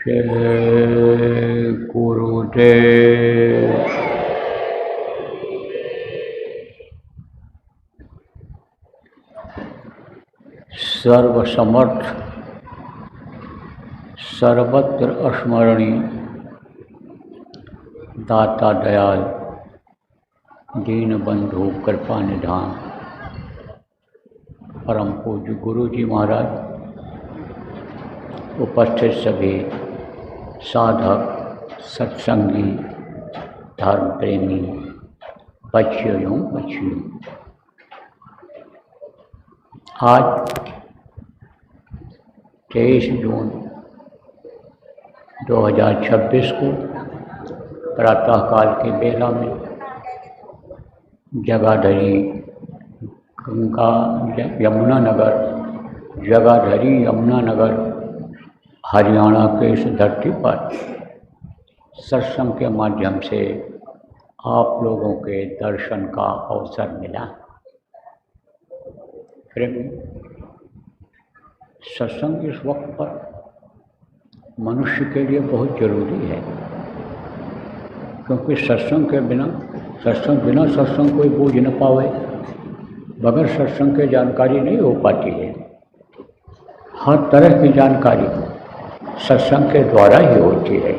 श्री गुरुदेव। सर्वसमर्थ सर्वत्र स्मरणीय दाता दयाल दीन बंधु कृपा निधान परम पूज्य गुरु जी महाराज, उपस्थित सभी साधक सत्संगी धर्म प्रेमी बच्चियों बच्चियों, आज 23 जून 2026 को प्रातःकाल की बेला में जगाधरी गंगा यमुना नगर जगाधरी यमुना नगर हरियाणा के इस धरती पर सत्संग के माध्यम से आप लोगों के दर्शन का अवसर मिला। सत्संग इस वक्त पर मनुष्य के लिए बहुत जरूरी है, क्योंकि सत्संग के बिना सत्संग कोई बूझ न पावे। बगैर सत्संग के जानकारी नहीं हो पाती है। हर तरह की जानकारी सत्संग के द्वारा ही होती है।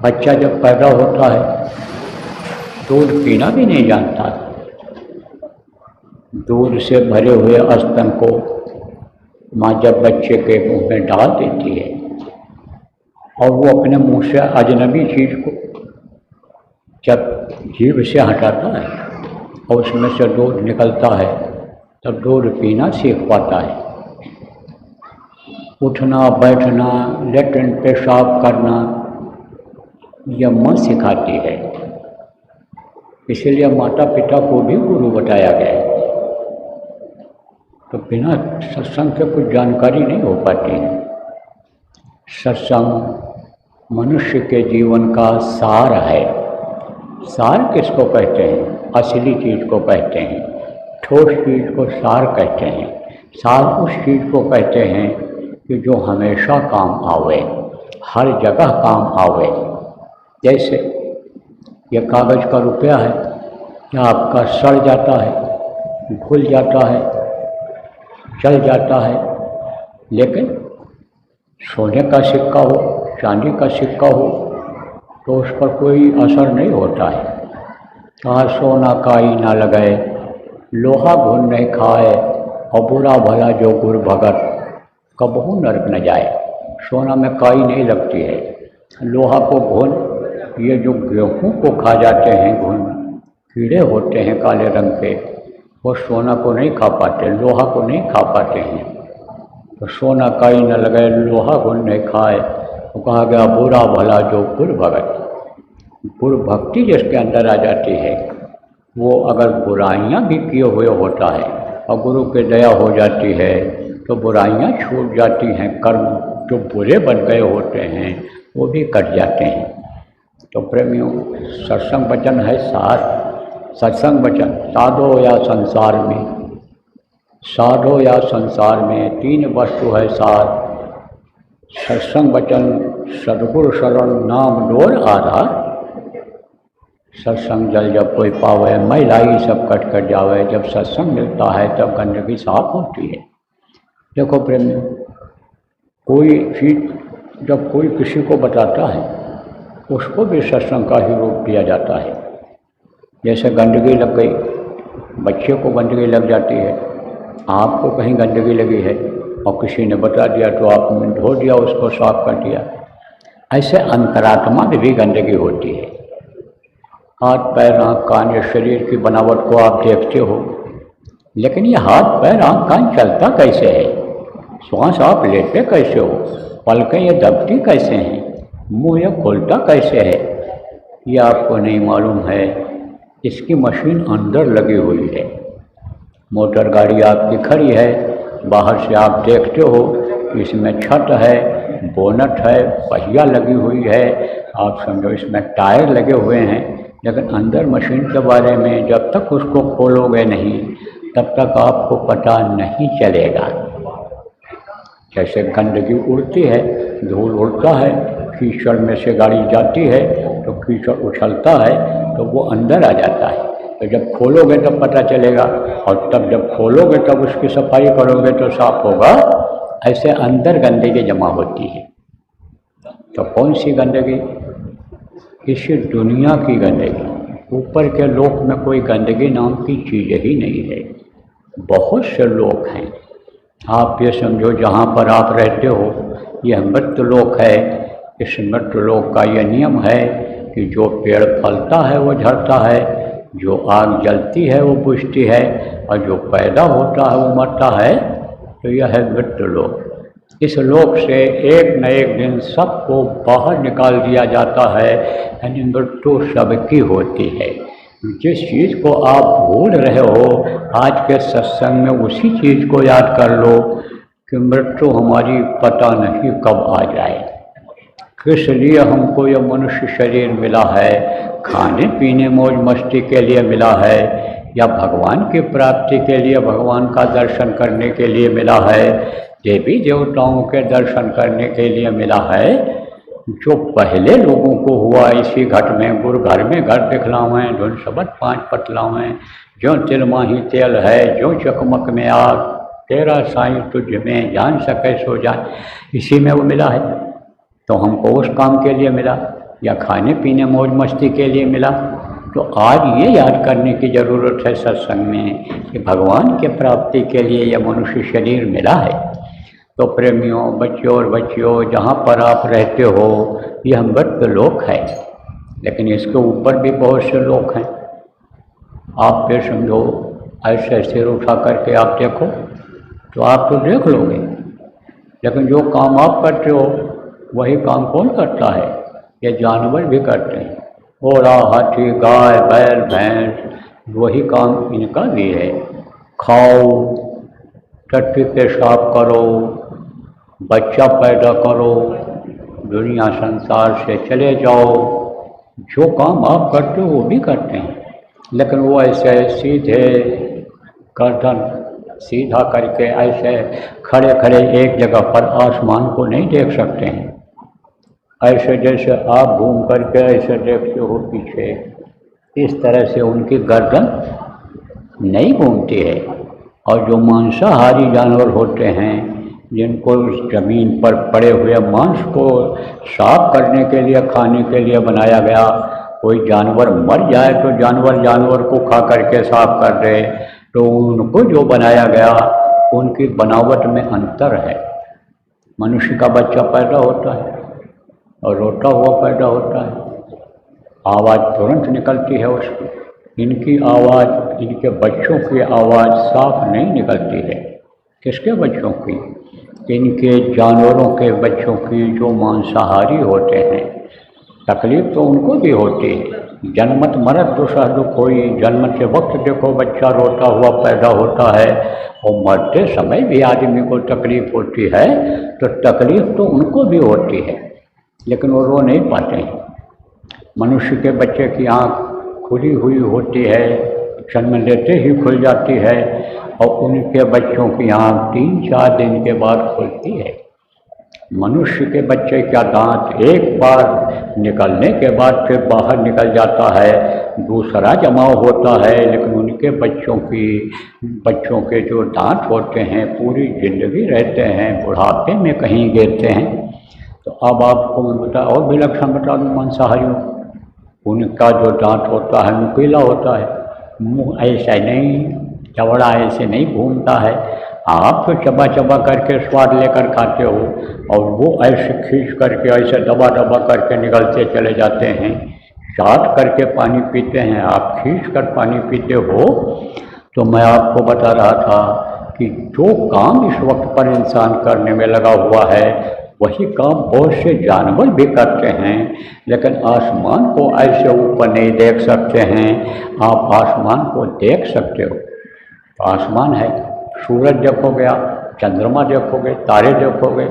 बच्चा जब पैदा होता है दूध पीना भी नहीं जानता। दूध से भरे हुए स्तन को माँ जब बच्चे के मुंह में डाल देती है और वो अपने मुंह से अजनबी चीज़ को जब जीभ से हटाता है और उसमें से दूध निकलता है तब दूध पीना सीख पाता है। उठना बैठना लेटरिन पेशाब करना यह माँ सिखाती है। इसीलिए माता पिता को भी गुरु बताया गया है। तो बिना सत्संग के कुछ जानकारी नहीं हो पाती है। सत्संग मनुष्य के जीवन का सार है। सार किसको कहते हैं? असली चीज़ को कहते हैं। ठोस चीज़ को सार कहते हैं। सार उस चीज़ को कहते हैं कि जो हमेशा काम आवे, हर जगह काम आवे। जैसे ये कागज़ का रुपया है, क्या आपका सड़ जाता है, घुल जाता है, चल जाता है, लेकिन सोने का सिक्का हो, चांदी का सिक्का हो तो उस पर कोई असर नहीं होता है। कहाँ सोना काई ना लगाए, लोहा घुन नहीं खाए, और बुरा भला जो गुर भगत कबहू नरक न जाए। सोना में काई नहीं लगती है। लोहा को घुन, ये जो गेहूँ को खा जाते हैं घुन, कीड़े होते हैं काले रंग के, वो सोना को नहीं खा पाते, लोहा को नहीं खा पाते हैं। तो सोना काई न लगाए, लोहा घुन नहीं खाए, तो कहा गया बुरा भला जो गुर भगत। गुरु भक्ति जिसके अंदर आ जाती है, वो अगर बुराइयां भी किए हुए होता है और गुरु के दया हो जाती है तो बुराइयां छूट जाती हैं। कर्म जो बुरे बन गए होते हैं वो भी कट जाते हैं। तो प्रेमियों, सत्संग वचन है सार। सत्संग वचन साधो या संसार में, साधो या संसार में तीन वस्तु है सार। सत्संग वचन सद्गुरु शरण नाम डोर आधार। सत्संग जल जब कोई पावे, मैलाई सब कट कर जावे। जब सत्संग मिलता है तब गंदगी साफ होती है। देखो प्रेम, कोई चीज़ जब कोई किसी को बताता है उसको भी सत्संग का ही रूप दिया जाता है। जैसे गंदगी लग गई, बच्चे को गंदगी लग जाती है, आपको कहीं गंदगी लगी है और किसी ने बता दिया तो आपने धो दिया, उसको साफ कर दिया। ऐसे अंतरात्मा में भी गंदगी होती है। हाथ पैर आँख कान, ये शरीर की बनावट को आप देखते हो, लेकिन ये हाथ पैर आँख कान चलता कैसे है? श्वास आप लेते कैसे हो? पलकें ये दबती कैसे हैं? मुंह ये खोलता कैसे है? ये आपको नहीं मालूम है। इसकी मशीन अंदर लगी हुई है। मोटर गाड़ी आपकी खड़ी है, बाहर से आप देखते हो इसमें छत है, बोनट है, पहिया लगी हुई है, आप समझो इसमें टायर लगे हुए हैं, लेकिन अंदर मशीन के बारे में जब तक उसको खोलोगे नहीं तब तक आपको पता नहीं चलेगा। जैसे गंदगी उड़ती है, धूल उड़ता है, कीचड़ में से गाड़ी जाती है तो कीचड़ उछलता है तो वो अंदर आ जाता है। तो जब खोलोगे तब पता चलेगा, और तब जब खोलोगे तब उसकी सफाई करोगे तो साफ होगा। ऐसे अंदर गंदगी जमा होती है। तो कौन सी गंदगी? इसी दुनिया की गंदगी। ऊपर के लोक में कोई गंदगी नाम की चीज़ ही नहीं है। बहुत से लोग हैं। आप ये समझो जहाँ पर आप रहते हो यह मृत लोक है। इस मृत लोक का यह नियम है कि जो पेड़ फलता है वो झड़ता है, जो आग जलती है वो बुझती है, और जो पैदा होता है वो मरता है। तो यह है मृत लोक। इस लोक से एक न एक दिन सबको बाहर निकाल दिया जाता है, यानी मृत्यु सबकी होती है। जिस चीज़ को आप भूल रहे हो आज के सत्संग में उसी चीज़ को याद कर लो कि मृत्यु हमारी पता नहीं कब आ जाए। किस लिए हमको यह मनुष्य शरीर मिला है? खाने पीने मौज मस्ती के लिए मिला है, या भगवान की प्राप्ति के लिए, भगवान का दर्शन करने के लिए मिला है, देवी देवताओं के दर्शन करने के लिए मिला है? जो पहले लोगों को हुआ इसी घट में, गुरु घर में घर दिखलावें, धुन सबत 5 पतलावें, जो तिलमाही तेल है, जो चकमक में आग, तेरा साईं तुझ में जान सके सो जान, इसी में वो मिला है। तो हमको उस काम के लिए मिला या खाने पीने मौज मस्ती के लिए मिला? तो आज ये याद करने की ज़रूरत है सत्संग में कि भगवान के प्राप्ति के लिए यह मनुष्य शरीर मिला है। तो प्रेमियों, बच्चों और बच्चियों, जहाँ पर आप रहते हो यह मृत लोक है, लेकिन इसके ऊपर भी बहुत से लोग हैं। आप फिर समझो, ऐसे सिर उठा करके आप देखो तो आप तो देख लोगे, लेकिन जो काम आप करते हो वही काम कौन करता है? ये जानवर भी करते हैं। घोड़ा, हाथी, गाय, बैल, भैंस, वही काम इनका भी है। खाओ, टट्टी पेशाब करो, बच्चा पैदा करो, दुनिया संसार से चले जाओ। जो काम आप करते हो वो भी करते हैं, लेकिन वो ऐसे सीधे गर्दन सीधा करके ऐसे खड़े खड़े एक जगह पर आसमान को नहीं देख सकते हैं। ऐसे जैसे आप घूम करके ऐसे देखते हो पीछे, इस तरह से उनकी गर्दन नहीं घूमती है। और जो मांसाहारी जानवर होते हैं, जिनको उस जमीन पर पड़े हुए मांस को साफ करने के लिए, खाने के लिए बनाया गया, कोई जानवर मर जाए तो जानवर को खा करके साफ कर दे, तो उनको जो बनाया गया उनकी बनावट में अंतर है। मनुष्य का बच्चा पैदा होता है और रोता हुआ पैदा होता है, आवाज़ तुरंत निकलती है उसकी। इनकी आवाज़, इनके बच्चों की आवाज़ साफ नहीं निकलती है। किसके बच्चों की? इनके जानवरों के बच्चों की, जो मांसाहारी होते हैं। तकलीफ तो उनको भी होती है। जन्मत मरत दूसरा दुख होई। जन्म के वक्त देखो बच्चा रोता हुआ पैदा होता है, और मरते समय भी आदमी को तकलीफ होती है। तो तकलीफ तो उनको भी होती है, लेकिन वो रो नहीं पाते हैं। मनुष्य के बच्चे की आँख खुली हुई होती है, जन्म लेते ही खुल जाती है, और उनके बच्चों की आँख 3-4 दिन के बाद खुलती है। मनुष्य के बच्चे का दांत एक बार निकलने के बाद फिर बाहर निकल जाता है, दूसरा जमाव होता है, लेकिन उनके बच्चों के जो दांत होते हैं पूरी जिंदगी रहते हैं, बुढ़ापे में कहीं गिरते हैं। तो अब आपको मैं बता और भी लक्षण बता दूँ मांसाहारियों। उनका जो दांत होता है नुकीला होता है, मुँह ऐसा नहीं, चवड़ा ऐसे नहीं घूमता है। आप तो चबा चबा करके स्वाद लेकर खाते हो, और वो ऐसे खींच करके ऐसे दबा दबा करके निकलते चले जाते हैं। चाट करके पानी पीते हैं, आप खींच कर पानी पीते हो। तो मैं आपको बता रहा था कि जो काम इस वक्त पर इंसान करने में लगा हुआ है वही काम बहुत से जानवर भी करते हैं, लेकिन आसमान को ऐसे ऊपर नहीं देख सकते हैं। आप आसमान को देख सकते हो, तो आसमान है, सूरज देखोगे, आप चंद्रमा देखोगे, तारे देखोगे,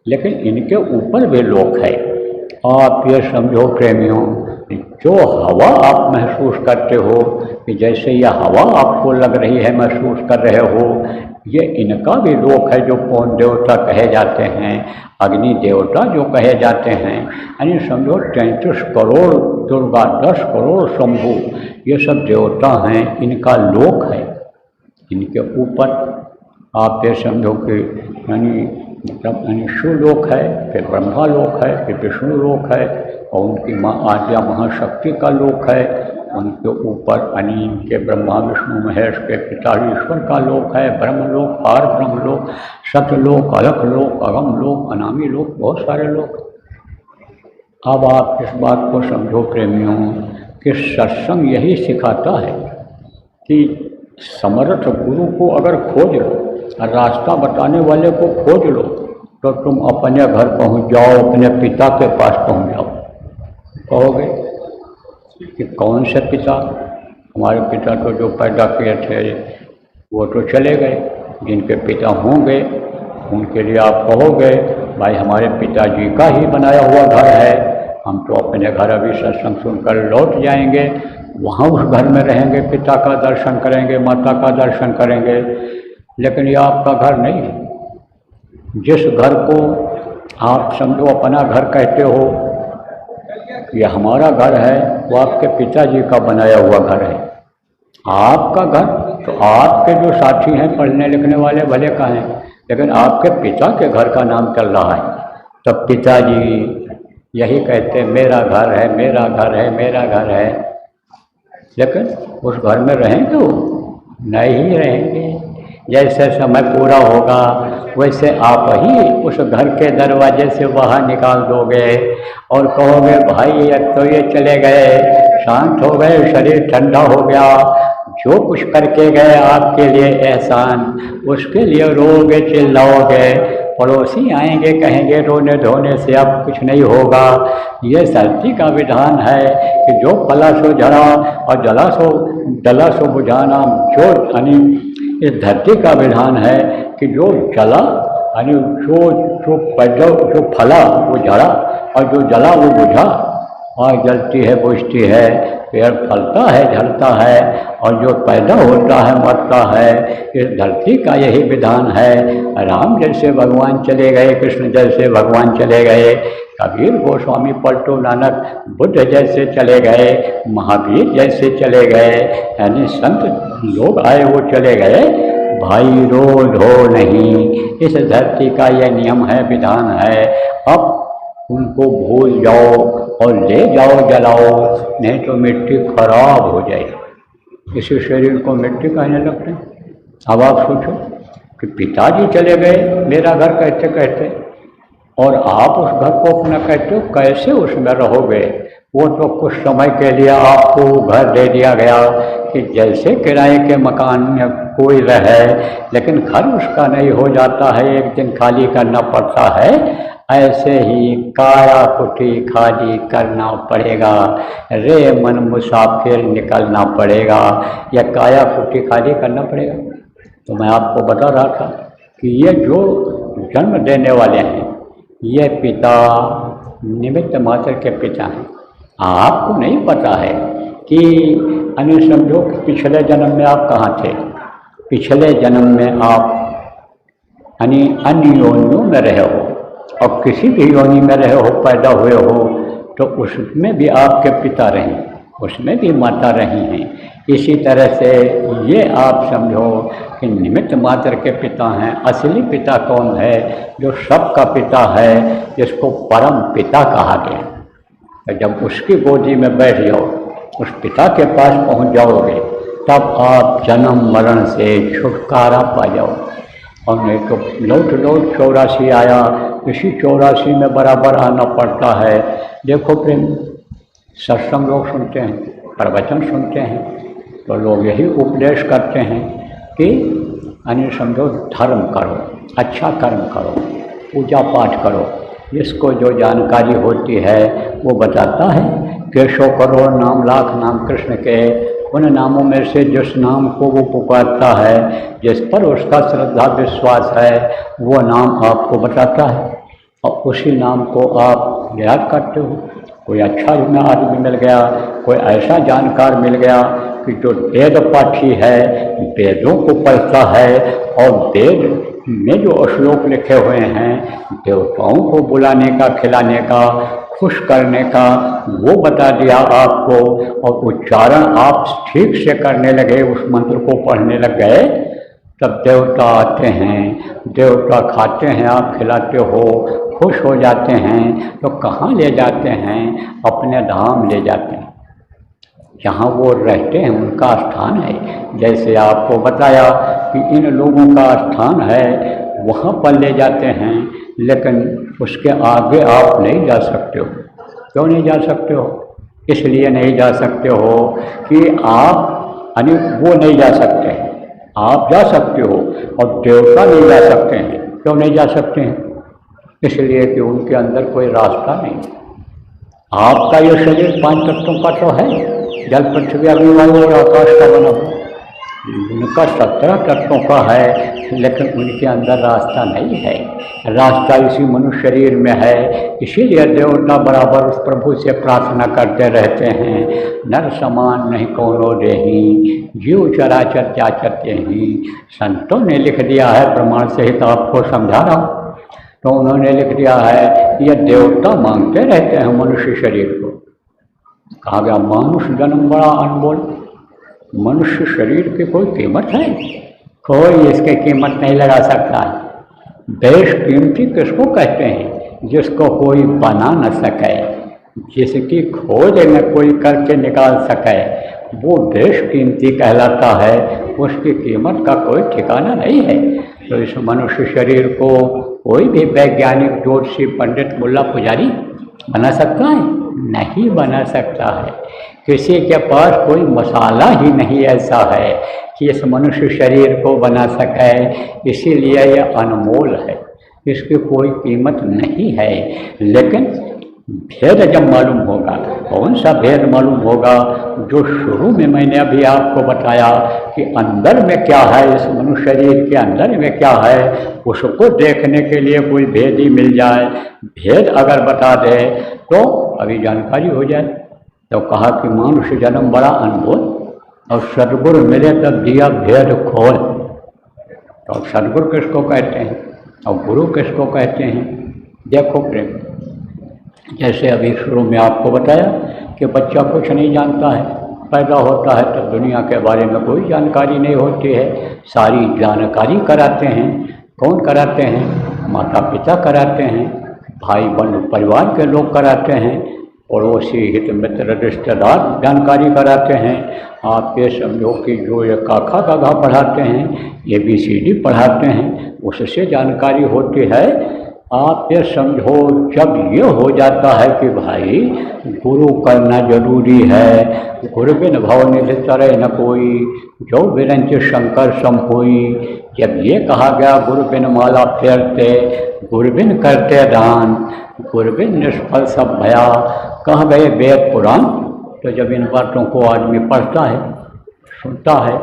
लेकिन इनके ऊपर भी लोक है। आप ये समझो प्रेमियों, जो हवा आप महसूस करते हो कि जैसे यह हवा आपको लग रही है, महसूस कर रहे हो, ये इनका भी लोक है जो पौन देवता कहे जाते हैं, अग्नि देवता जो कहे जाते हैं, यानी समझो 33 करोड़ दुर्गा, 10 करोड़ शंभु, ये सब देवता हैं, इनका लोक है। इनके ऊपर आप ये समझो कि यानी शिवलोक है, फिर ब्रह्मा लोक है, फिर विष्णु लोक है, और उनकी माँ आद्या महाशक्ति का लोक है। उनके ऊपर अनीम के ब्रह्मा विष्णु महेश के पिता ईश्वर का लोक है, ब्रह्मलोक, पार ब्रह्मलोक, सतलोक, अलख लोक, अगम लोक, अनामी लोक, बहुत सारे लोक। अब आप इस बात को समझो प्रेमियों कि सत्संग यही सिखाता है कि समर्थ गुरु को अगर खोज लो और रास्ता बताने वाले को खोज लो तो तुम अपने घर पहुंच जाओ, अपने पिता के पास पहुंच जाओ। कहोगे कि कौन से पिता? हमारे पिता तो जो पैदा किए थे वो तो चले गए, जिनके पिता होंगे उनके लिए आप कहोगे भाई हमारे पिताजी का ही बनाया हुआ घर है, हम तो अपने घर अभी सत्संग सुनकर लौट जाएंगे, वहाँ उस घर में रहेंगे, पिता का दर्शन करेंगे, माता का दर्शन करेंगे। लेकिन ये आपका घर नहीं है। जिस घर को आप समझो अपना घर कहते हो, ये हमारा घर है, वो आपके पिताजी का बनाया हुआ घर है। आपका घर तो आपके जो साथी हैं पढ़ने लिखने वाले भले का हैं, लेकिन आपके पिता के घर का नाम चल रहा है। तो पिताजी यही कहते मेरा घर है, मेरा घर है, मेरा घर है, लेकिन उस घर में रहेंगे वो? नहीं रहेंगे। जैसे समय पूरा होगा वैसे आप ही उस घर के दरवाजे से बाहर निकाल दोगे और कहोगे भाई अब तो ये चले गए, शांत हो गए, शरीर ठंडा हो गया, जो कुछ करके गए आपके लिए एहसान, उसके लिए रोगे चिल्लाओगे, पड़ोसी आएंगे कहेंगे रोने धोने से अब कुछ नहीं होगा। ये धरती का विधान है कि जो फला सो जला और जला सो बुझाना। जो यानी इस धरती का विधान है कि जो जला यानी जो फला वो जला और जो जला वो बुझा। आग जलती है बुझती है, पेड़ फलता है झड़ता है, और जो पैदा होता है मरता है। इस धरती का यही विधान है। राम जैसे भगवान चले गए, कृष्ण जैसे भगवान चले गए, कबीर गोस्वामी पलटू नानक बुद्ध जैसे चले गए, महावीर जैसे चले गए, यानी संत लोग आए वो चले गए। भाई रो धो नहीं, इस धरती का यह नियम है, विधान है। अब उनको भूल जाओ और ले जाओ जलाओ, नहीं तो मिट्टी खराब हो जाएगी। इसी शरीर को मिट्टी कहने लगते हैं। अब आप सोचो कि पिताजी चले गए मेरा घर कहते कहते, और आप उस घर को अपना कहते हो, कैसे उसमें रहोगे? वो तो कुछ समय के लिए आपको घर दे दिया गया कि जैसे किराए के मकान में कोई रहे, लेकिन घर उसका नहीं हो जाता है, एक दिन खाली करना पड़ता है। ऐसे ही काया कुटी खाली करना पड़ेगा, रे मन मुसाफिर निकलना पड़ेगा, या काया कुटी खाली करना पड़ेगा। तो मैं आपको बता रहा था कि ये जो जन्म देने वाले हैं ये पिता निमित्त मात्र के पिता हैं। आपको नहीं पता है कि अन्य समझो कि पिछले जन्म में आप कहाँ थे। पिछले जन्म में आप अन्य योनियों में रहे हो, और किसी भी योनि में रहे हो, पैदा हुए हो, तो उसमें भी आपके पिता रहे, उसमें भी माता रही हैं। इसी तरह से ये आप समझो कि निमित्त मात्र के पिता हैं। असली पिता कौन है? जो सबका पिता है, जिसको परम पिता कहा गया। तो जब उसकी गोदी में बैठ जाओ, उस पिता के पास पहुंच जाओगे, तब आप जन्म मरण से छुटकारा पा जाओ। और नहीं तो लौट 84 आया, इसी 84 में बराबर आना पड़ता है। देखो प्रेम, सत्संग लोग सुनते हैं, प्रवचन सुनते हैं, तो लोग यही उपदेश करते हैं कि अन्य समझो धर्म करो, अच्छा कर्म करो, पूजा पाठ करो। जिसको जो जानकारी होती है वो बताता है। केशव करोड़ नाम लाख नाम कृष्ण के, उन नामों में से जिस नाम को वो पुकारता है, जिस पर उसका श्रद्धा विश्वास है, वो नाम आपको बताता है, और उसी नाम को आप याद करते हो। कोई अच्छा आदमी मिल गया, कोई ऐसा जानकार मिल गया कि जो वेद पाठी है, वेदों को पढ़ता है और वेद में जो श्लोक लिखे हुए हैं देवताओं को बुलाने का, खिलाने का, खुश करने का, वो बता दिया आपको, और उच्चारण आप ठीक से करने लगे, उस मंत्र को पढ़ने लग गए, तब देवता आते हैं, देवता खाते हैं, आप खिलाते हो, खुश हो जाते हैं, तो कहाँ ले जाते हैं? अपने धाम ले जाते हैं, जहाँ वो रहते हैं उनका स्थान है। जैसे आपको बताया कि इन लोगों का स्थान है, वहाँ पर ले जाते हैं, लेकिन उसके आगे आप नहीं जा सकते हो। क्यों नहीं जा सकते हो? इसलिए नहीं जा सकते हो कि आप यानी वो नहीं जा सकते हैं, आप जा सकते हो और देवता नहीं जा सकते हैं। क्यों नहीं जा सकते हैं? इसलिए कि उनके अंदर कोई रास्ता नहीं। आपका ये शरीर 5 तत्वों का तो है, जल, पृथ्वी, अग्नि, वायु और आकाश का बना हुआ। उनका 17 तत्वों का है, लेकिन उनके अंदर रास्ता नहीं है। रास्ता इसी मनुष्य शरीर में है। इसीलिए देवता बराबर उस प्रभु से प्रार्थना करते रहते हैं, नर समान नहीं कोनो देही, जीव चराचर चाचते ही। संतों ने लिख दिया है, प्रमाण सहित आपको समझा रहा हूँ। तो उन्होंने लिख दिया है, ये देवता मांगते रहते हैं मनुष्य शरीर को। कहा गया मनुष्य जन्म बड़ा अनमोल। मनुष्य शरीर की कोई कीमत है? कोई इसकी कीमत नहीं लगा सकता है। बेशकीमती किसको कहते हैं? जिसको कोई बना न सके, जिसकी खोज न कोई करके निकाल सके, वो बेशकीमती कहलाता है। उसकी कीमत का कोई ठिकाना नहीं है। तो इस मनुष्य शरीर को कोई भी वैज्ञानिक, ज्योतिषी, पंडित, मुल्ला, पुजारी बना सकता है? नहीं बना सकता है। किसी के पास कोई मसाला ही नहीं ऐसा है कि इस मनुष्य शरीर को बना सके। इसीलिए यह अनमोल है, इसकी कोई कीमत नहीं है। लेकिन भेद जब मालूम होगा, कौन सा भेद मालूम होगा? जो शुरू में मैंने अभी आपको बताया कि अंदर में क्या है, इस मनुष्य शरीर के अंदर में क्या है, उसको देखने के लिए कोई भेद ही मिल जाए, भेद अगर बता दे तो अभी जानकारी हो जाए। तो कहा कि मनुष्य जन्म बड़ा अनमोल, और सदगुरु मिले तब दिया भेद खोल। तो सदगुरु किसको कहते हैं और गुरु किसको कहते हैं? देखो प्रेम, जैसे अभी शुरू में आपको बताया कि बच्चा कुछ नहीं जानता है, पैदा होता है तो दुनिया के बारे में कोई जानकारी नहीं होती है। सारी जानकारी कराते हैं। कौन कराते हैं? माता पिता कराते हैं, भाई बंधु परिवार के लोग कराते हैं, पड़ोसी, हित मित्र, रिश्तेदार जानकारी कराते हैं। आप ये समझो कि जो ये काखा गाघा पढ़ाते हैं, ABCD पढ़ाते हैं, उससे जानकारी होती है। आप ये समझो जब ये हो जाता है कि भाई गुरु करना जरूरी है, गुरु बिन भव निधि तरे न कोई, जो बिरंच शंकर संपोई। जब ये कहा गया गुरु बिन माला फेरते, गुरु बिन करते दान, गुरु बिन निष्फल सब भया, कह गए वेद पुराण। तो जब इन बातों को आदमी पढ़ता है, सुनता है,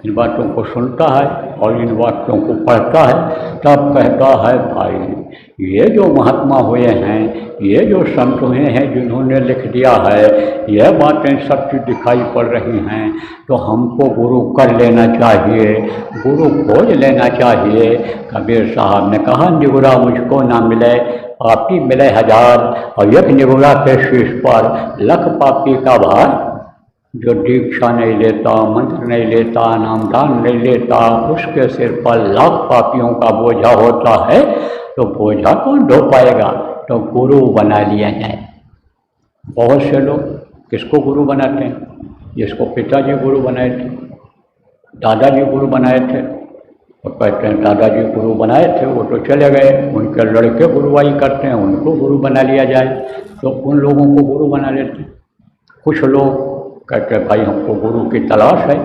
इन बातों को सुनता है और इन बातों को पढ़ता है, तब कहता है भाई ये जो महात्मा हुए हैं, ये जो संत हुए हैं जिन्होंने लिख दिया है, यह बातें सत्य दिखाई पड़ रही हैं, तो हमको गुरु कर लेना चाहिए, गुरु खोज लेना चाहिए। कबीर साहब ने कहा निगुरा मुझको ना मिले, पापी मिले 1000, और एक निगुरा के शीश पर लख पापी का भार। जो दीक्षा नहीं लेता, मंत्र नहीं लेता, नामदान नहीं लेता, उसके सिर पर लाख पापियों का बोझा होता है। तो बोझा कौन ढो पाएगा? तो गुरु बना लिया जाए। बहुत से लोग किसको गुरु बनाते हैं? जिसको पिताजी गुरु बनाए थे, दादाजी गुरु बनाए थे, तो कहते हैं दादाजी गुरु बनाए थे, वो तो चले गए, उनके लड़के गुरुवाई करते हैं, उनको गुरु बना लिया जाए। तो उन लोगों को गुरु बना लेते हैं। कुछ लोग कहते हैं भाई हमको गुरु की तलाश है,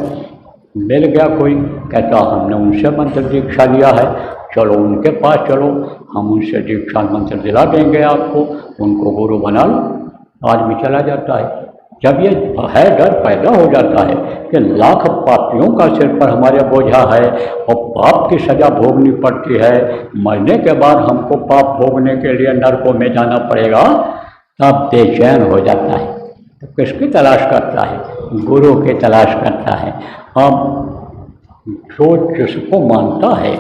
मिल गया कोई, कहता हमने उनसे मंत्र दीक्षा लिया है, चलो उनके पास चलो, हम उनसे दीक्षा मंत्र दिला देंगे आपको, उनको गुरु बना लो। आदमी चला जाता है। जब ये है डर पैदा हो जाता है कि लाख पापियों का सिर पर हमारे बोझा है और पाप की सज़ा भोगनी पड़ती है, मरने के बाद हमको पाप भोगने के लिए नरकों में जाना पड़ेगा, तब बेचैन हो जाता है। तो किसकी तलाश करता है? गुरु की तलाश करता है। अब जो जिसको मानता है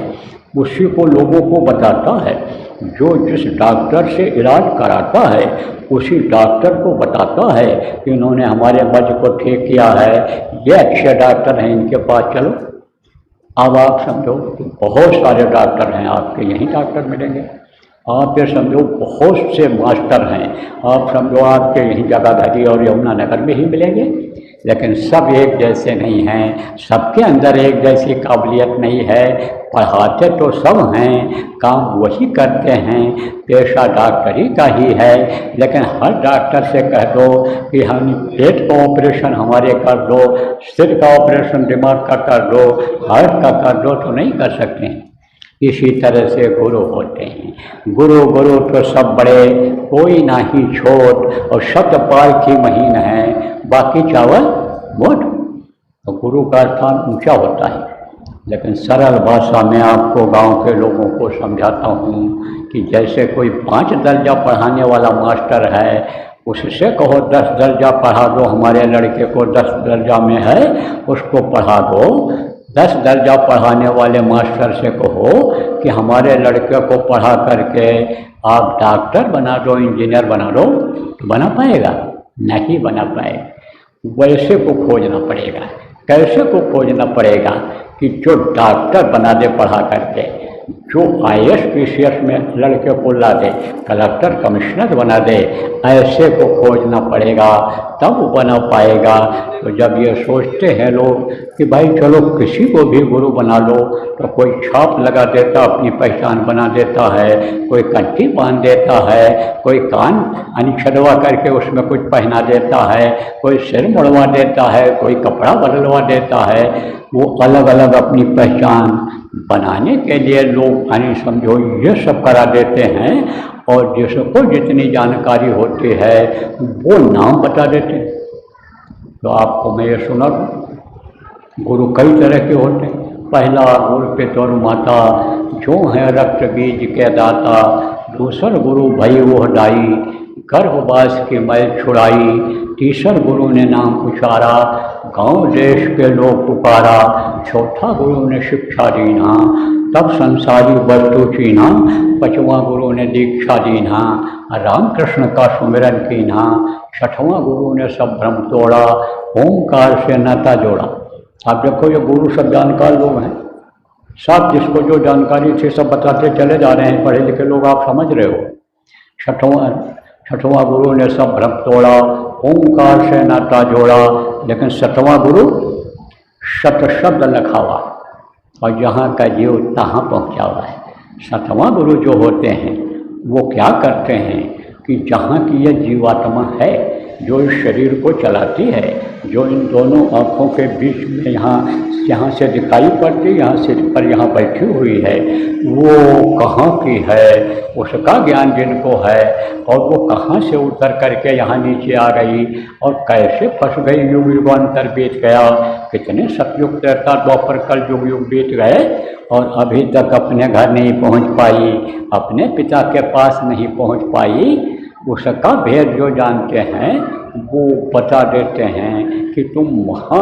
उसी को लोगों को बताता है, जो जिस डॉक्टर से इलाज कराता है उसी डॉक्टर को बताता है कि इन्होंने हमारे मर्ज को ठीक किया है, ये अच्छे डॉक्टर हैं, इनके पास चलो। अब आप समझो बहुत सारे डॉक्टर हैं, आपके यहीं डॉक्टर मिलेंगे। आप ये समझो बहुत से मास्टर हैं, आप समझो आपके यहीं जगाधरी और यमुनानगर में ही मिलेंगे। लेकिन सब एक जैसे नहीं हैं, सबके अंदर एक जैसी काबिलियत नहीं है। पढ़ाते तो सब हैं, काम वही करते हैं, पेशा डॉक्टरी का ही है। लेकिन हर डॉक्टर से कह दो कि हम पेट का ऑपरेशन हमारे कर दो, सिर का ऑपरेशन दिमाग का कर दो, हार्ट का कर दो, तो नहीं कर सकते हैं। इसी तरह से गुरु होते हैं। गुरु गुरु तो सब बड़े, कोई ना ही छोट, और शत पाल की महीन है, बाकी चावल मोट। तो गुरु का स्थान ऊंचा होता है। लेकिन सरल भाषा में आपको गांव के लोगों को समझाता हूँ कि जैसे कोई 5 दर्जा पढ़ाने वाला मास्टर है, उससे कहो 10 दर्जा पढ़ा दो, हमारे लड़के को 10 दर्जा में है उसको पढ़ा दो। 10 दर्जा पढ़ाने वाले मास्टर से कहो कि हमारे लड़के को पढ़ा करके आप डॉक्टर बना दो, इंजीनियर बना दो, तो बना पाएगा? नहीं बना पाएगा। वैसे को खोजना पड़ेगा। कैसे को खोजना पड़ेगा कि जो डॉक्टर बना दे पढ़ा करके, जो IAS PCS में लड़के को ला दे, कलेक्टर कमिश्नर बना दे, ऐसे को खोजना पड़ेगा, तब बना पाएगा। तो जब ये सोचते हैं लोग कि भाई चलो किसी को भी गुरु बना लो, तो कोई छाप लगा देता, अपनी पहचान बना देता है, कोई कंठी बांध देता है, कोई कान छड़वा करके उसमें कुछ पहना देता है, कोई सिर मुड़वा देता है, कोई कपड़ा बदलवा देता है। वो अलग अलग अपनी पहचान बनाने के लिए लोग समझो ये सब करा देते हैं, और जिसको जितनी जानकारी होती है वो नाम बता देते हैं। तो आपको मैं ये सुना, गुरु कई तरह के होते हैं। पहला गुरु पितर माता, जो है रक्त बीज के दाता। दूसर गुरु भई वो दाई, गर्भवास की मैल छुड़ाई। तीसर गुरु ने नाम उचारा, गांव देश के लोग पुकारा। चौथा गुरु ने शिक्षा दीना, तब संसारी वस्तु चीना। पांचवां गुरु ने दीक्षा दीना, राम कृष्ण का सुमिरन कीना। छठवां गुरु ने सब भ्रम तोड़ा, ओंकार से नाता जोड़ा। आप देखो ये गुरु सब जानकार लोग हैं, सब जिसको जो जानकारी थी सब बताते चले जा रहे हैं, पढ़े लिखे लोग, आप समझ रहे हो। छठवां गुरु ने सब भ्रम तोड़ा, ओंकार से नाता जोड़ा। लेकिन 7वां गुरु शत शब्द लखावा, और जहाँ का जीव तहाँ पहुँचा हुआ है। 7वां गुरु जो होते हैं वो क्या करते हैं कि जहाँ की यह जीवात्मा है, जो इस शरीर को चलाती है, जो इन दोनों आँखों के बीच में यहाँ से दिखाई पड़ती, यहाँ सिर पर यहाँ बैठी हुई है, वो कहाँ की है, उसका ज्ञान जिनको है, और वो कहाँ से उतर करके यहाँ नीचे आ गई, और कैसे फंस गई, युग युगांतर बीत गया, कितने सतयुग त्रेता द्वापर कल युग बीत गए, और अभी तक अपने घर नहीं पहुँच पाई, अपने पिता के पास नहीं पहुँच पाई। उसका भेद जो जानते हैं वो बता देते हैं कि तुम वहाँ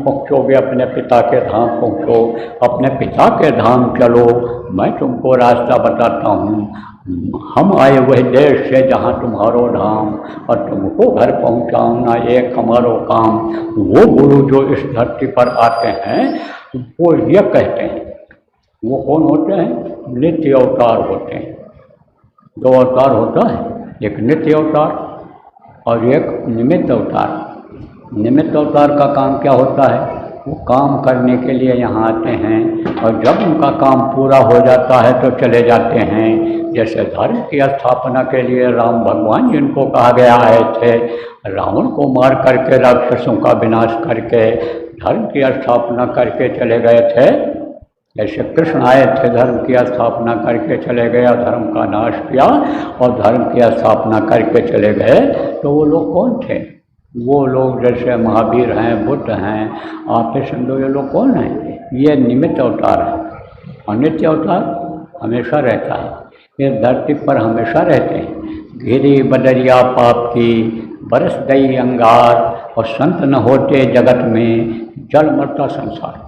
पहुँचोगे, अपने पिता के धाम पहुँचो, अपने पिता के धाम चलो, मैं तुमको रास्ता बताता हूँ। हम आए वही देश से जहाँ तुम्हारो धाम, और तुमको घर पहुँचाना एक हमारो काम। वो गुरु जो इस धरती पर आते हैं वो ये कहते हैं, वो कौन होते हैं? नित्य अवतार होते हैं। 2 अवतार होता है, एक नित्य अवतार और एक निमित्त अवतार। निमित्त अवतार का काम क्या होता है? वो काम करने के लिए यहाँ आते हैं, और जब उनका काम पूरा हो जाता है तो चले जाते हैं। जैसे धर्म की स्थापना के लिए राम भगवान जिनको कहा गया आए थे, रावण को मार करके, राक्षसों का विनाश करके धर्म की स्थापना करके चले गए थे। जैसे कृष्ण आए थे, धर्म की स्थापना करके चले गए, धर्म का नाश किया और धर्म की स्थापना करके चले गए। तो वो लोग कौन थे? वो लोग जैसे महावीर हैं, बुद्ध हैं, आप समझो ये लोग कौन हैं? ये निमित्त अवतार है। और नित्य अवतार हमेशा रहता है, ये धरती पर हमेशा रहते हैं। घिरी बदरिया पाप की, बरस गई अंगार, और संत न होते जगत में जल मरता संसार।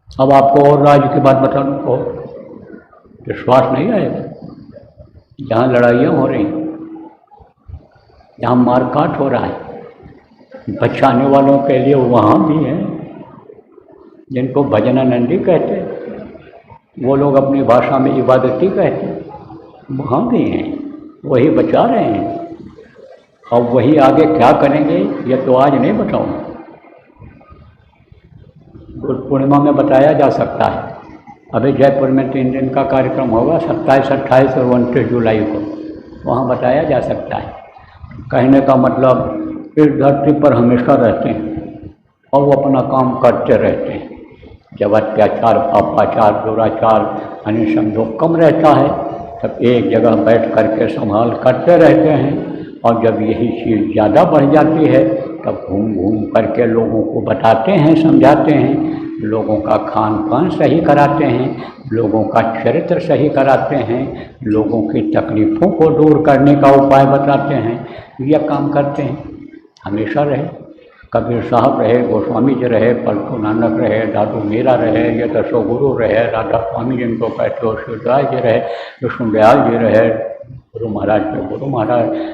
अब आपको और राज्य की बात बता दूँ तो विश्वास नहीं आएगा। जहाँ लड़ाइयाँ हो रही, जहाँ मारकाट हो रहा है, बचाने वालों के लिए वहाँ भी हैं जिनको भजनानंदी कहते हैं, वो लोग अपनी भाषा में इबादती कहते हैं, वहाँ भी हैं, वही बचा रहे हैं। और वही आगे क्या करेंगे ये तो आज नहीं बताऊँ, गुरु पूर्णिमा में बताया जा सकता है। अभी जयपुर में 3 दिन का कार्यक्रम होगा, 27, 28 और 29 जुलाई को, वहाँ बताया जा सकता है। कहने का मतलब इस धरती पर हमेशा रहते हैं और वो अपना काम करते रहते हैं। जब अत्याचार, पापाचार, दुराचार यानी समझो कम रहता है, तब एक जगह बैठ करके संभाल करते रहते हैं। और जब यही चीज़ ज़्यादा बढ़ जाती है तब घूम घूम करके लोगों को बताते हैं, समझाते हैं, लोगों का खान पान सही कराते हैं, लोगों का चरित्र सही कराते हैं, लोगों की तकलीफ़ों को दूर करने का उपाय बताते हैं। यह काम करते हैं, हमेशा रहे। कबीर साहब रहे, गोस्वामी जी रहे, पलटू नानक रहे, दादू मीरा रहे, ये 10 गुरु रहे, राधा स्वामी जिनको कहते हो, शिवराज जी रहे, विष्णुदयाल जी रहे, गुरु महाराज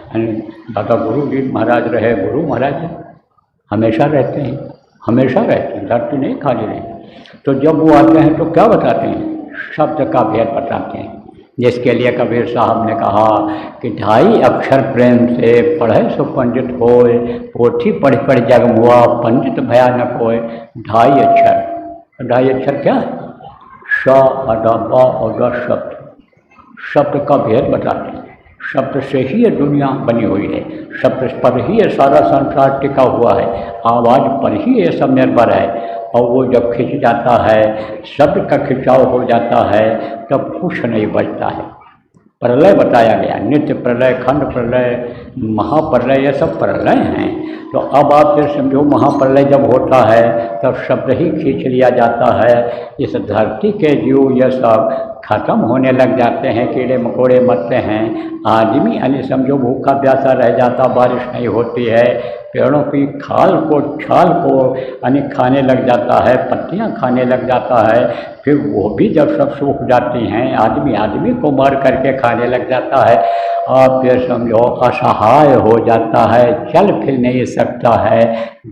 यानी दादा गुरु जी महाराज रहे, गुरु महाराज हमेशा रहते हैं, हमेशा रहते हैं, धरती नहीं खाली रही। तो जब वो आते हैं तो क्या बताते हैं? शब्द का भेद बताते हैं, जिसके लिए कबीर साहब ने कहा कि 2.5 अक्षर प्रेम से पढ़े सो पंडित होए, पोथी पढ़ पढ़ जग हुआ पंडित भयानक होए। 2.5 अक्षर, 2.5 अक्षर क्या है? श, अदा, बा और द शब्द, शब्द का भेद बताते हैं। शब्द से ही ये दुनिया बनी हुई है, शब्द पर ही ये सारा संसार टिका हुआ है, आवाज़ पर ही ये सब निर्भर है। और वो जब खिंच जाता है, शब्द का खिंचाव हो जाता है, तब कुछ नहीं बचता है। प्रलय बताया गया, नित्य प्रलय, खंड प्रलय, महाप्रलय, ये सब प्रलय हैं। तो अब आप फिर समझो, महाप्रलय जब होता है तब शब्द ही खींच लिया जाता है। इस धरती के जीव ये सब खत्म होने लग जाते हैं, कीड़े मकोड़े मरते हैं, आदमी यानी समझो भूखा प्यासा रह जाता, बारिश नहीं होती है, पेड़ों की खाल को, छाल को यानी खाने लग जाता है, पत्तियां खाने लग जाता है। फिर वो भी जब सब सूख जाती हैं, आदमी आदमी को मार करके खाने लग जाता है, और फिर समझो असहाय हो जाता है, चल फिर नहीं सकता है,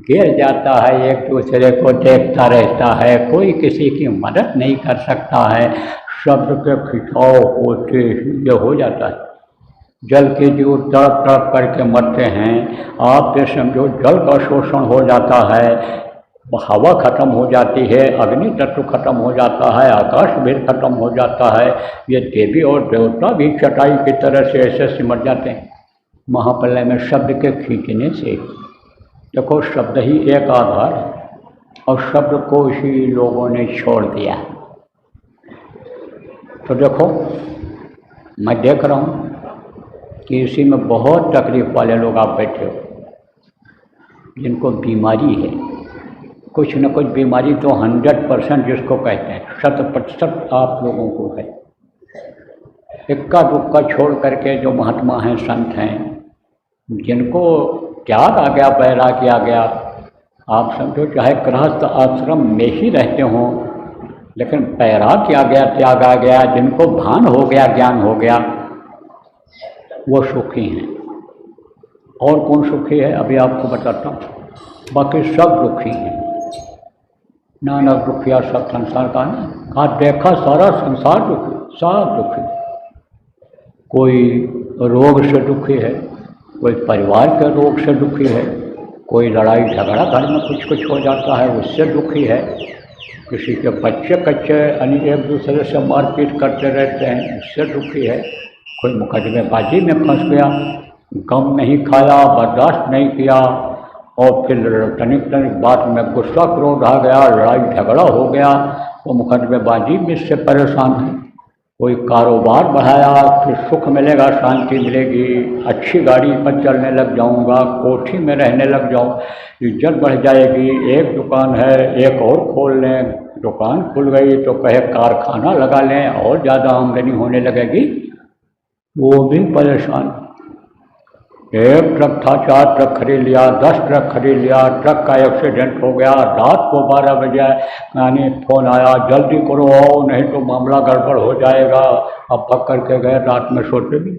गिर जाता है, एक दूसरे को देखता रहता है, कोई किसी की मदद नहीं कर सकता है। शब्द के खिंचाव होते ही ये हो जाता है। जल के जीव तड़प तड़प करके मरते हैं। आप फिर समझो जल का शोषण हो जाता है, हवा खत्म हो जाती है, अग्नि तत्व खत्म हो जाता है, आकाश भी खत्म हो जाता है। ये देवी और देवता भी चटाई की तरह से ऐसे सिमट जाते हैं महाप्रलय में शब्द के खींचने से। देखो, शब्द ही एक आधार है और शब्द को ही लोगों ने छोड़ दिया। तो देखो, मैं देख रहा हूँ कि इसी में बहुत तकलीफ वाले लोग आप बैठे हो, जिनको बीमारी है, कुछ न कुछ बीमारी तो 100% जिसको कहते हैं 100% आप लोगों को है। इक्का दुक्का छोड़ करके जो महात्मा हैं, संत हैं, जिनको त्याग आ गया, बैराग्य आ गया, आप समझो चाहे गृहस्थ आश्रम में ही रहते हों, लेकिन बैराग्य आ गया, त्याग आ गया, जिनको भान हो गया, ज्ञान हो गया, वो सुखी हैं। और कौन सुखी है अभी आपको बताता हूँ, बाकी सब दुखी हैं। नाना दुखिया सब संसार का ना, आज देखा सारा संसार दुखी, सब दुखी। कोई रोग से दुखी है, कोई परिवार के रोग से दुखी है, कोई लड़ाई झगड़ा घर में कुछ हो जाता है उससे दुखी है, किसी के बच्चे कच्चे यानी एक दूसरे से मारपीट करते रहते हैं उससे दुखी है, कोई मुकदमेबाजी में फंस गया, गम नहीं खाया, बर्दाश्त नहीं किया, और फिर तनिक बात में गुस्सा क्रोध आ गया, लड़ाई झगड़ा हो गया, वो मुकदमेबाजी में से परेशान है। कोई कारोबार बढ़ाया, फिर सुख मिलेगा, शांति मिलेगी, अच्छी गाड़ी पर चलने लग जाऊंगा, कोठी में रहने लग जाऊँ, इज्जत बढ़ जाएगी, एक दुकान है एक और खोल लें, दुकान खुल गई तो कहे कारखाना लगा लें और ज़्यादा आमदनी होने लगेगी, वो भी परेशान। एक ट्रक था, 4 ट्रक खरीद लिया, 10 ट्रक खरीद लिया, ट्रक का एक्सीडेंट हो गया, रात को 12 बजे यानी फ़ोन आया जल्दी करो आओ नहीं तो मामला गड़बड़ हो जाएगा। अब पक करके गए, रात में सोते भी।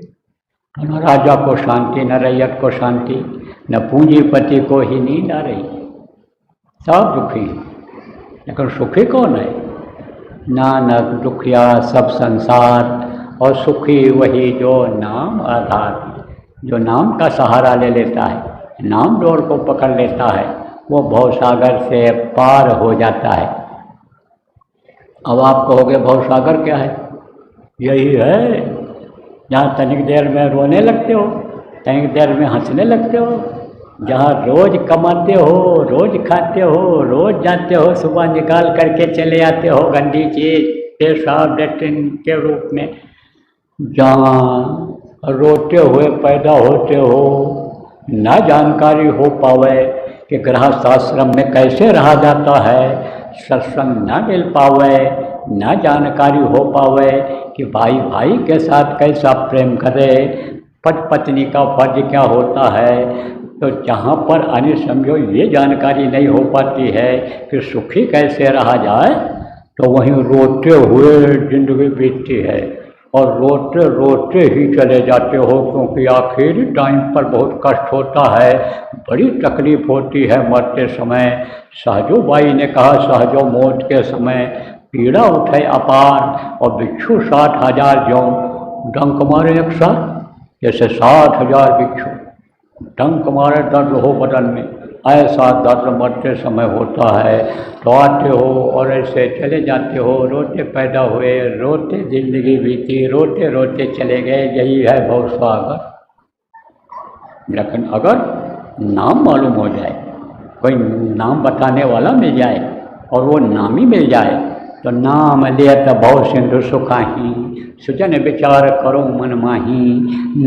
न राजा को शांति, न रैयत को शांति, न पूंजीपति को ही नींद आ रही, सब दुखी। लेकिन सुखी कौन है? नानक दुखिया सब संसार, और सुखी वही जो नाम आधार, जो नाम का सहारा ले लेता है, नाम डोर को पकड़ लेता है, वो भवसागर से पार हो जाता है। अब आप कहोगे भवसागर क्या है? यही है जहाँ तनिक देर में रोने लगते हो, तनिक देर में हंसने लगते हो, जहाँ रोज कमाते हो, रोज खाते हो, रोज जाते हो, सुबह निकाल करके चले आते हो गंदी चीज पेशाब लेट्रिन के रूप में, जहाँ रोते हुए पैदा होते हो, न जानकारी हो पावे कि गृहस्थाश्रम में कैसे रहा जाता है, सत्संग न मिल पावे, न जानकारी हो पावे कि भाई भाई के साथ कैसा प्रेम करे, पत्नी का फर्ज क्या होता है। तो जहाँ पर अन्य समझो ये जानकारी नहीं हो पाती है कि सुखी कैसे रहा जाए, तो वहीं रोते हुए जिंदगी बीतती है और रोते रोते ही चले जाते हो, क्योंकि आखिरी टाइम पर बहुत कष्ट होता है, बड़ी तकलीफ होती है मरते समय। सहजो बाई ने कहा सहजो मौत के समय पीड़ा उठे अपार, और बिच्छू 60,000 ज्यों डंक मारे एक साथ, जैसे 60,000 बिच्छू डंक मारे दर्द हो बदन में, ऐसा दर्द मरते समय होता है। तो आते हो और ऐसे चले जाते हो, रोते पैदा हुए, रोते जिंदगी बीती, रोते रोते चले गए, यही है भवसागर। लेकिन अगर नाम मालूम हो जाए, कोई नाम बताने वाला मिल जाए और वो नामी मिल जाए, तो नाम लियत भव सिंधु सुखाही, सुजन विचार करो मन माही।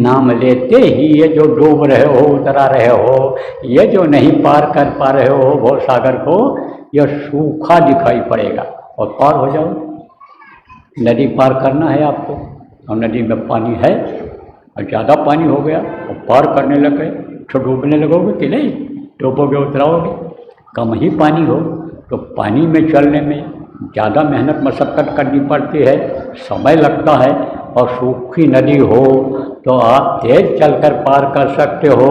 नाम लेते ही ये जो डूब रहे हो, उतरा रहे हो, ये जो नहीं पार कर पा रहे हो भव सागर को, यह सूखा दिखाई पड़ेगा और पार हो जाओ। नदी पार करना है आपको, और नदी में पानी है और ज़्यादा पानी हो गया और पार करने लगे तो डूबने लगोगे कि नहीं? डूबोगे उतराओगे। कम ही पानी हो तो पानी में चलने में ज़्यादा मेहनत मशक्क़त करनी पड़ती है, समय लगता है, और सूखी नदी हो तो आप तेज चलकर पार कर सकते हो,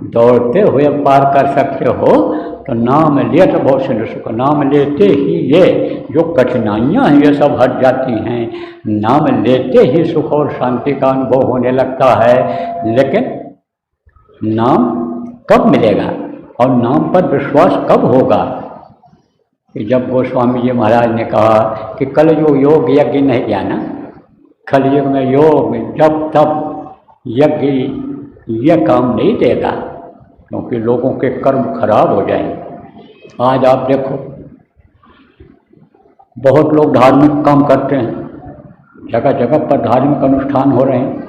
दौड़ते हुए पार कर सकते हो। तो नाम लिए तो बहुत से सुख, नाम लेते ही ये जो कठिनाइयाँ हैं ये सब हट जाती हैं, नाम लेते ही सुख और शांति का अनुभव होने लगता है। लेकिन नाम कब मिलेगा और नाम पर विश्वास कब होगा? कि जब गोस्वामी जी महाराज ने कहा कि कलयुग योग यज्ञ नहीं किया ना, कलयुग में योग जब तब यज्ञ यह काम नहीं देगा, क्योंकि लोगों के कर्म खराब हो जाएंगे। आज आप देखो बहुत लोग धार्मिक काम करते हैं, जगह जगह पर धार्मिक अनुष्ठान हो रहे हैं,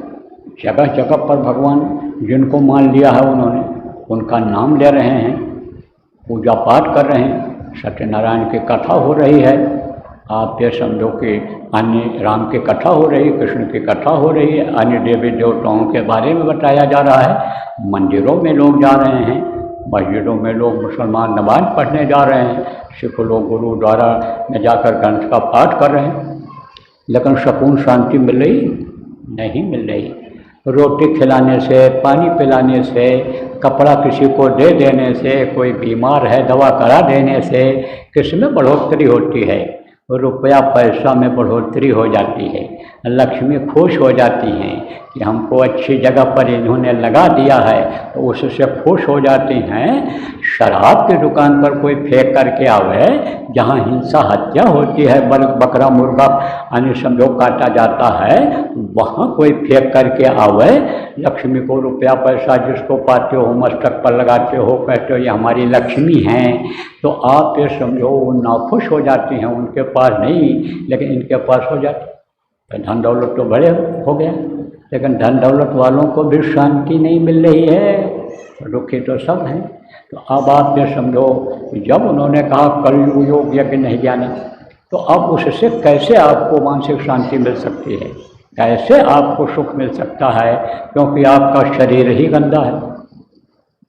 जगह जगह पर भगवान जिनको मान लिया है उन्होंने उनका नाम ले रहे हैं, पूजा पाठ कर रहे हैं, सत्यनारायण की कथा हो रही है, आप ये समझो कि अन्य राम की कथा हो रही है, कृष्ण की कथा हो रही है, अन्य देवी देवताओं के बारे में बताया जा रहा है। मंदिरों में लोग जा रहे हैं, मस्जिदों में लोग मुसलमान नमाज पढ़ने जा रहे हैं, सिख लोग गुरुद्वारा में जाकर ग्रंथ का पाठ कर रहे हैं, लेकिन सुकून शांति मिल रही नहीं मिल रही। रोटी खिलाने से, पानी पिलाने से, कपड़ा किसी को दे देने से, कोई बीमार है दवा करा देने से किस में बढ़ोतरी होती है? रुपया पैसा में बढ़ोतरी हो जाती है, लक्ष्मी खुश हो जाती हैं कि हमको अच्छी जगह पर इन्होंने लगा दिया है, तो उससे खुश हो जाती हैं। शराब की दुकान पर कोई फेंक करके आवे, जहाँ हिंसा हत्या होती है, बकरा मुर्गा अन्य समझो काटा जाता है, वहाँ कोई फेंक करके आवे, लक्ष्मी को रुपया पैसा जिसको पाते हो मस्तक पर लगाते हो, कहते हो ये हमारी लक्ष्मी हैं, तो आप ये समझो वो नाखुश हो जाती हैं, उनके पास नहीं लेकिन इनके पास हो जाती। तो धन दौलत तो बड़े हो गया, लेकिन धन दौलत वालों को भी शांति नहीं मिल रही है, दुखी तो सब हैं। तो अब आप ये समझो जब उन्होंने कहा कलयुग योग यज्ञ नहीं जाने, तो अब उससे कैसे आपको मानसिक शांति मिल सकती है? कैसे आपको सुख मिल सकता है? क्योंकि आपका शरीर ही गंदा है।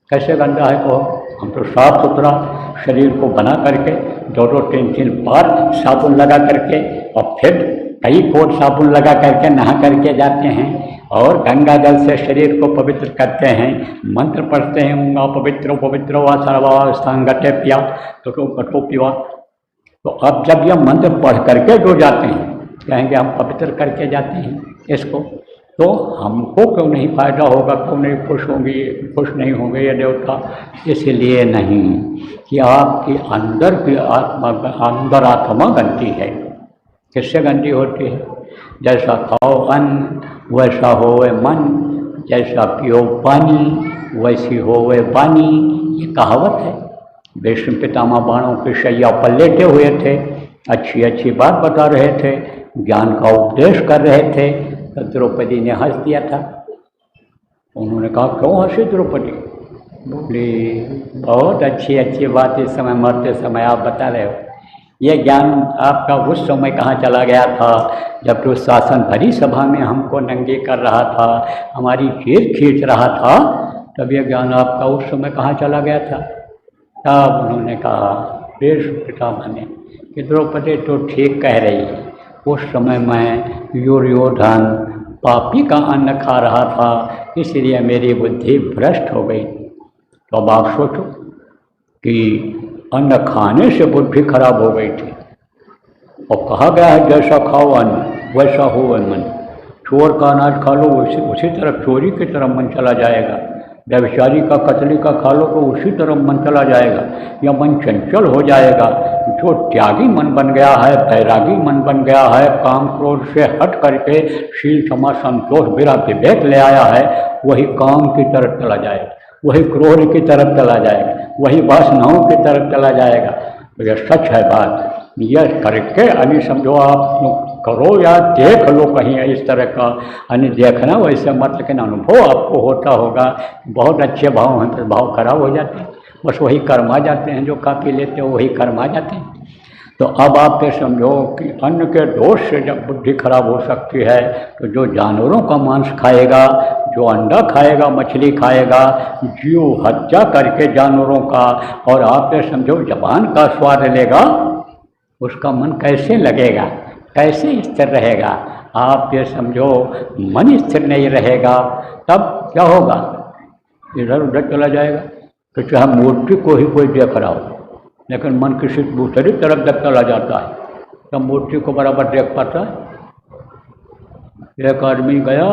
कैसे गंदा है कहो? हम तो साफ सुथरा शरीर को बना करके 2-3 बार साबुन लगा करके और फिर कई कोट साबुन लगा करके नहा करके जाते हैं और गंगा जल से शरीर को पवित्र करते हैं, मंत्र पढ़ते हैं, उंगा पवित्र पवित्र वा सर्वा स्थान गटे पिया तो गटो पिवा। तो अब जब यह मंत्र पढ़ करके जो जाते हैं, कहेंगे हम पवित्र करके जाते हैं इसको, तो हमको क्यों नहीं फायदा होगा, क्यों नहीं खुश नहीं होंगे ये देवता? इसलिए नहीं कि आपकी अंदर की आत्मा गंदी है। किससे गंदी होती है? जैसा खाओ अन्न वैसा होवे मन, जैसा पियो पानी वैसी होवे वाणी। ये कहावत है। भीष्म पितामह बाणों की शैया पर लेटे हुए थे, अच्छी अच्छी बात बता रहे थे, ज्ञान का उपदेश कर रहे थे, तो द्रौपदी ने हंस दिया था। उन्होंने कहा क्यों हंसी द्रौपदी? बोली बहुत अच्छी अच्छी बात इस समय मरते समय आप बता रहे हो। ये ज्ञान आपका उस समय कहाँ चला गया था जब तो शासन भरी सभा में हमको नंगे कर रहा था, हमारी जेब खींच रहा था, तब यह ज्ञान आपका उस समय कहाँ चला गया था? तब उन्होंने कहा भीष्म पितामह ने कि द्रौपदी तो ठीक कह रही है, उस समय मैं दुर्योधन पापी का अन्न खा रहा था, इसलिए मेरी बुद्धि भ्रष्ट हो गई। तो अब आप सोचो कि अन्न खाने से बुद्धि खराब हो गई थी। और कहा गया है जैसा खाओ अन्न वैसा हो मन। चोर का अनाज खा लो उसी तरफ चोरी की तरफ मन चला जाएगा, व्यभिचारी का कतली का खा लो तो उसी तरफ मन चला जाएगा, या मन चंचल हो जाएगा। जो त्यागी मन बन गया है, बैरागी मन बन गया है, काम क्रोध से हट करके शील क्षमा संतोष विरह विवेक ले आया है, वही काम की तरफ चला जाएगा, वही क्रोध की तरफ चला जाएगा, वही वासनाओं की तरफ चला जाएगा। तो यह सच है बात। यह करके यानी समझो आप करो या देख लो कहीं इस तरह का, यानी देखना वैसे मत, लेकिन अनुभव आपको होता होगा। बहुत अच्छे भाव हैं, फिर भाव खराब हो जाते हैं, बस वही कर्म आ जाते हैं, जो काफ़ी लेते हो वही कर्म आ जाते हैं। तो अब आप ये समझो कि अन्न के दोष से जब बुद्धि खराब हो सकती है, तो जो जानवरों का मांस खाएगा, जो अंडा खाएगा, मछली खाएगा, जीव हत्या करके जानवरों का, और आप ये समझो जबान का स्वाद लेगा, उसका मन कैसे लगेगा, कैसे स्थिर रहेगा? आप ये समझो मन स्थिर नहीं रहेगा, तब क्या होगा? इधर उधर चला जाएगा। तो चाहे मूर्ति को ही कोई देख रहा हो, लेकिन मन किसी दूसरी तरफ जब चला जाता है, तब मूर्ति को बराबर देख पाता है? एक आदमी गया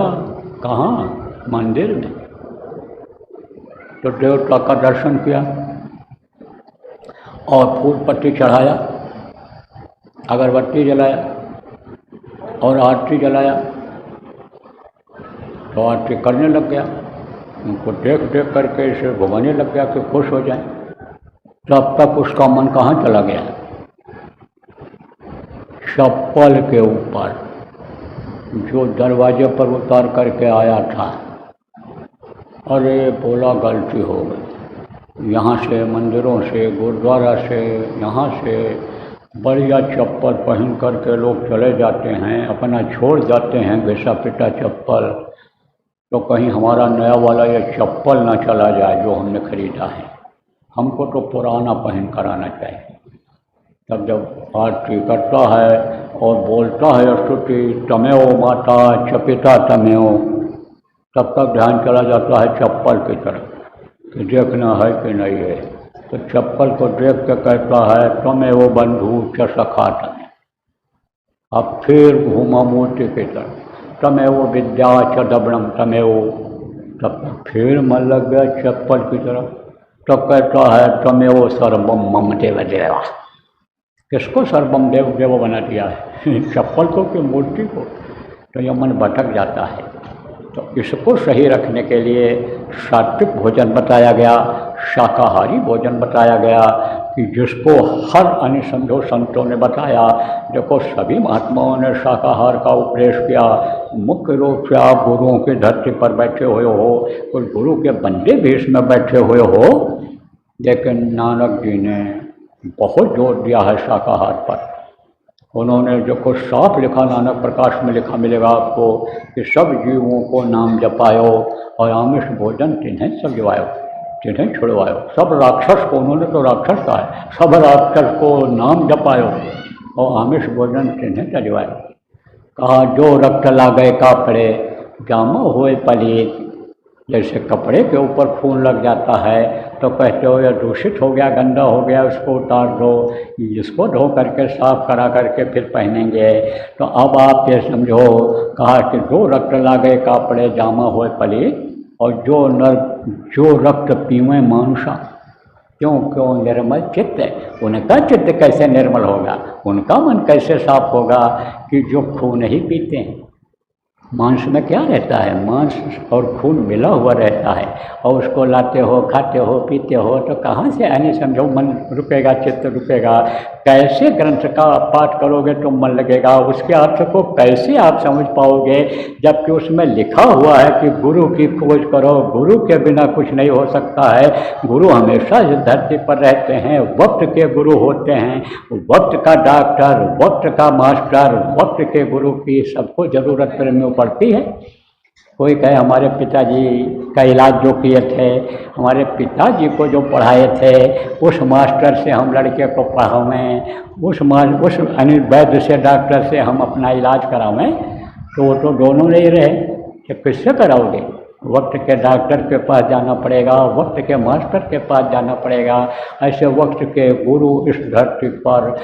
कहाँ? मंदिर में, तो देवता का दर्शन किया और फूल पत्ती चढ़ाया, अगरबत्ती जलाया और आरती जलाया। तो आरती करने लग गया, उनको देख देख करके इसे घुमाने लग गया कि खुश हो जाए। तब तक उसका मन कहाँ चला गया? चप्पल के ऊपर जो दरवाजे पर उतार करके आया था। अरे बोला गलती हो गई, यहाँ से मंदिरों से गुरुद्वारा से यहाँ से बढ़िया चप्पल पहन करके लोग चले जाते हैं, अपना छोड़ जाते हैं घिसा पिटा चप्पल, तो कहीं हमारा नया वाला ये चप्पल ना चला जाए जो हमने खरीदा है। हमको तो पुराना पहन कर आना चाहिए। तब जब आरती करता है और बोलता है स्तुति तमेओ माता चपिता तमेओ, तब तक ध्यान चला जाता है चप्पल की तरफ कि देखना है कि नहीं है। तो चप्पल को देख के कहता है तमेओ बंधु च सखा तमें। अब फिर घूमा मूर्ति की तरफ, तमेओ विद्या च दबणम तमेओ। तब तक फिर मन लग गया चप्पल की तरफ, तो कहता है तमेओ सर्वम मम देव देवा। किसको सर्वम देव देव बना दिया है? चप्पल को कि मूर्ति को? तो यह मन भटक जाता है। तो इसको सही रखने के लिए सात्विक भोजन बताया गया, शाकाहारी भोजन बताया गया, कि जिसको हर अनुसंधो संतों ने बताया। देखो सभी महात्माओं ने शाकाहार का उपदेश किया। मुख्य रूप से आप गुरुओं की धरती पर बैठे हुए हो, कुछ गुरु के बंदे भी इसमें बैठे हुए हो, लेकिन नानक जी ने बहुत जोर दिया है शाकाहार पर। उन्होंने जो कुछ साफ लिखा नानक प्रकाश में लिखा मिलेगा आपको कि सब जीवों को नाम जपायो और आमिष भोजन तिन्हें सजवायो, तिन्हें छुड़वायो। सब राक्षस को, उन्होंने तो राक्षस कहा है, सब राक्षस को नाम जपायो और आमिष भोजन तिन्हें सजवायो। कहा जो रक्त लागे कापड़े जामा हुए पलीत। जैसे कपड़े के ऊपर खून लग जाता है तो कहते हो यह दूषित हो गया, गंदा हो गया, उसको उतार दो, इसको धो करके साफ करा करके फिर पहनेंगे। तो अब आप ये समझो, कहा कि जो रक्त लागे कापड़े जामा हुए पलीत, और जो रक्त पीवे मानुषा, क्यों निर्मल चित्त है। उनका चित्त कैसे निर्मल होगा, उनका मन कैसे साफ होगा कि जो खून ही पीते हैं। मांस में क्या रहता है, मांस और खून मिला हुआ रहता है, और उसको लाते हो, खाते हो, पीते हो, तो कहाँ से यानी समझो मन रुकेगा, चित्त रुकेगा। कैसे ग्रंथ का पाठ करोगे तो मन लगेगा, उसके अर्थ को कैसे आप समझ पाओगे, जबकि उसमें लिखा हुआ है कि गुरु की खोज करो, गुरु के बिना कुछ नहीं हो सकता है। गुरु हमेशा इस धरती पर रहते हैं, वक्त के गुरु होते हैं, वक्त का डॉक्टर, वक्त का मास्टर, वक्त के गुरु की सबको जरूरत में पड़ती है। कोई कहे हमारे पिताजी का इलाज जो किए थे, हमारे पिताजी को जो पढ़ाए थे, उस मास्टर से हम लड़के को पढ़ावें, उस वैद्य से, डॉक्टर से हम अपना इलाज करावें, तो वो तो दोनों नहीं रहे, कि किससे कराओगे। वक्त के डॉक्टर के पास जाना पड़ेगा, वक्त के मास्टर के पास जाना पड़ेगा। ऐसे वक्त के गुरु इस धरती पर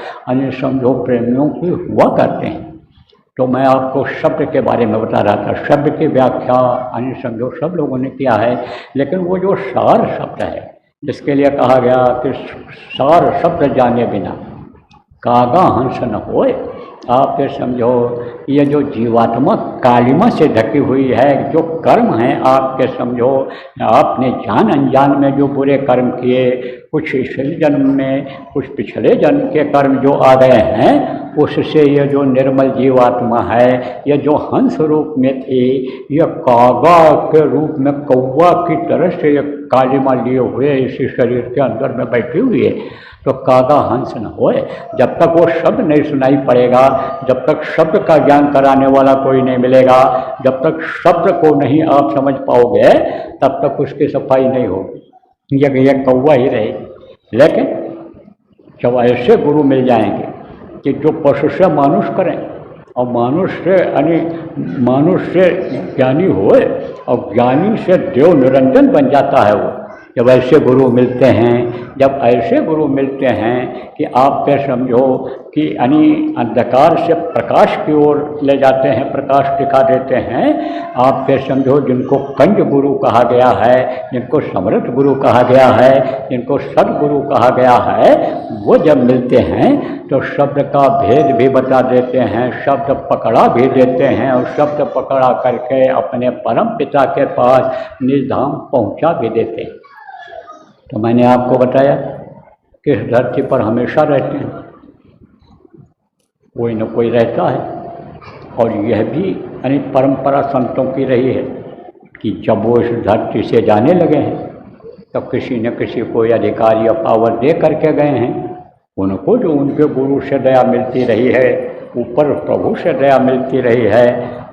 समझो प्रेमियों की हुआ करते हैं। तो मैं आपको शब्द के बारे में बता रहा था, शब्द की व्याख्या समझो सब लोगों ने किया है, लेकिन वो जो सार शब्द है, जिसके लिए कहा गया कि सार शब्द जाने बिना कागा हंस न होए। आप ये समझो, ये जो जीवात्मा कालिमा से ढकी हुई है, जो कर्म है आपके समझो, आपने जान अनजान में जो बुरे कर्म किए, कुछ इस जन्म में, कुछ पिछले जन्म के कर्म जो आ गए हैं, उससे ये जो निर्मल जीवात्मा है, ये जो हंस रूप में थी, यह कागा के रूप में कौवा की तरह से ये कालिमा लिए हुए इसी शरीर के अंदर में बैठी हुई है। तो कागा हंस न होए, जब तक वो शब्द नहीं सुनाई पड़ेगा, जब तक शब्द का ज्ञान कराने वाला कोई नहीं मिलेगा, जब तक शब्द को नहीं आप समझ पाओगे, तब तक उसकी सफाई नहीं होगी, यह कौवा ही रहेगी। लेकिन जब ऐसे गुरु मिल जाएंगे कि जो पशु से मानुष करें और मानुष से ज्ञानी होए और ज्ञानी से देव निरंजन बन जाता है वो, जब ऐसे गुरु मिलते हैं, जब ऐसे गुरु मिलते हैं कि आप पे समझो कि अंधकार से प्रकाश की ओर ले जाते हैं, प्रकाश दिखा देते हैं, आप पे समझो जिनको कंज गुरु कहा गया है, जिनको समर्थ गुरु कहा गया है, जिनको सदगुरु कहा गया है, वो जब मिलते हैं तो शब्द का भेद भी बता देते हैं, शब्द पकड़ा भी देते हैं, और शब्द पकड़ा करके अपने परम पिता के पास निधाम पहुंचा भी देते हैं। तो मैंने आपको बताया कि इस धरती पर हमेशा रहते हैं, कोई न कोई रहता है, और यह भी परंपरा संतों की रही है कि जब वो इस धरती से जाने लगे हैं तो किसी न किसी को अधिकार या पावर दे करके गए हैं। उनको जो उनके गुरु से दया मिलती रही है, ऊपर प्रभु से दया मिलती रही है,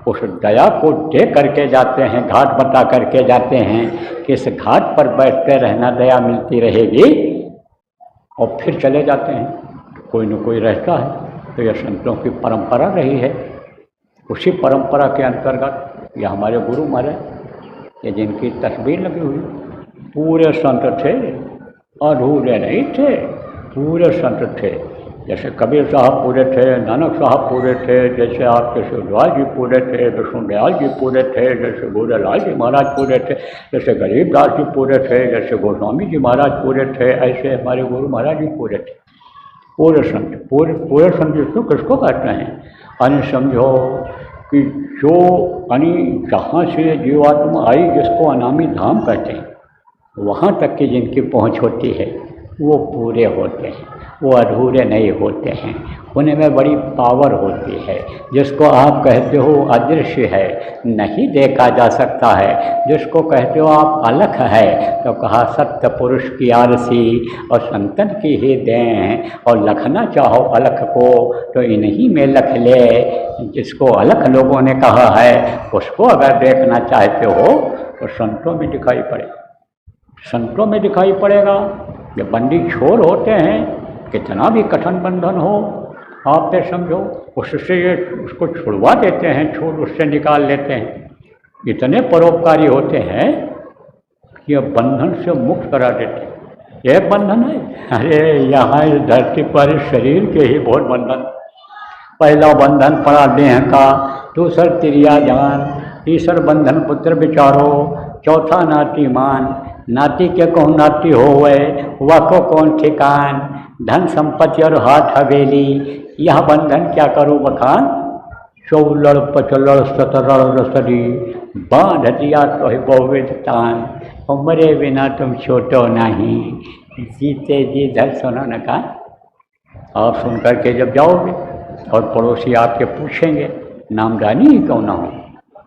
उस दया को दे करके जाते हैं, घाट बता करके जाते हैं कि इस घाट पर बैठते रहना, दया मिलती रहेगी, और फिर चले जाते हैं। कोई न कोई रहता है। तो यह संतों की परंपरा रही है। उसी परंपरा के अंतर्गत ये हमारे गुरु महाराज, ये जिनकी तस्वीर लगी हुई, पूरे संत थे, अधूरे नहीं थे, पूरे संत थे। जैसे कबीर साहब पूरे थे, नानक साहब पूरे थे, जैसे आपके शिवदयाल जी पूरे थे, विष्णुदयाल जी पूरे थे, जैसे गोरेलाल जी महाराज पूरे थे, जैसे गरीबदास जी पूरे थे, जैसे गोस्वामी जी महाराज पूरे थे, ऐसे हमारे गुरु महाराज जी पूरे थे। पूरे संत, पूरे संत जिसको किसको कहते हैं, समझो कि जो जहाँ से जीवात्मा आई, जिसको अनामी धाम कहते हैं, वहाँ तक की जिनकी पहुँच होती है वो पूरे होते हैं। वो अधूरे नहीं होते हैं, उनमें बड़ी पावर होती है। जिसको आप कहते हो अदृश्य है, नहीं देखा जा सकता है, जिसको कहते हो आप अलख है, तो कहा सत्य पुरुष की आरसी और संतन की ही दें, और लखना चाहो अलख को तो इन्हीं में लख ले। जिसको अलख लोगों ने कहा है उसको अगर देखना चाहते हो तो संतों में दिखाई पड़ेगा, संतों में दिखाई पड़ेगा। ये बंदी छोर होते हैं, कितना भी कठिन बंधन हो आप पे समझो, उससे ये उसको छुड़वा देते हैं, छोड़ उससे निकाल लेते हैं। इतने परोपकारी होते हैं कि ये बंधन से मुक्त करा देते हैं। ये बंधन है, अरे यहाँ इस धरती पर शरीर के ही बहुत बंधन। पहला बंधन पड़ा देह का, दूसर तिरिया जान, तीसर बंधन पुत्र बिचारो, चौथा नाती मान, नाती के कौन नाती होवे वह को कौन ठिकान, धन संपत्ति और हाथ हवेली, यह बंधन क्या करूँ बखान। 16 15 17 रसरी बांध दिया तो ही बहुविध तान, उमरे बिना तुम छोटो नहीं, जीते जी धर सुनो न का। आप सुन करके जब जाओगे और पड़ोसी आपके पूछेंगे, नामदानी ही क्यों ना हो,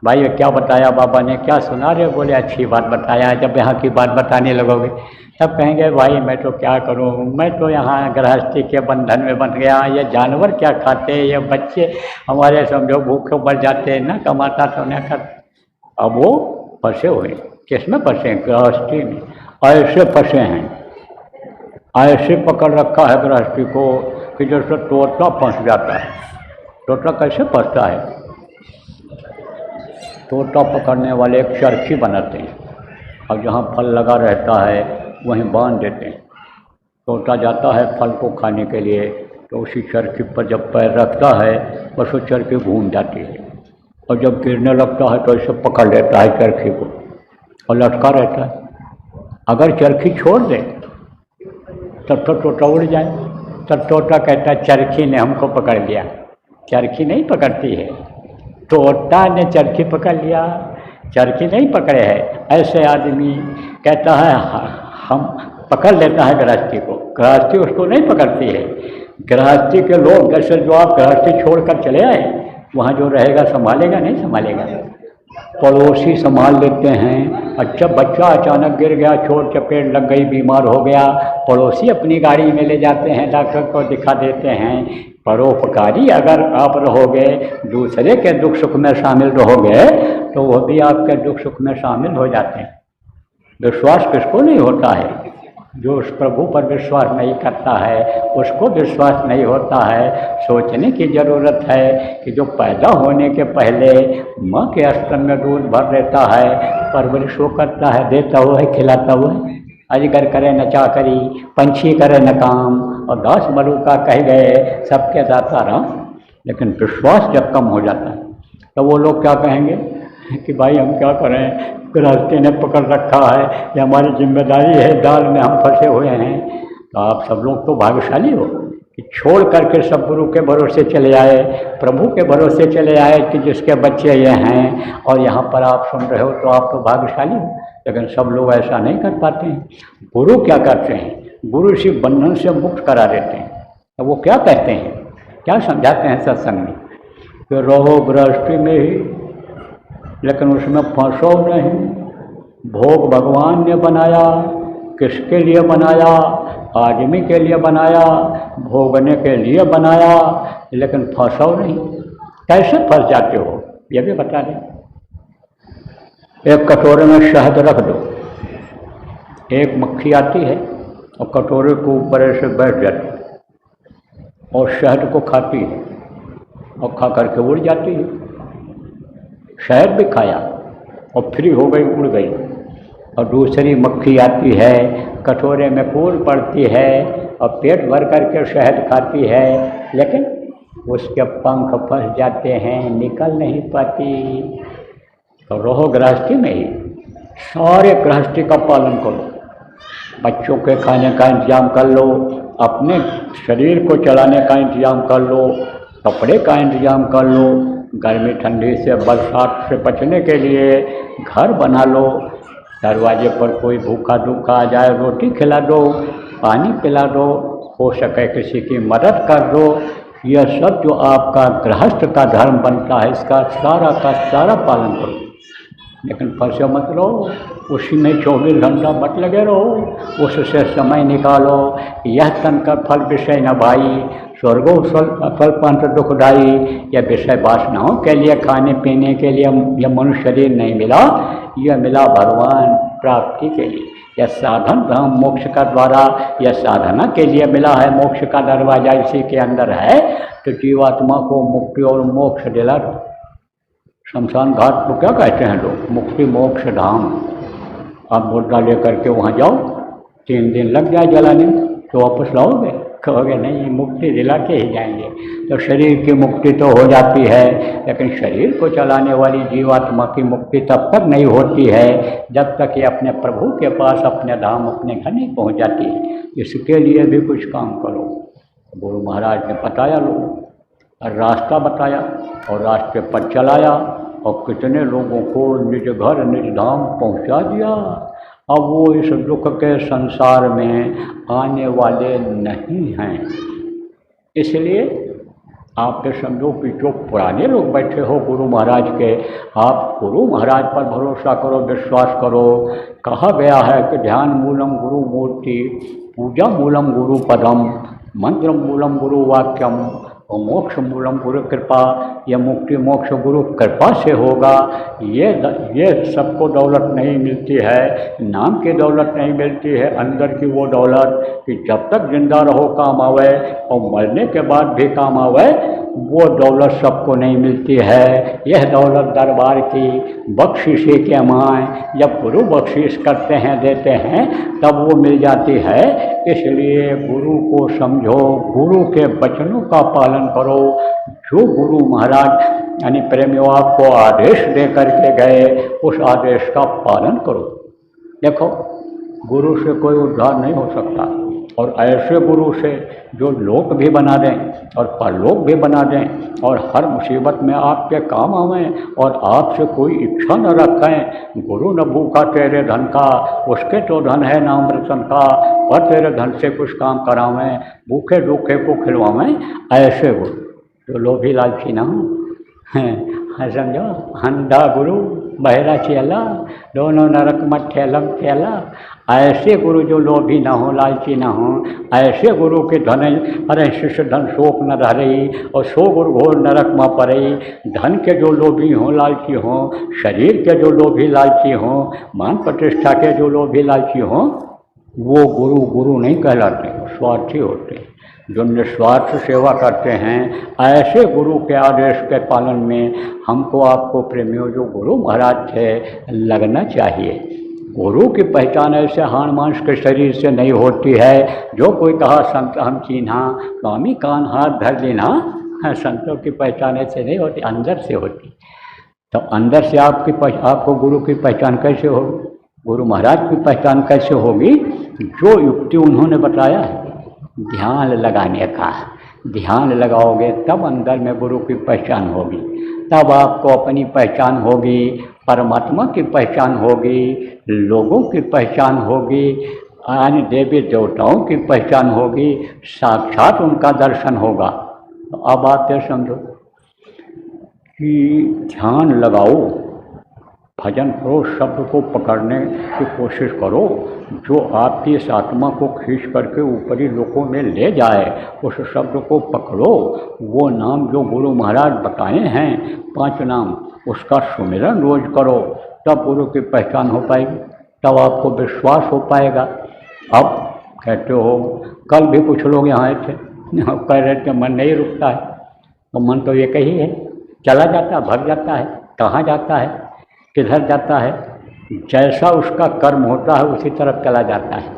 भाई ये क्या बताया बाबा ने, क्या सुना रहे, बोले अच्छी बात बताया। जब यहाँ की बात बताने लगोगे तब कहेंगे भाई मैं तो क्या करूँ, मैं तो यहाँ गृहस्थी के बंधन में बंध गया, ये जानवर क्या खाते, ये बच्चे हमारे समझो भूखे मर जाते, ना कमाता तो न करता। अब वो फंसे हुए, किस में फंसे हैं, गृहस्थी में। ऐसे फंसे हैं, ऐसे पकड़ रखा है गृहस्थी को कि जैसे तोता फंस जाता है। तोता कैसे फंसता है, तोता पकड़ने वाले एक चरखी बनाते हैं और जहाँ फल लगा रहता है वहीं बांध देते हैं। तोता जाता है फल को खाने के लिए, तो उसी चरखी पर जब पैर रखता है बस वो चरखी घूम जाती है, और जब गिरने लगता है तो इसे पकड़ लेता है चरखी को और लटका रहता है। अगर चरखी छोड़ दे तब तो तोता उड़ जाए, तब तोता कहता है चरखी ने हमको पकड़ लिया। चरखी नहीं पकड़ती है, तोता ने चरखी पकड़ लिया, चरखी नहीं पकड़े है। ऐसे आदमी कहता है हम पकड़ लेता है गृहस्थी को, गृहस्थी उसको नहीं पकड़ती है। गृहस्थी के लोग जैसे जो आप गृहस्थी छोड़कर चले आए, वहाँ जो रहेगा संभालेगा नहीं संभालेगा, पड़ोसी संभाल लेते हैं। अच्छा बच्चा अचानक गिर गया, चोट चपेट लग गई, बीमार हो गया, पड़ोसी अपनी गाड़ी में ले जाते हैं, डॉक्टर को दिखा देते हैं। परोपकारी अगर आप रहोगे, दूसरे के दुख सुख में शामिल रहोगे, तो वो भी आपके दुख सुख में शामिल हो जाते हैं। विश्वास किसको नहीं होता है, जो उस प्रभु पर विश्वास नहीं करता है उसको विश्वास नहीं होता है। सोचने की ज़रूरत है कि जो पैदा होने के पहले माँ के स्तन में दूध भर देता है, परवरिश वो करता है, देता हुआ है, खिलाता हुआ है। अजगर करे न चाकरी, पंछी करे न काम, और दास मलूका कह गए सबके दाता राम। लेकिन विश्वास जब कम हो जाता है तो वो लोग क्या कहेंगे कि भाई हम क्या करें, गृहस्थी ने पकड़ रखा है, ये हमारी जिम्मेदारी है, दाल में हम फंसे हुए हैं। तो आप सब लोग तो भाग्यशाली हो कि छोड़ करके सब गुरु के भरोसे चले आए, प्रभु के भरोसे चले आए कि जिसके बच्चे ये हैं, और यहाँ पर आप सुन रहे हो, तो आप तो भाग्यशाली हो। लेकिन सब लोग ऐसा नहीं कर पाते हैं। गुरु क्या करते हैं, गुरु इसी बंधन से मुक्त करा देते हैं। तो वो क्या कहते हैं, क्या समझाते हैं सत्संग में कि रहो गृहस्थी में ही, लेकिन उसमें फंसो नहीं। भोग भगवान ने बनाया, किसके लिए बनाया, आदमी के लिए बनाया, भोगने के लिए बनाया, लेकिन फंसो नहीं। कैसे फंस जाते हो ये भी बता दें। एक कटोरे में शहद रख दो, एक मक्खी आती है और कटोरे को ऊपर ऐसे बैठ जाती है और शहद को खाती है और खा करके उड़ जाती है। शहद भी खाया और फ्री हो गई, उड़ गई। और दूसरी मक्खी आती है, कटोरे में फूल पड़ती है और पेट भर करके शहद खाती है, लेकिन उसके पंख फंस जाते हैं, निकल नहीं पाती। तो रहो गृहस्थी में ही, सारे गृहस्थी का पालन करो। बच्चों के खाने का इंतजाम कर लो, अपने शरीर को चलाने का इंतजाम कर लो, कपड़े का इंतजाम कर लो, गर्मी ठंडी से बरसात से बचने के लिए घर बना लो, दरवाजे पर कोई भूखा दूखा आ जाए रोटी खिला दो, पानी पिला दो, हो सके किसी की मदद कर दो। यह सब जो आपका गृहस्थ का धर्म बनता है, इसका सारा का सारा पालन करो। लेकिन फंसे मत रहो, उसी में 24 घंटा मत लगे रहो, उससे समय निकालो। यह तन का फल विषय न भाई, स्वर्गो फल पंथ दुखदाई। यह विषय वासनाओं के लिए, खाने पीने के लिए यह मनुष्य शरीर नहीं मिला, यह मिला भगवान प्राप्ति के लिए। यह साधन धाम मोक्ष का द्वारा, यह साधना के लिए मिला है। मोक्ष का दरवाजा इसी के अंदर है। तो जीवात्मा को मुक्ति और मोक्ष दिला। शमशान घाट को क्या कहते हैं लोग? मुक्ति मोक्ष धाम। आप मुद्दा लेकर के वहाँ जाओ, 3 दिन लग जाए जलाने, तो वापस लाओगे? कहोगे नहीं, मुक्ति दिला के ही जाएंगे। तो शरीर की मुक्ति तो हो जाती है, लेकिन शरीर को चलाने वाली जीवात्मा की मुक्ति तब तक नहीं होती है जब तक ये अपने प्रभु के पास, अपने धाम, अपने घर नहीं पहुँच जाती है। इसके लिए भी कुछ काम करो। गुरु महाराज ने बताया, लोगों रास्ता बताया और रास्ते पर चलाया, और कितने लोगों को निज घर निज धाम पहुंचा दिया। अब वो इस दुख के संसार में आने वाले नहीं हैं। इसलिए आप ये समझो कि जो पुराने लोग बैठे हो गुरु महाराज के, आप गुरु महाराज पर भरोसा करो, विश्वास करो। कहा गया है कि ध्यान मूलम गुरु मूर्ति, पूजा मूलम गुरु पदम, मंत्र मूलम गुरु वाक्यम और मोक्ष मूलम गुरु कृपा। यह मुक्ति मोक्ष गुरु कृपा से होगा। ये सबको दौलत नहीं मिलती है, नाम की दौलत नहीं मिलती है, अंदर की वो दौलत कि जब तक जिंदा रहो काम आवे और मरने के बाद भी काम आवे, वो दौलत सबको नहीं मिलती है। यह दौलत दरबार की बख्शिशी के माए, जब गुरु बख्शिश करते हैं, देते हैं, तब वो मिल जाती है। इसलिए गुरु को समझो, गुरु के वचनों का पालन करो। जो गुरु महाराज यानी प्रेमियों आपको आदेश दे करके गए, उस आदेश का पालन करो। देखो, गुरु से कोई उद्धार नहीं हो सकता, और ऐसे गुरु से जो लोक भी बना दें और परलोक भी बना दें और हर मुसीबत में आपके काम आवें और आपसे कोई इच्छा न रखें। गुरु न भूखा तेरे धन का, उसके तो धन है नाम रतन का, और तेरे धन से कुछ काम करावें, भूखे भूखे को खिलवावें। ऐसे गुरु जो लोभी लालची ना हो, समझो, अंधा गुरु बहरा चेला, दोनों नरक मत ठेलम ठेला। ऐसे गुरु जो लोभी ना हो, लालची ना हो, ऐसे गुरु के धन अरे शिष्य धन शोक न रही, और सो गुरु घोर नरक में पड़ई। धन के जो लोभी हों, लालची हों, शरीर के जो लोभी लालची हों, मान प्रतिष्ठा के जो लोभी लालची हों, वो गुरु गुरु नहीं कहलाते, स्वार्थी होते हैं। जो निस्वार्थ सेवा करते हैं, ऐसे गुरु के आदेश के पालन में हमको आपको प्रेमियों जो गुरु महाराज थे लगना चाहिए। गुरु की पहचान ऐसे हाण मांस के शरीर से नहीं होती है। जो कोई कहा संत हम चीन्हा, स्वामी कान हाथ धर लेना, संतों की पहचान ऐसे नहीं होती, अंदर से होती। तो अंदर से आपको गुरु की पहचान कैसे होगी? गुरु महाराज की पहचान कैसे होगी? जो युक्ति उन्होंने बताया है, ध्यान लगाने का। ध्यान लगाओगे तब अंदर में गुरु की पहचान होगी, तब आपको अपनी पहचान होगी, परमात्मा की पहचान होगी, लोगों की पहचान होगी, अन्य देवी देवताओं की पहचान होगी, साक्षात उनका दर्शन होगा। तो अब आप ये समझो कि ध्यान लगाओ, भजन करो, शब्द को पकड़ने की कोशिश करो जो आपकी इस आत्मा को खींच करके ऊपरी लोकों में ले जाए। उस शब्द को पकड़ो। वो नाम जो गुरु महाराज बताए हैं, 5 नाम, उसका सुमिरन रोज करो, तब गुरु की पहचान हो पाएगी, तब आपको विश्वास हो पाएगा। अब कहते हो, कल भी कुछ लोग यहाँ आए थे, कह रहे थे मन नहीं रुकता है। तो मन तो एक ही है, चला जाता है, भग जाता है, कहाँ जाता है, किधर जाता है, जैसा उसका कर्म होता है उसी तरफ चला जाता है।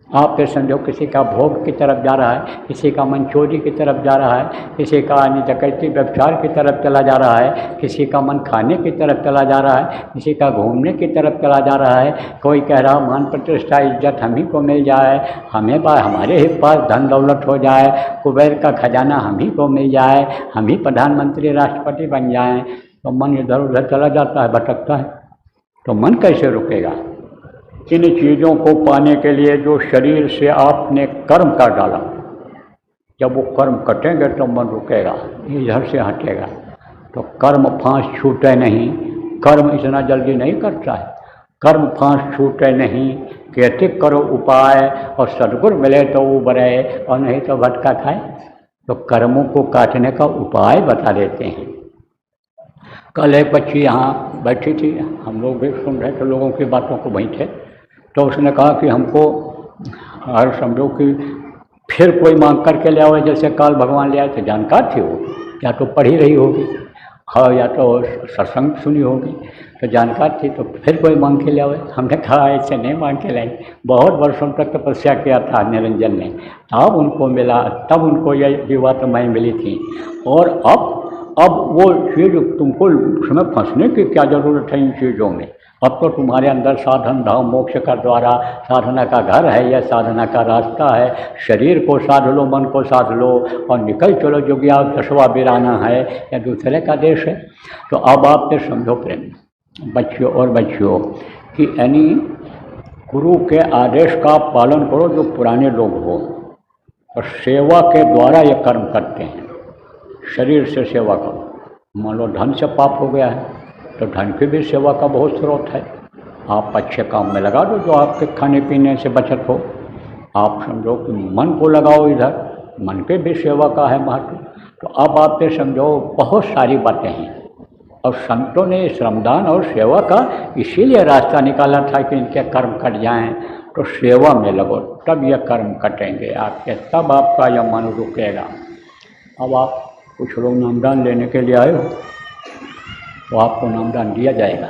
आप ये समझो, किसी का भोग की तरफ जा रहा है, किसी का मन चोरी की तरफ जा रहा है, किसी का डकैती व्यभिचार की तरफ चला जा रहा है, किसी का मन खाने की तरफ चला जा रहा है, किसी का घूमने की तरफ चला जा रहा है। कोई कह रहा मान प्रतिष्ठा इज्जत हम ही को मिल जाए, हमारे ही पास धन दौलत हो जाए, कुबेर का खजाना हम ही को मिल जाए, हम ही प्रधानमंत्री राष्ट्रपति बन जाएँ। तो मन इधर उधर चला जाता है, भटकता है। तो मन कैसे रुकेगा? इन चीज़ों को पाने के लिए जो शरीर से आपने कर्म कर डाला, जब वो कर्म कटेंगे तो मन रुकेगा, इधर से हटेगा। तो कर्म फांस छूटे नहीं, कर्म इतना जल्दी नहीं करता है। कर्म फांस छूटे नहीं, कहते करो उपाय और सद्गुरु मिले तो उबरे और नहीं तो भटका खाए। तो कर्मों को काटने का उपाय बता देते हैं। कल एक बच्ची यहाँ बैठी थी, हम लोग भी सुन रहे थे लोगों की बातों को वहीं थे। तो उसने कहा कि हमको और समझो कि फिर कोई मांग करके ले आओ, जैसे काल भगवान ले आए थे। जानकार थी वो, या तो पढ़ी रही होगी, हाँ, या तो सत्संग सुनी होगी, तो जानकार थी। तो फिर कोई मांग के ले आओ। हमने कहा ऐसे नहीं मांग के लाई, बहुत वर्षों तक तपस्या किया था निरंजन ने, तब उनको मिला, तब उनको ये जीवात मैं मिली थी। और अब वो चीज़ तुमको उसमें फंसने की क्या ज़रूरत है इन चीज़ों में। अब तो तुम्हारे अंदर साधन धाम मोक्ष का द्वारा साधना का घर है, यह साधना का रास्ता है। शरीर को साध लो, मन को साध लो और निकल चलो, जोगिया दसवा बिराना है या दूसरे का देश है। तो अब आप तो समझो प्रेम बच्चियों और बच्चियों कि यानी गुरु के आदेश का पालन करो, जो पुराने लोग हो, और सेवा के द्वारा ये कर्म करते हैं। शरीर से सेवा करो। मान लो धन से पाप हो गया है तो धन की भी सेवा का बहुत स्रोत है। आप अच्छे काम में लगा दो जो आपके खाने पीने से बचत हो। आप समझो कि मन को लगाओ इधर, मन के भी सेवा का है महत्व। तो अब आप ये समझो बहुत सारी बातें हैं। और संतों ने श्रमदान और सेवा का इसीलिए रास्ता निकाला था कि इनके कर्म कट जाएं। तो सेवा में लगो, तब ये कर्म कटेंगे आपके, तब आपका यह मन रुकेगा। अब आप कुछ लोग नामदान लेने के लिए आए हो तो आपको नामदान दिया जाएगा,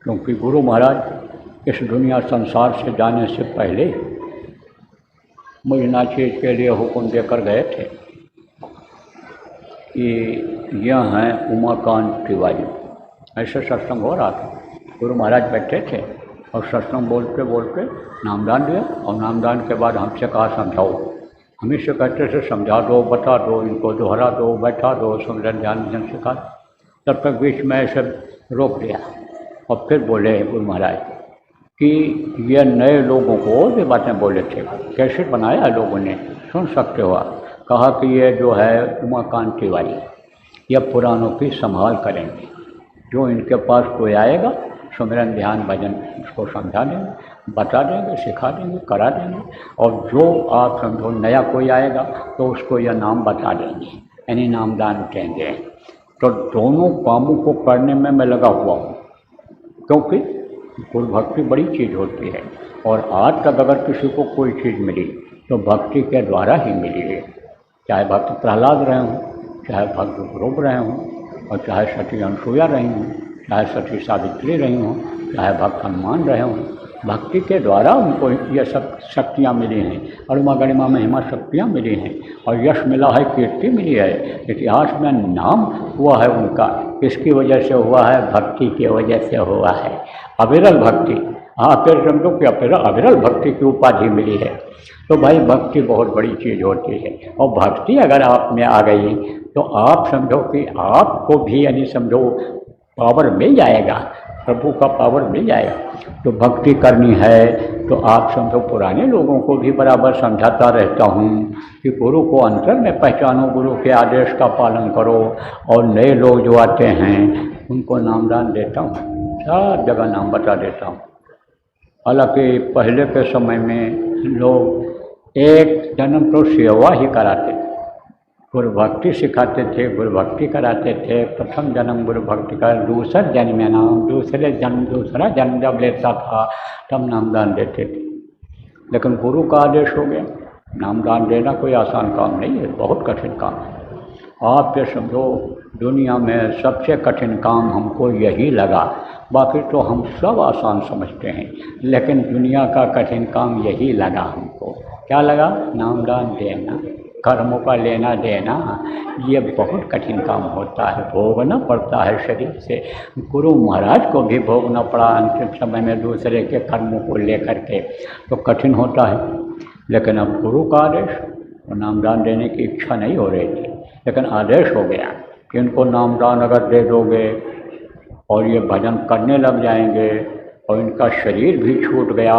क्योंकि गुरु महाराज इस दुनिया संसार से जाने से पहले मुझे चीज़ के लिए हुक्म देकर गए थे कि यह हैं उमाकांत तिवारी। ऐसे सत्संग हो रहा था, गुरु महाराज बैठे थे और सत्संग बोलते बोलते नामदान दिया। और नामदान के बाद हमसे कहा समझाओ। हम इससे कहते थे समझा दो, बता दो, इनको दोहरा दो, बैठा दो, सुमिरन ध्यान भजन सिखा। तब तक बीच में ऐसे रोक दिया और फिर बोले गुरु महाराज कि ये नए लोगों को भी बातें बोले थे, कैसे बनाया लोगों ने, सुन सकते हो आप। कहा कि ये जो है उमाकांत तिवारी, यह पुरानों की संभाल करेंगे। जो इनके पास कोई आएगा सुमिरन ध्यान भजन उसको समझा देंगे, बता देंगे, सिखा देंगे, करा देंगे। और जो आप समझो नया कोई आएगा तो उसको यह नाम बता देंगे, यानी नामदान देंगे। तो दोनों कामों को करने में मैं लगा हुआ हूँ, क्योंकि गुरु भक्ति बड़ी चीज़ होती है। और आज तक अगर किसी को कोई चीज़ मिली तो भक्ति के द्वारा ही मिली है। चाहे भक्त प्रहलाद रहे हों, चाहे भक्त ध्रुव रहे हों, और चाहे सती अनसुईया रही हों, चाहे सती सावित्री रही हों, चाहे भक्त हनुमान रहे हों, भक्ति के द्वारा उनको ये सब शक्तियाँ मिली हैं। अरुमा गरिमा महिमा शक्तियाँ मिली हैं और यश मिला है, कीर्ति मिली है, इतिहास में नाम हुआ है उनका। किसकी वजह से हुआ है? भक्ति की वजह से हुआ है। अविरल भक्ति, हाँ, फिर समझो कि अविरल भक्ति की उपाधि मिली है। तो भाई भक्ति बहुत बड़ी चीज़ होती है। और भक्ति अगर आप में आ गई तो आप समझो कि आपको भी यानी समझो पावर मिल जाएगा, प्रभु का पावर मिल जाएगा। तो भक्ति करनी है तो आप समझो, पुराने लोगों को भी बराबर समझाता रहता हूँ कि गुरु को अंतर में पहचानो, गुरु के आदेश का पालन करो। और नए लोग जो आते हैं उनको नामदान देता हूँ, सब जगह नाम बता देता हूँ। हालांकि पहले के समय में लोग एक जन्म तो सेवा ही कराते थे, गुरु भक्ति सिखाते थे, गुरु भक्ति कराते थे। प्रथम जन्म गुरु भक्ति का, दूसरा जन्म में नाम, दूसरा जन्म जब लेता था तब नामदान देते थे। लेकिन गुरु का आदेश हो गया, नामदान देना कोई आसान काम नहीं है, बहुत कठिन काम है। आप ये समझो दुनिया में सबसे कठिन काम हमको यही लगा, बाकी तो हम सब आसान समझते हैं, लेकिन दुनिया का कठिन काम यही लगा हमको। क्या लगा? नामदान देना, कर्मों का लेना देना, ये बहुत कठिन काम होता है, भोगना पड़ता है शरीर से। गुरु महाराज को भी भोगना पड़ा अंतिम समय में दूसरे के कर्मों को लेकर के, तो कठिन होता है। लेकिन अब गुरु का आदेश, तो नामदान देने की इच्छा नहीं हो रही थी, लेकिन आदेश हो गया कि इनको नामदान अगर दे दोगे और ये भजन करने लग जाएंगे और इनका शरीर भी छूट गया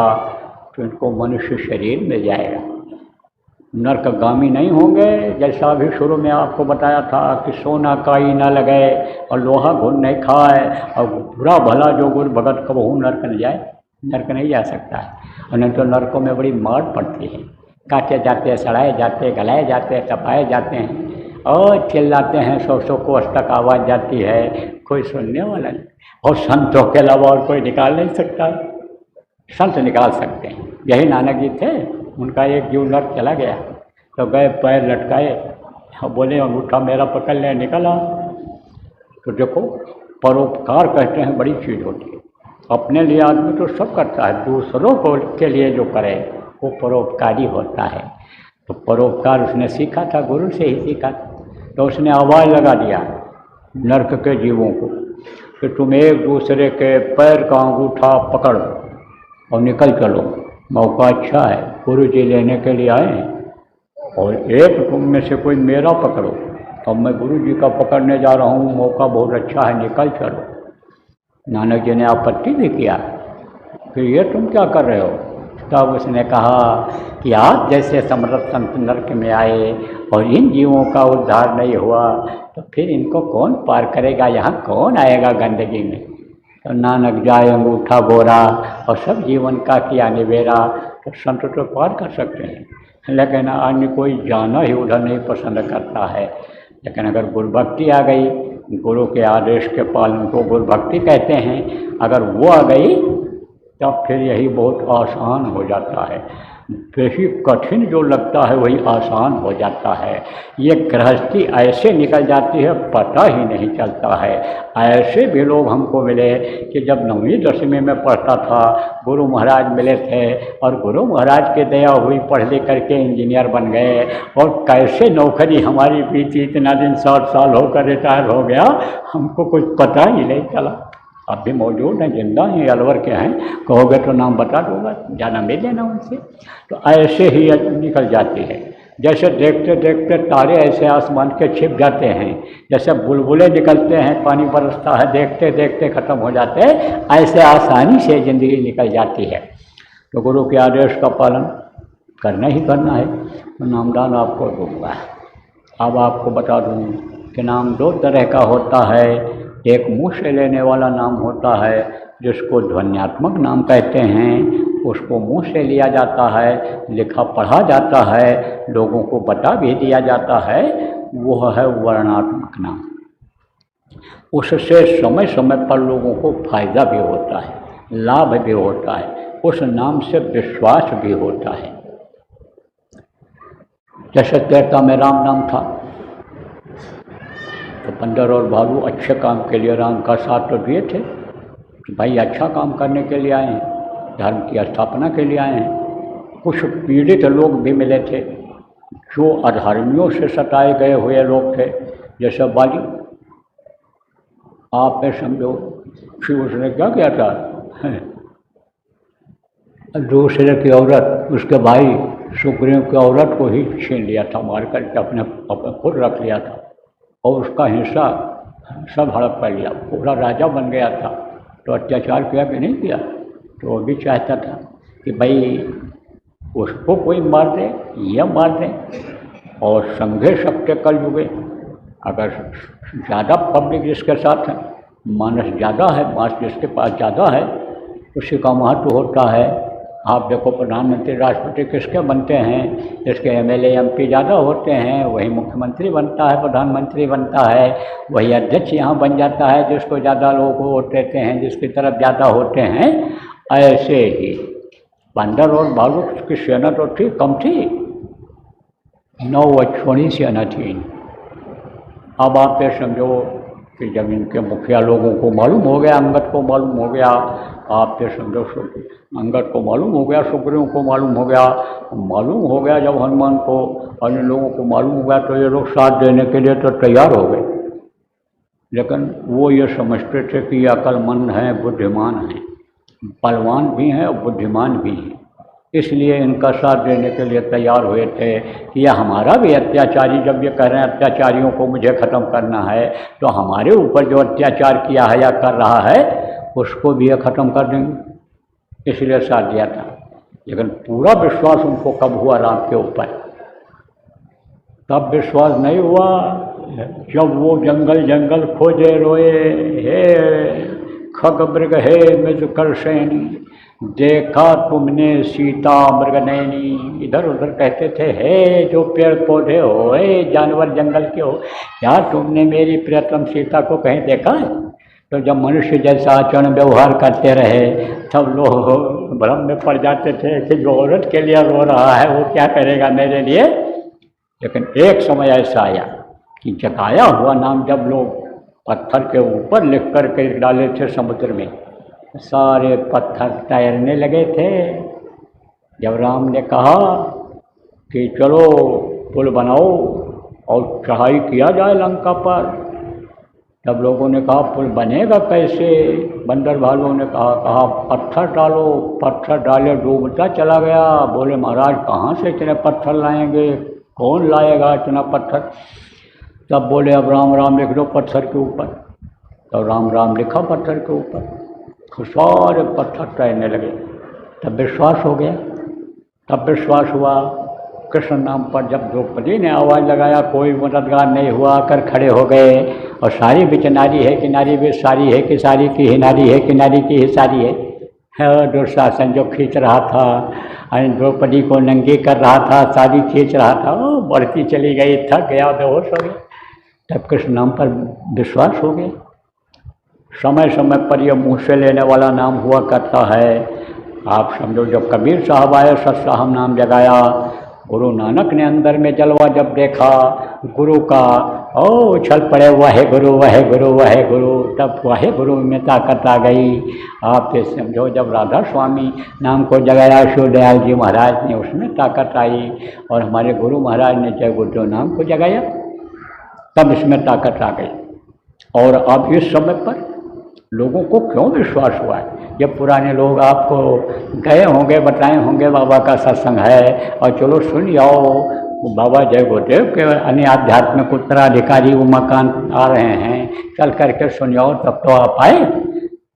तो इनको मनुष्य शरीर मिल जाएगा। नरकगामी नहीं होंगे। जैसा अभी शुरू में आपको बताया था कि सोना काई न लगे और लोहा घुन नहीं खाए और बुरा भला जो गुरु भगत कबहू नरक न जाए, नरक नहीं जा सकता है। और नहीं तो नरकों में बड़ी मार पड़ती है, काटे जाते हैं, सड़ाए जाते हैं, गलाए जाते हैं, तपाए जाते हैं और चिल्लाते हैं, 100 कोस तक आवाज़ जाती है, कोई सुनने वाला नहीं। और संतों के अलावा और कोई निकाल नहीं सकता। संत निकाल सकते हैं। यही नानक जी थे, उनका एक जीव नर्क चला गया तो गए पैर लटकाए और बोले अंगूठा मेरा पकड़ ले, निकला। तो देखो परोपकार कहते हैं बड़ी चीज़ होती है। अपने लिए आदमी तो सब करता है, दूसरों को के लिए जो करे वो परोपकारी होता है। तो परोपकार उसने सीखा था, गुरु से ही सीखा था। तो उसने आवाज़ लगा दिया नर्क के जीवों को कि तुम एक दूसरे के पैर का अंगूठा पकड़ो और निकल चलो, मौका अच्छा है, गुरु जी लेने के लिए आए हैं। और एक तुम में से कोई मेरा पकड़ो, अब मैं गुरु जी का पकड़ने जा रहा हूँ, मौका बहुत अच्छा है, निकल चलो। नानक जी ने आपत्ति भी किया कि ये तुम क्या कर रहे हो। तब उसने कहा कि आप जैसे समर्थ संत नरक में आए और इन जीवों का उद्धार नहीं हुआ तो फिर इनको कौन पार करेगा, यहाँ कौन आएगा गंदगी में। तो नानक जाए अंगूठा गोरा और सब जीवन का किया निबेरा। तो संत तो पार कर सकते हैं, लेकिन अन्य कोई जाना ही उधर नहीं पसंद करता है। लेकिन अगर गुरु भक्ति आ गई, गुरु के आदेश के पालन को गुरु भक्ति कहते हैं, अगर वो आ गई तब फिर यही बहुत आसान हो जाता है। बेशी कठिन जो लगता है वही आसान हो जाता है। ये गृहस्थी ऐसे निकल जाती है पता ही नहीं चलता है। ऐसे भी लोग हमको मिले कि जब 9वीं 10वीं में पढ़ता था गुरु महाराज मिले थे और गुरु महाराज के दया हुई, पढ़ लिख करके इंजीनियर बन गए और कैसे नौकरी हमारी बीती, इतना दिन 60 साल होकर रिटायर हो गया, हमको कुछ पता ही नहीं चला। अब भी मौजूद हैं, जिंदा हैं, अलवर के हैं, कहोगे तो नाम बता दूंगा, जाना मिल लेना उनसे। तो ऐसे ही निकल जाती है। जैसे देखते देखते तारे ऐसे आसमान के छिप जाते हैं, जैसे बुलबुलें निकलते हैं, पानी बरसता है, देखते देखते ख़त्म हो जाते हैं, ऐसे आसानी से ज़िंदगी निकल जाती है। तो गुरु के आदेश का पालन करना ही करना है। तो नामदान आपको दूँगा। अब आपको बता दूँ कि नाम 2 तरह का होता है। एक मुँह से लेने वाला नाम होता है जिसको ध्वन्यात्मक नाम कहते हैं, उसको मुँह से लिया जाता है, लिखा पढ़ा जाता है, लोगों को बता भी दिया जाता है, वो है वर्णात्मक नाम। उससे समय समय पर लोगों को फायदा भी होता है, लाभ भी होता है, उस नाम से विश्वास भी होता है। जैसे तेरता में राम नाम था तो बंदर और भालू अच्छे काम के लिए राम का साथ तो दिए थे कि भाई अच्छा काम करने के लिए आए हैं, धर्म की स्थापना के लिए आए हैं। कुछ पीड़ित लोग भी मिले थे जो अधर्मियों से सताए गए हुए लोग थे, जैसे बाली। आप में समझो कि उसने क्या किया था, दूसरे की औरत, उसके भाई सुग्रीव की औरत को ही छीन लिया था, मार करके अपने खुद रख लिया था और उसका हिस्सा सब हड़प कर लिया। पूरा राजा बन गया था। तो अत्याचार किया कि नहीं किया, तो वो भी चाहता था कि भाई उसको कोई मार दे, यह मार दे। और संघे सत्य कल युगे, अगर ज़्यादा पब्लिक जिसके साथ है, मानस ज़्यादा है, मास जिसके पास ज़्यादा है, उसी का महत्व होता है। आप देखो प्रधानमंत्री राष्ट्रपति किसके बनते हैं, जिसके एमएलए एमपी ज़्यादा होते हैं वही मुख्यमंत्री बनता है, प्रधानमंत्री बनता है, वही अध्यक्ष यहाँ बन जाता है, जिसको ज़्यादा लोग वोट देते हैं, जिसकी तरफ ज़्यादा होते हैं। ऐसे ही बंदर और भालू की सेना तो थी, कम थी, 9 अक्षौणी सेना थी। अब आप ये समझो कि जब इनके मुखिया लोगों को मालूम हो गया, अंगद को मालूम हो गया, आप ये समझो अंगद को मालूम हो गया, सुग्रीव को मालूम हो गया, मालूम हो गया जब हनुमान को, अन्य लोगों को मालूम हो गया, तो ये लोग साथ देने के लिए तो तैयार हो गए। लेकिन वो ये समझते थे कि ये अक्लमंद हैं, बुद्धिमान हैं, बलवान भी हैं और बुद्धिमान भी हैं, इसलिए इनका साथ देने के लिए तैयार हुए थे कि यह हमारा भी अत्याचारी, जब ये कह रहे हैं अत्याचारियों को मुझे ख़त्म करना है, तो हमारे ऊपर जो अत्याचार किया है या कर रहा है उसको भी ये ख़त्म कर देंगे, इसलिए साथ दिया था। लेकिन पूरा विश्वास उनको कब हुआ राम के ऊपर, तब विश्वास नहीं हुआ। जब वो जंगल जंगल खोजे रोए, हे खगमृग हे मृगकर्षणी, देखा तुमने सीता मृगनयनी। इधर उधर कहते थे, हे जो पेड़ पौधे हो, हे जानवर जंगल के हो, क्या तुमने मेरी प्रियतम सीता को कहीं देखा है? तो जब मनुष्य जैसा आचरण व्यवहार करते रहे तब लोग भ्रम में पड़ जाते थे कि जो औरत के लिए रो रहा है वो क्या करेगा मेरे लिए। लेकिन एक समय ऐसा आया कि जगाया हुआ नाम जब लोग पत्थर के ऊपर लिख कर के डाले थे समुद्र में, सारे पत्थर तैरने लगे थे। जब राम ने कहा कि चलो पुल बनाओ और चढ़ाई किया जाए लंका पर, तब लोगों ने कहा पुल बनेगा कैसे? बंदर भालुओं ने कहा पत्थर डालो। पत्थर डाले, डूबता चला गया। बोले महाराज कहाँ से इतने पत्थर लाएंगे, कौन लाएगा इतना पत्थर? तब बोले अब राम राम लिख दो पत्थर के ऊपर। तो राम राम लिखा पत्थर के ऊपर, सारे पत्थर तैरने लगे। तब विश्वास हो गया। तब विश्वास हुआ कृष्ण नाम पर। जब द्रौपदी ने आवाज़ लगाया कोई मददगार नहीं हुआ, कर खड़े हो गए। और सारी बिच नारी है कि नारी भी सारी है कि सारी की ही नारी है कि नारी की ही सारी है। दुशासन जो खींच रहा था, द्रौपदी को नंगी कर रहा था, साड़ी खींच रहा था, वो बढ़ती चली गई, थक गया, बेहोश हो गया। तब कृष्ण नाम पर विश्वास हो गया। समय समय पर यह मुँह से लेने वाला नाम हुआ करता है। आप समझो जब कबीर साहब आए, सत्साहम नाम जगाया। गुरु नानक ने अंदर में जलवा जब देखा गुरु का, ओ उछल पड़े वाहे गुरु वाहे गुरु वाहे गुरु। तब वाहे गुरु में ताकत आ गई। आप ये समझो जब राधा स्वामी नाम को जगाया शिवदयाल जी महाराज ने, उसमें ताकत आई। और हमारे गुरु महाराज ने जय गुरुदेव नाम को जगाया, तब इसमें ताकत आ गई। और अब इस समय पर लोगों को क्यों विश्वास हुआ है? जब पुराने लोग आपको गए होंगे, बताए होंगे बाबा का सत्संग है और चलो सुन आओ, बाबा जय गुरुदेव के अन्य आध्यात्मिक उत्तराधिकारी उमाकांत आ रहे हैं, चल करके सुन आओ, तब तो आप आए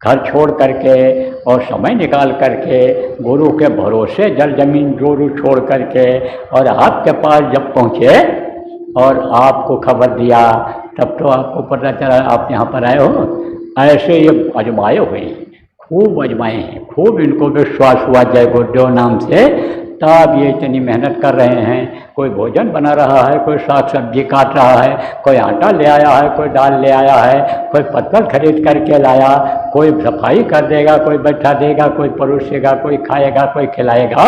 घर छोड़ करके और समय निकाल करके गुरु के भरोसे जल जमीन जोरू छोड़ करके, और आपके पास जब पहुँचे और आपको खबर दिया तब तो आपको पता चला आप यहाँ पर आए हो। ऐसे ये आजमाए हुए हैं, खूब आजमाए हैं, खूब इनको विश्वास हुआ जय गुरुदेव नाम से, तब ये इतनी मेहनत कर रहे हैं। कोई भोजन बना रहा है, कोई साग सब्जी काट रहा है, कोई आटा ले आया है, कोई दाल ले आया है, कोई पत्थर खरीद करके लाया, कोई सफाई कर देगा, कोई बैठा देगा, कोई परोसेगा, कोई खाएगा, कोई खिलाएगा।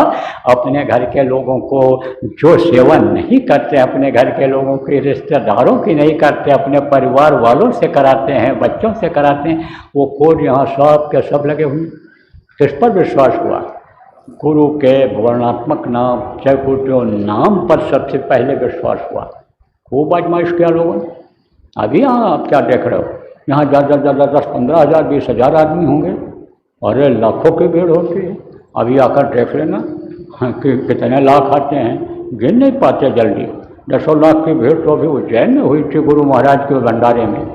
अपने घर के लोगों को जो सेवा नहीं करते, अपने घर के लोगों के रिश्तेदारों की नहीं करते, अपने परिवार वालों से कराते हैं, बच्चों से कराते हैं, वो कोड यहाँ सब के सब लगे हुए। किस पर विश्वास हुआ? गुरु के वर्णात्मक नाम जय गुरुदेव नाम पर सबसे पहले विश्वास हुआ। खूब आजमाइश किया लोगों ने। अभी यहाँ आप क्या देख रहे हो, यहाँ ज़्यादा ज़्यादा 10-15 हज़ार 20 हज़ार आदमी होंगे, अरे लाखों की भीड़ होती है। अभी आकर देख लेना कि कितने लाख आते हैं, गिन नहीं पाते जल्दी। 10 लाख की भीड़ तो अभी उज्जैन में हुई थी गुरु महाराज के भंडारे में।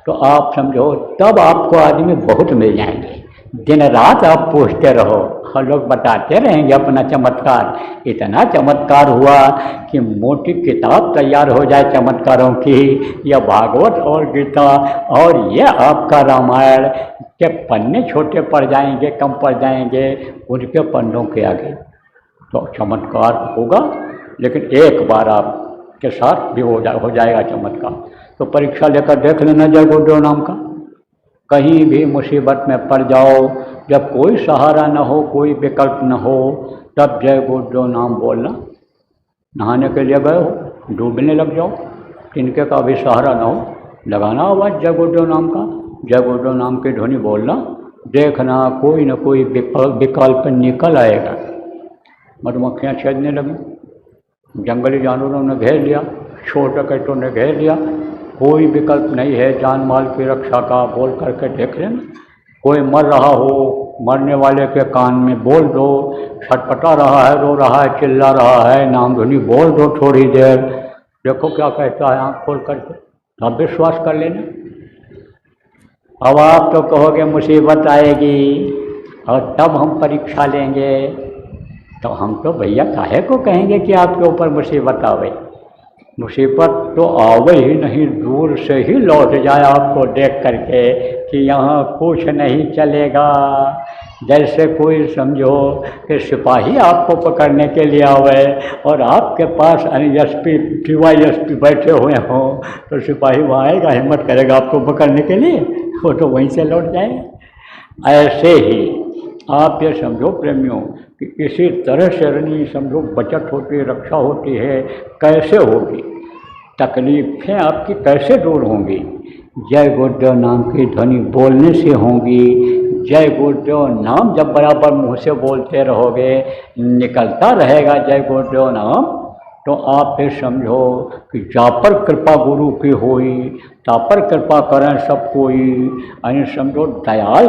तो आप समझो तब आपको आदमी बहुत मिल जाएंगे। दिन रात आप पूछते रहो और लोग बताते रहेंगे अपना चमत्कार। इतना चमत्कार हुआ कि मोटी किताब तैयार हो जाए चमत्कारों की, या भागवत और गीता और ये आपका रामायण के पन्ने छोटे पड़ जाएंगे, कम पड़ जाएंगे उनके पन्नों के आगे। तो चमत्कार होगा, लेकिन एक बार आपके साथ भी हो जाएगा चमत्कार। तो परीक्षा लेकर देख लेना जय गुरुदेव नाम का। कहीं भी मुसीबत में पड़ जाओ, जब कोई सहारा न हो, कोई विकल्प न हो, तब जय गुरुदेव नाम बोलना। नहाने के लिए गए हो, डूबने लग जाओ, तिनके का भी सहारा न हो, लगाना आवाज़ जय गुरुदेव नाम का, जय गुरुदेव नाम की ध्वनि बोलना। देखना कोई न कोई विकल्प निकल आएगा। मधुमक्खियाँ छेदने लगी, जंगली जानवरों ने घेर लिया, छोटे कटों ने घेर लिया, कोई विकल्प नहीं है जान माल की रक्षा का, बोल करके देख लेना। कोई मर रहा हो, मरने वाले के कान में बोल दो, छटपटा रहा है, रो रहा है, चिल्ला रहा है, नाम धुनी बोल दो थोड़ी देर, देखो क्या कहता है आँख खोल करके, अब विश्वास कर लेना। अब आप तो कहोगे मुसीबत आएगी और तब हम परीक्षा लेंगे, तो हम तो भैया काहे को कहेंगे कि आपके ऊपर मुसीबत आवे। मुसीबत तो आवे ही नहीं, दूर से ही लौट जाए आपको देख करके कि यहाँ कुछ नहीं चलेगा। जैसे कोई समझो कि सिपाही आपको पकड़ने के लिए आवे और आपके पास एसपी DYSP बैठे हुए हों, तो सिपाही वहाँ आएगा, हिम्मत करेगा आपको पकड़ने के लिए? वो तो वहीं से लौट जाएगा। ऐसे ही आप ये समझो प्रेमियों कि इसी तरह शरणी समझो बचत होती है, रक्षा होती है। कैसे होगी? तकलीफ़ें आपकी कैसे दूर होंगी? जय गुरुदेव नाम की ध्वनि बोलने से होंगी। जय गुरुदेव नाम जब बराबर मुँह से बोलते रहोगे, निकलता रहेगा जय गुरुदेव नाम, तो आप ये समझो कि जा पर कृपा गुरु की होई, ता पर कृपा करें सब कोई। यानी समझो दयाल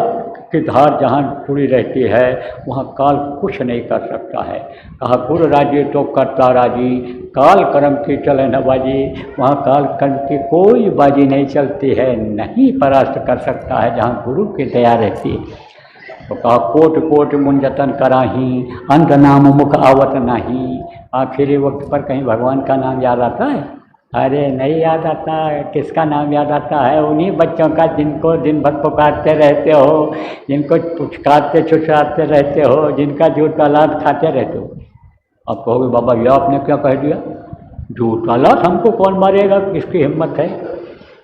की धार जहाँ जुड़ी रहती है वहाँ काल कुछ नहीं कर सकता है। कहा गुरु राजी तो करता राजी, काल कर्म की चले न बाजी। वहाँ काल कर्म की कोई बाजी नहीं चलती है, नहीं परास्त कर सकता है जहाँ गुरु की दया रहती है। तो कहा कोट कोट मुंजतन कराही, अंत नाम मुख आवत नहीं। आखिरी वक्त पर कहीं भगवान का नाम याद आता है? अरे नहीं याद आता है। किसका नाम याद आता है? उन्हीं बच्चों का जिनको दिन भर पुकारते रहते हो, जिनको पुचकारते छुछाते रहते हो, जिनका जूता लात खाते रहते हो। अब कहोगे बाबा ये आपने क्या कह दिया? जूता लात हमको कौन मारेगा, किसकी हिम्मत है?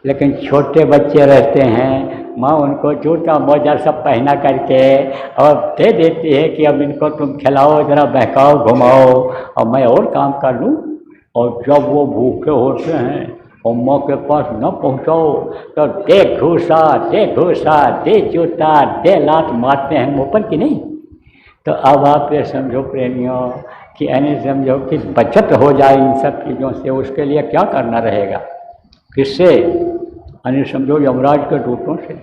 लेकिन छोटे बच्चे रहते हैं, माँ उनको जूता मोजा सब पहना करके और दे देती है कि अब इनको तुम खिलाओ, ज़रा बहकाओ, घुमाओ और मैं और काम कर लूँ। और जब वो भूखे होते हैं और माँ के पास न पहुँचाओ तो दे घूसा, दे घूसा, दे जूता, दे लात मारते हैं मुँह पर कि नहीं? तो अब आप ये समझो प्रेमियों कि यानी समझो कि बचत हो जाए इन सब चीज़ों से, उसके लिए क्या करना रहेगा? किससे? यानी समझो यमराज के दूतों से।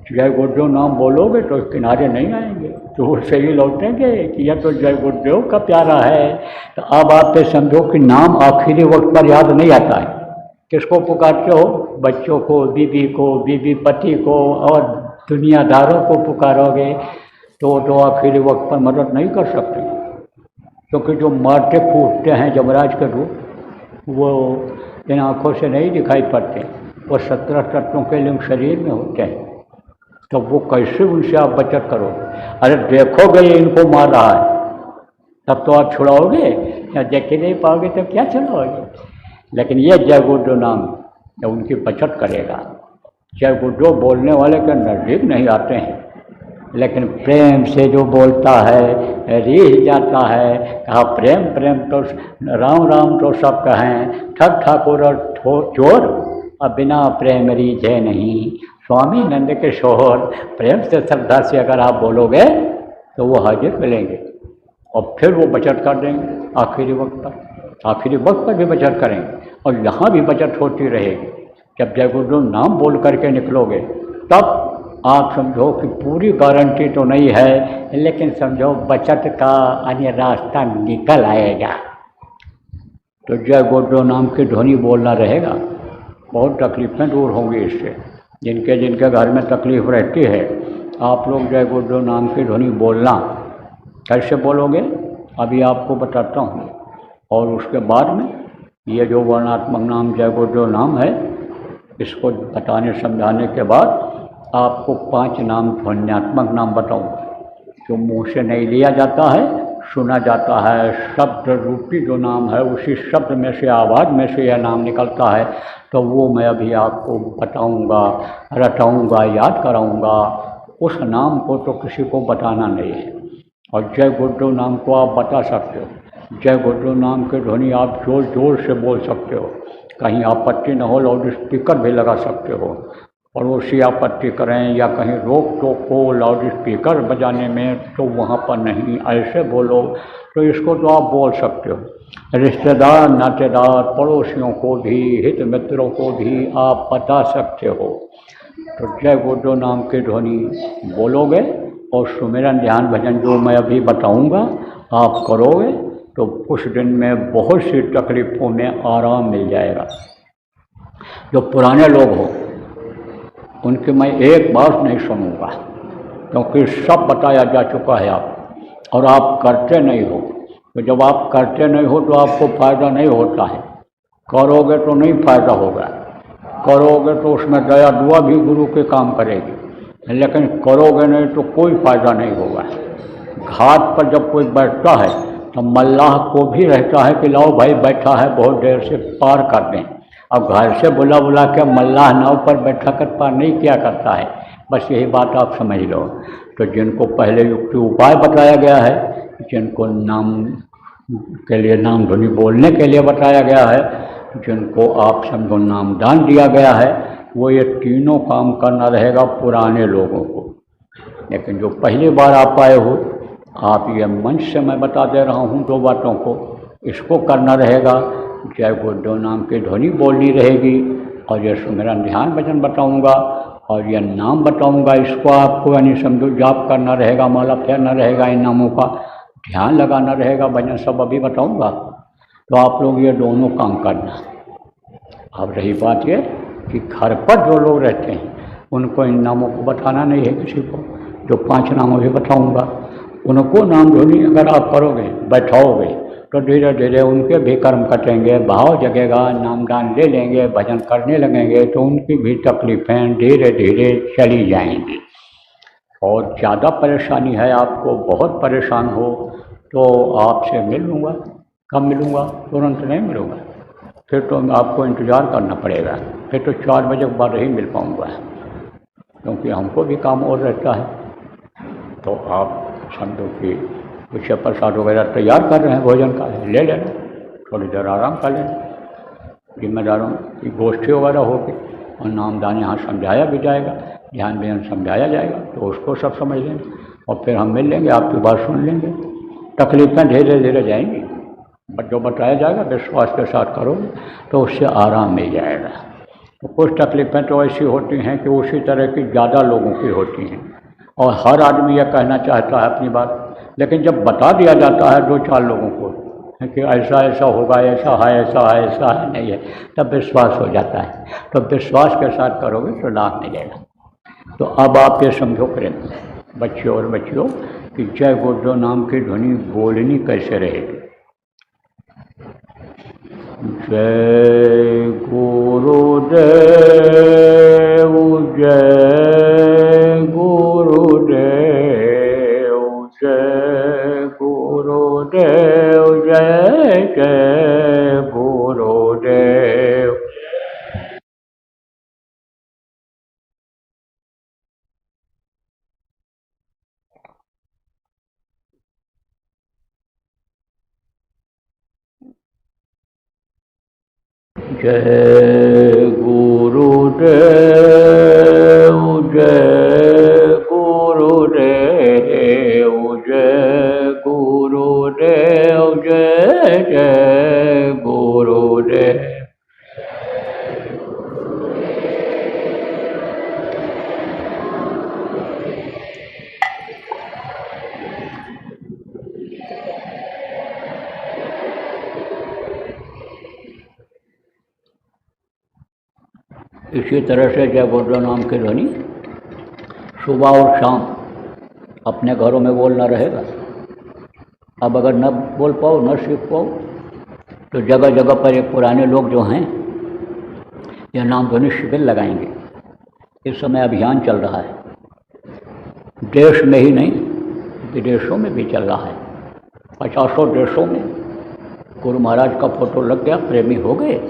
जय गुरुदेव नाम बोलोगे तो किनारे नहीं आएंगे, दूर से ही लौटेंगे कि यह तो जय गुरुदेव का प्यारा है। तो अब आप ये समझो कि नाम आखिरी वक्त पर याद नहीं आता है। किसको पुकारते हो? बच्चों को, बीवी को, बीवी पति को और दुनियादारों को पुकारोगे तो आखिरी वक्त पर मदद नहीं कर सकते, क्योंकि जो मारते फूटते हैं यमराज के रूप, वो इन आँखों से नहीं दिखाई पड़ते, वो 17 तत्वों के लिंग शरीर में होते हैं। तो वो कैसे उनसे आप बचत करोगे? अरे देखोगे ये इनको मार रहा है तब तो आप छुड़ाओगे, या देख ही नहीं पाओगे तो क्या छुड़ाओगे? लेकिन ये जय गुरुदेव नाम जब उनकी बचत करेगा, जय गुरुदेव बोलने वाले के नज़दीक नहीं आते हैं, लेकिन प्रेम से जो बोलता है रीझ जाता है। कहा प्रेम प्रेम तो राम राम तो सब कहें, ठग ठाकुर और चोर और बिना प्रेम रीझे नहीं। स्वामी नंद के शोहर प्रेम से श्रद्धा से अगर आप बोलोगे तो वो हाजिर मिलेंगे और फिर वो बचत कर देंगे आखिरी वक्त पर। आखिरी वक्त पर भी बचत करेंगे और यहाँ भी बचत होती रहेगी। जब जय गुरुदेव नाम बोल करके निकलोगे तब आप समझो कि पूरी गारंटी तो नहीं है, लेकिन समझो बचत का अन्य रास्ता निकल आएगा। तो जय गुरुदेव नाम की ध्वनि बोलना रहेगा, बहुत तकलीफ़ें दूर होंगी इससे। जिनके जिनके घर में तकलीफ़ रहती है, आप लोग जय गुरुदेव नाम की ध्वनि बोलना। कैसे बोलोगे अभी आपको बताता हूँ, और उसके बाद में ये जो वर्णात्मक नाम जय गुरुदेव नाम है, इसको बताने समझाने के बाद आपको 5 नाम ध्वन्यात्मक नाम बताऊँगा, जो मुँह से नहीं लिया जाता है, सुना जाता है। शब्द रूपी जो नाम है, उसी शब्द में से, आवाज़ में से यह नाम निकलता है। तो वो मैं अभी आपको बताऊंगा, रटाऊंगा, याद कराऊंगा। उस नाम को तो किसी को बताना नहीं है। और जय गुरुदेव नाम को आप बता सकते हो। जय गुरुदेव नाम की ध्वनि आप जोर जोर से बोल सकते हो, कहीं आपत्ति न हो लाउड स्पीकर भी लगा सकते हो। पड़ोसी आपत्ति करें या कहीं रोक टोक हो लाउड स्पीकर बजाने में, तो वहाँ पर नहीं, ऐसे बोलो। तो इसको तो आप बोल सकते हो। रिश्तेदार, नातेदार, पड़ोसियों को भी, हित मित्रों को भी आप बता सकते हो। तो जय गुरुदेव नाम की ध्वनि बोलोगे और सुमिरन ध्यान भजन जो मैं अभी बताऊंगा आप करोगे तो कुछ दिन में बहुत सी तकलीफ़ों में आराम मिल जाएगा। जो पुराने लोग हों उनकी मैं एक बात नहीं सुनूंगा, क्योंकि सब बताया जा चुका है आप, और आप करते नहीं हो। तो जब आप करते नहीं हो तो आपको फ़ायदा नहीं होता है। करोगे तो नहीं फायदा होगा, करोगे तो उसमें दया दुआ भी गुरु के काम करेगी, लेकिन करोगे नहीं तो कोई फायदा नहीं होगा। घाट पर जब कोई बैठता है तो मल्लाह को भी रहता है कि लाओ भाई बैठा है बहुत देर से पार कर दें। अब घर से बुला बुला के मल्लाह नाव पर बैठा कर पार नहीं किया करता है, बस यही बात आप समझ लो। तो जिनको पहले युक्ति उपाय बताया गया है, जिनको नाम के लिए नाम ध्वनि बोलने के लिए बताया गया है, जिनको आप समझो नाम दान दिया गया है, वो ये तीनों काम करना रहेगा पुराने लोगों को। लेकिन जो पहली बार आप आए हो, आप ये मंच से मैं बता दे रहा हूँ दो बातों को, इसको करना रहेगा। जय गुरुदेव नाम की ध्वनि बोलनी रहेगी, और ये सुमिरन ध्यान भजन बताऊँगा, और यह नाम बताऊँगा। इसको आपको यानी समझो जाप करना रहेगा, माला फेरना रहेगा, इन नामों का ध्यान लगाना रहेगा, भजन सब अभी बताऊँगा। तो आप लोग ये दोनों काम करना। अब रही बात ये कि घर पर जो लोग रहते हैं उनको इन नामों को बताना नहीं है किसी को। जो 5 नामों भी बताऊँगा उनको नाम ध्वनि अगर आप करोगे, बैठाओगे, तो धीरे धीरे उनके भी कर्म कटेंगे, भाव जगेगा, नामदान ले लेंगे, भजन करने लगेंगे, तो उनकी भी तकलीफ़ें धीरे धीरे चली जाएंगी। और ज़्यादा परेशानी है आपको, बहुत परेशान हो, तो आपसे मिल लूँगा। कब मिलूँगा? तुरंत नहीं मिलूँगा, फिर तो आपको इंतज़ार करना पड़ेगा, फिर तो 4 बजे के बाद ही मिल पाऊँगा, क्योंकि हमको भी काम और रहता है। तो आप समझो कि कुछ प्रसाद वगैरह तैयार कर रहे हैं भोजन का, ले लेना, थोड़ी देर आराम कर लेना। जिम्मेदारों की गोष्ठी वगैरह होगी और नामदान यहाँ समझाया भी जाएगा, ध्यान भजन समझाया जाएगा, तो उसको सब समझ लेंगे और फिर हम मिल लेंगे, आपकी बात सुन लेंगे। तकलीफ़ें धीरे धीरे जाएंगी, बट जो बताया जाएगा विश्वास के साथ करोगे तो उससे आराम मिल जाएगा। तो कुछ तकलीफ़ें तो ऐसी होती हैं कि उसी तरह की ज़्यादा लोगों की होती हैं, और हर आदमी यह कहना चाहता है अपनी बात, लेकिन जब बता दिया जाता है 2-4 लोगों को कि ऐसा ऐसा होगा, ऐसा है, ऐसा है, ऐसा है, नहीं है, तब विश्वास हो जाता है। तो विश्वास के साथ करोगे तो लाभ मिलेगा। तो अब आप ये समझो करें बच्चों और बच्चियों कि जय गुरुदेव नाम की ध्वनि बोलनी कैसे रहेगी। जय गुरुदेव, जय गुरुदेव, जय गुरुदेव, जय जय गुरुदेव। जय गुरुदेव, जय गुरुदेव, जय गुरुदेव, जय जय गुरुदेव। इसी तरह से जय गुरुदेव नाम की ध्वनि सुबह और शाम अपने घरों में बोलना रहेगा। अब अगर न बोल पाओ, न सीख पाओ, तो जगह जगह पर एक पुराने लोग जो हैं यह नाम ध्वनि शिविर लगाएंगे। इस समय अभियान चल रहा है, देश में ही नहीं विदेशों में भी चल रहा है। 50 देशों में गुरु महाराज का फोटो लग गया, प्रेमी हो गए।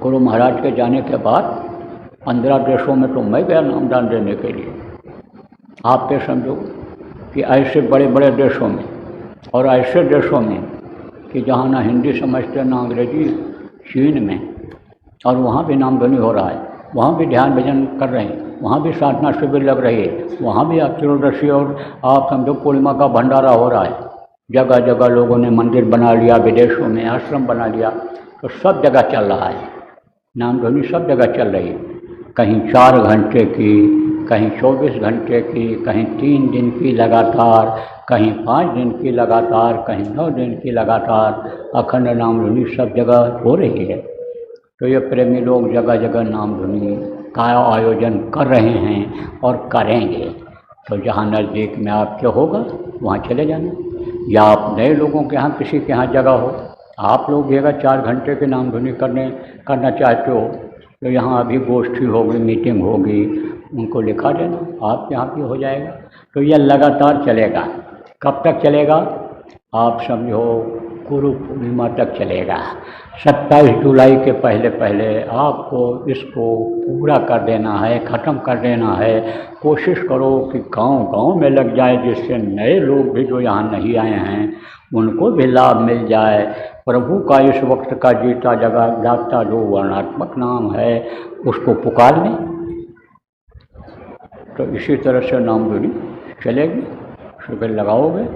गुरु महाराज के जाने के बाद 15 देशों में तो मैं गया नामदान देने के लिए। आप ये समझो कि ऐसे बड़े बड़े देशों में और ऐसे देशों में कि जहाँ ना हिंदी समझते ना अंग्रेजी, चीन में, और वहाँ भी नाम ध्वनि हो रहा है, वहाँ भी ध्यान भजन कर रहे हैं, वहाँ भी साधना शिविर लग रही है, वहाँ भी त्रियोदशी और आप समझो पूर्णिमा का भंडारा हो रहा है। जगह जगह लोगों ने मंदिर बना लिया, विदेशों में आश्रम बना लिया, तो सब जगह चल रहा है नाम ध्वनि, सब जगह चल रही है। कहीं 4 घंटे की, कहीं 24 घंटे की, कहीं 3 दिन की लगातार, कहीं 5 दिन की लगातार, कहीं 9 दिन की लगातार अखंड नाम ध्वनि सब जगह हो रही है। तो ये प्रेमी लोग जगह जगह नाम ध्वनि का आयोजन कर रहे हैं और करेंगे। तो जहाँ नज़दीक में आपके होगा वहाँ चले जाना, या आप नए लोगों के यहाँ किसी के यहाँ जगह हो आप लोग भी अगर 4 घंटे के नाम धुनी करना चाहते हो तो यहाँ अभी गोष्ठी होगी, मीटिंग होगी, उनको लिखा देना, आपके यहाँ भी हो जाएगा। तो यह लगातार चलेगा। कब तक चलेगा? आप समझो गुरु पूर्णिमा तक चलेगा। 27 जुलाई के पहले पहले आपको इसको पूरा कर देना है, ख़त्म कर देना है। कोशिश करो कि गांव-गांव में लग जाए, जिससे नए लोग भी जो यहाँ नहीं आए हैं उनको भी लाभ मिल जाए। प्रभु का इस वक्त का जीता जागता जो वर्णात्मक नाम है उसको पुकार लें। तो इसी तरह से नाम धुनी चलेगी। शिविर लगाओगे,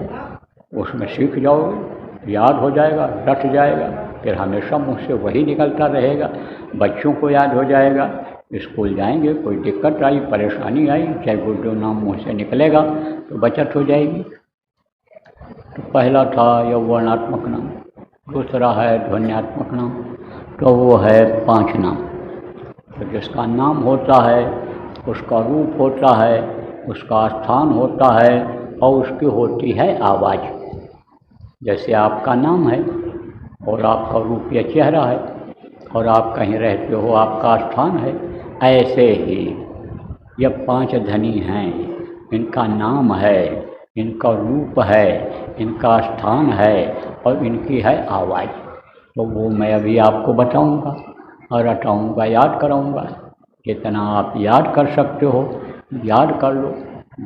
उसमें सीख जाओगे, याद हो जाएगा, रट जाएगा, फिर हमेशा मुँह से वही निकलता रहेगा। बच्चों को याद हो जाएगा, स्कूल जाएंगे, कोई दिक्कत आई, परेशानी आई, चाहे गुरुदेव नाम मुँह से निकलेगा तो बचत हो जाएगी। तो पहला था यह वर्णात्मक नाम, दूसरा है ध्वन्यात्मक नाम, तो वो है 5 नाम। तो जिसका नाम होता है उसका रूप होता है, उसका स्थान होता है और उसकी होती है आवाज़। जैसे आपका नाम है और आपका रूप या चेहरा है और आप कहीं रहते हो, आपका स्थान है, ऐसे ही ये 5 धनी हैं। इनका नाम है, इनका रूप है, इनका स्थान है और इनकी है आवाज़। तो वो मैं अभी आपको बताऊंगा और रटाऊंगा, याद कराऊंगा। जितना आप याद कर सकते हो याद कर लो।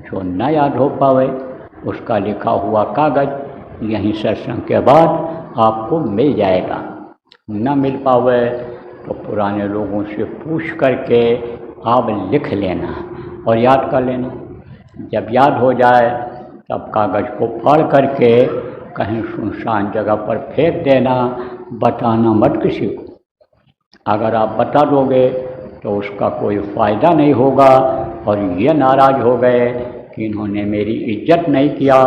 जो न याद हो पावे उसका लिखा हुआ कागज़ यहीं सत्संग के बाद आपको मिल जाएगा। न मिल पावे तो पुराने लोगों से पूछ करके आप लिख लेना और याद कर लेना। जब याद हो जाए तब कागज़ को फाड़ करके कहीं सुनसान जगह पर फेंक देना, बताना मत किसी को। अगर आप बता दोगे तो उसका कोई फ़ायदा नहीं होगा और ये नाराज़ हो गए कि इन्होंने मेरी इज्जत नहीं किया,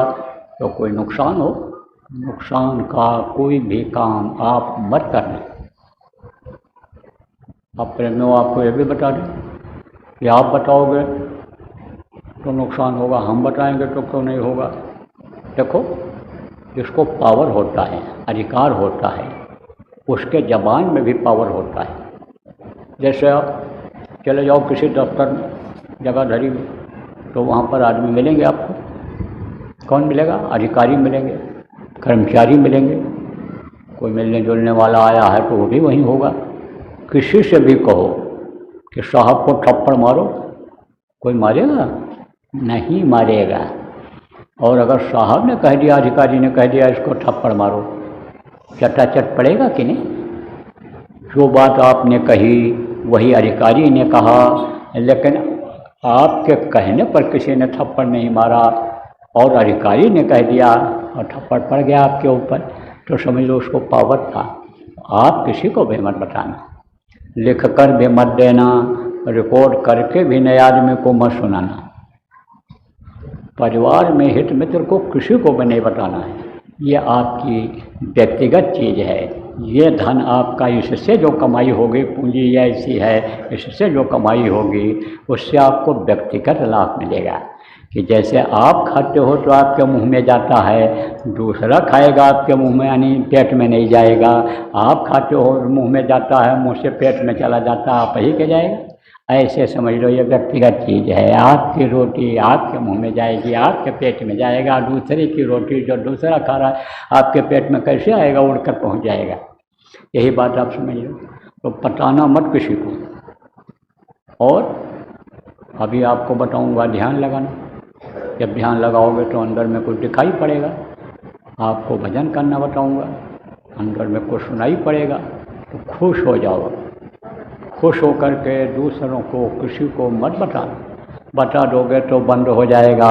तो कोई नुकसान हो। नुकसान का कोई भी काम आप मत करना। अब प्रेमियों आपको ये भी बता दें कि आप बताओगे तो नुकसान होगा, हम बताएंगे तो क्यों नहीं होगा। देखो, जिसको पावर होता है, अधिकार होता है, उसके ज़बान में भी पावर होता है। जैसे आप चले जाओ किसी दफ्तर में, जगहधरी में, तो वहाँ पर आदमी मिलेंगे आपको। कौन मिलेगा? अधिकारी मिलेंगे, कर्मचारी मिलेंगे। कोई मिलने जुलने वाला आया है तो वो भी वहीं होगा। किसी से भी कहो कि साहब को थप्पड़ मारो, कोई मारेगा? नहीं मारेगा। और अगर साहब ने कह दिया, अधिकारी ने कह दिया इसको थप्पड़ मारो, चटाचट पड़ेगा कि नहीं? जो बात आपने कही वही अधिकारी ने कहा, लेकिन आपके कहने पर किसी ने थप्पड़ नहीं मारा और अधिकारी ने कह दिया और थप्पड़ पड़ गया आपके ऊपर, तो समझ लो उसको पावर था। आप किसी को भी मत बताना, लिख कर भी मत देना, रिकॉर्ड करके भी नए आदमी को मत सुनाना। परिवार में हित मित्र को किसी को भी नहीं बताना है। ये आपकी व्यक्तिगत चीज़ है। ये धन आपका, इससे जो कमाई होगी, पूंजी ये ऐसी है, इससे जो कमाई होगी उससे आपको व्यक्तिगत लाभ मिलेगा। कि जैसे आप खाते हो तो आपके मुंह में जाता है, दूसरा खाएगा आपके मुंह में, यानी पेट में नहीं जाएगा। आप खाते हो मुंह में जाता है, मुंह से पेट में चला जाता है, आप ही के जाएगा। ऐसे समझ लो ये व्यक्तिगत चीज़ है। आपकी रोटी आपके मुंह में जाएगी, आपके पेट में जाएगा। दूसरे की रोटी जो दूसरा खा रहा है आपके पेट में कैसे आएगा? उड़कर पहुंच जाएगा। यही बात आप समझ लो। तो बताना मत किसी को। और अभी आपको बताऊंगा ध्यान लगाना। जब ध्यान लगाओगे तो अंदर में कुछ दिखाई पड़ेगा। आपको भजन करना बताऊंगा, अंदर में कुछ सुनाई पड़ेगा, तो खुश हो जाओ। खुश हो करके दूसरों को, किसी को मत बताना। बता दोगे तो बंद हो जाएगा,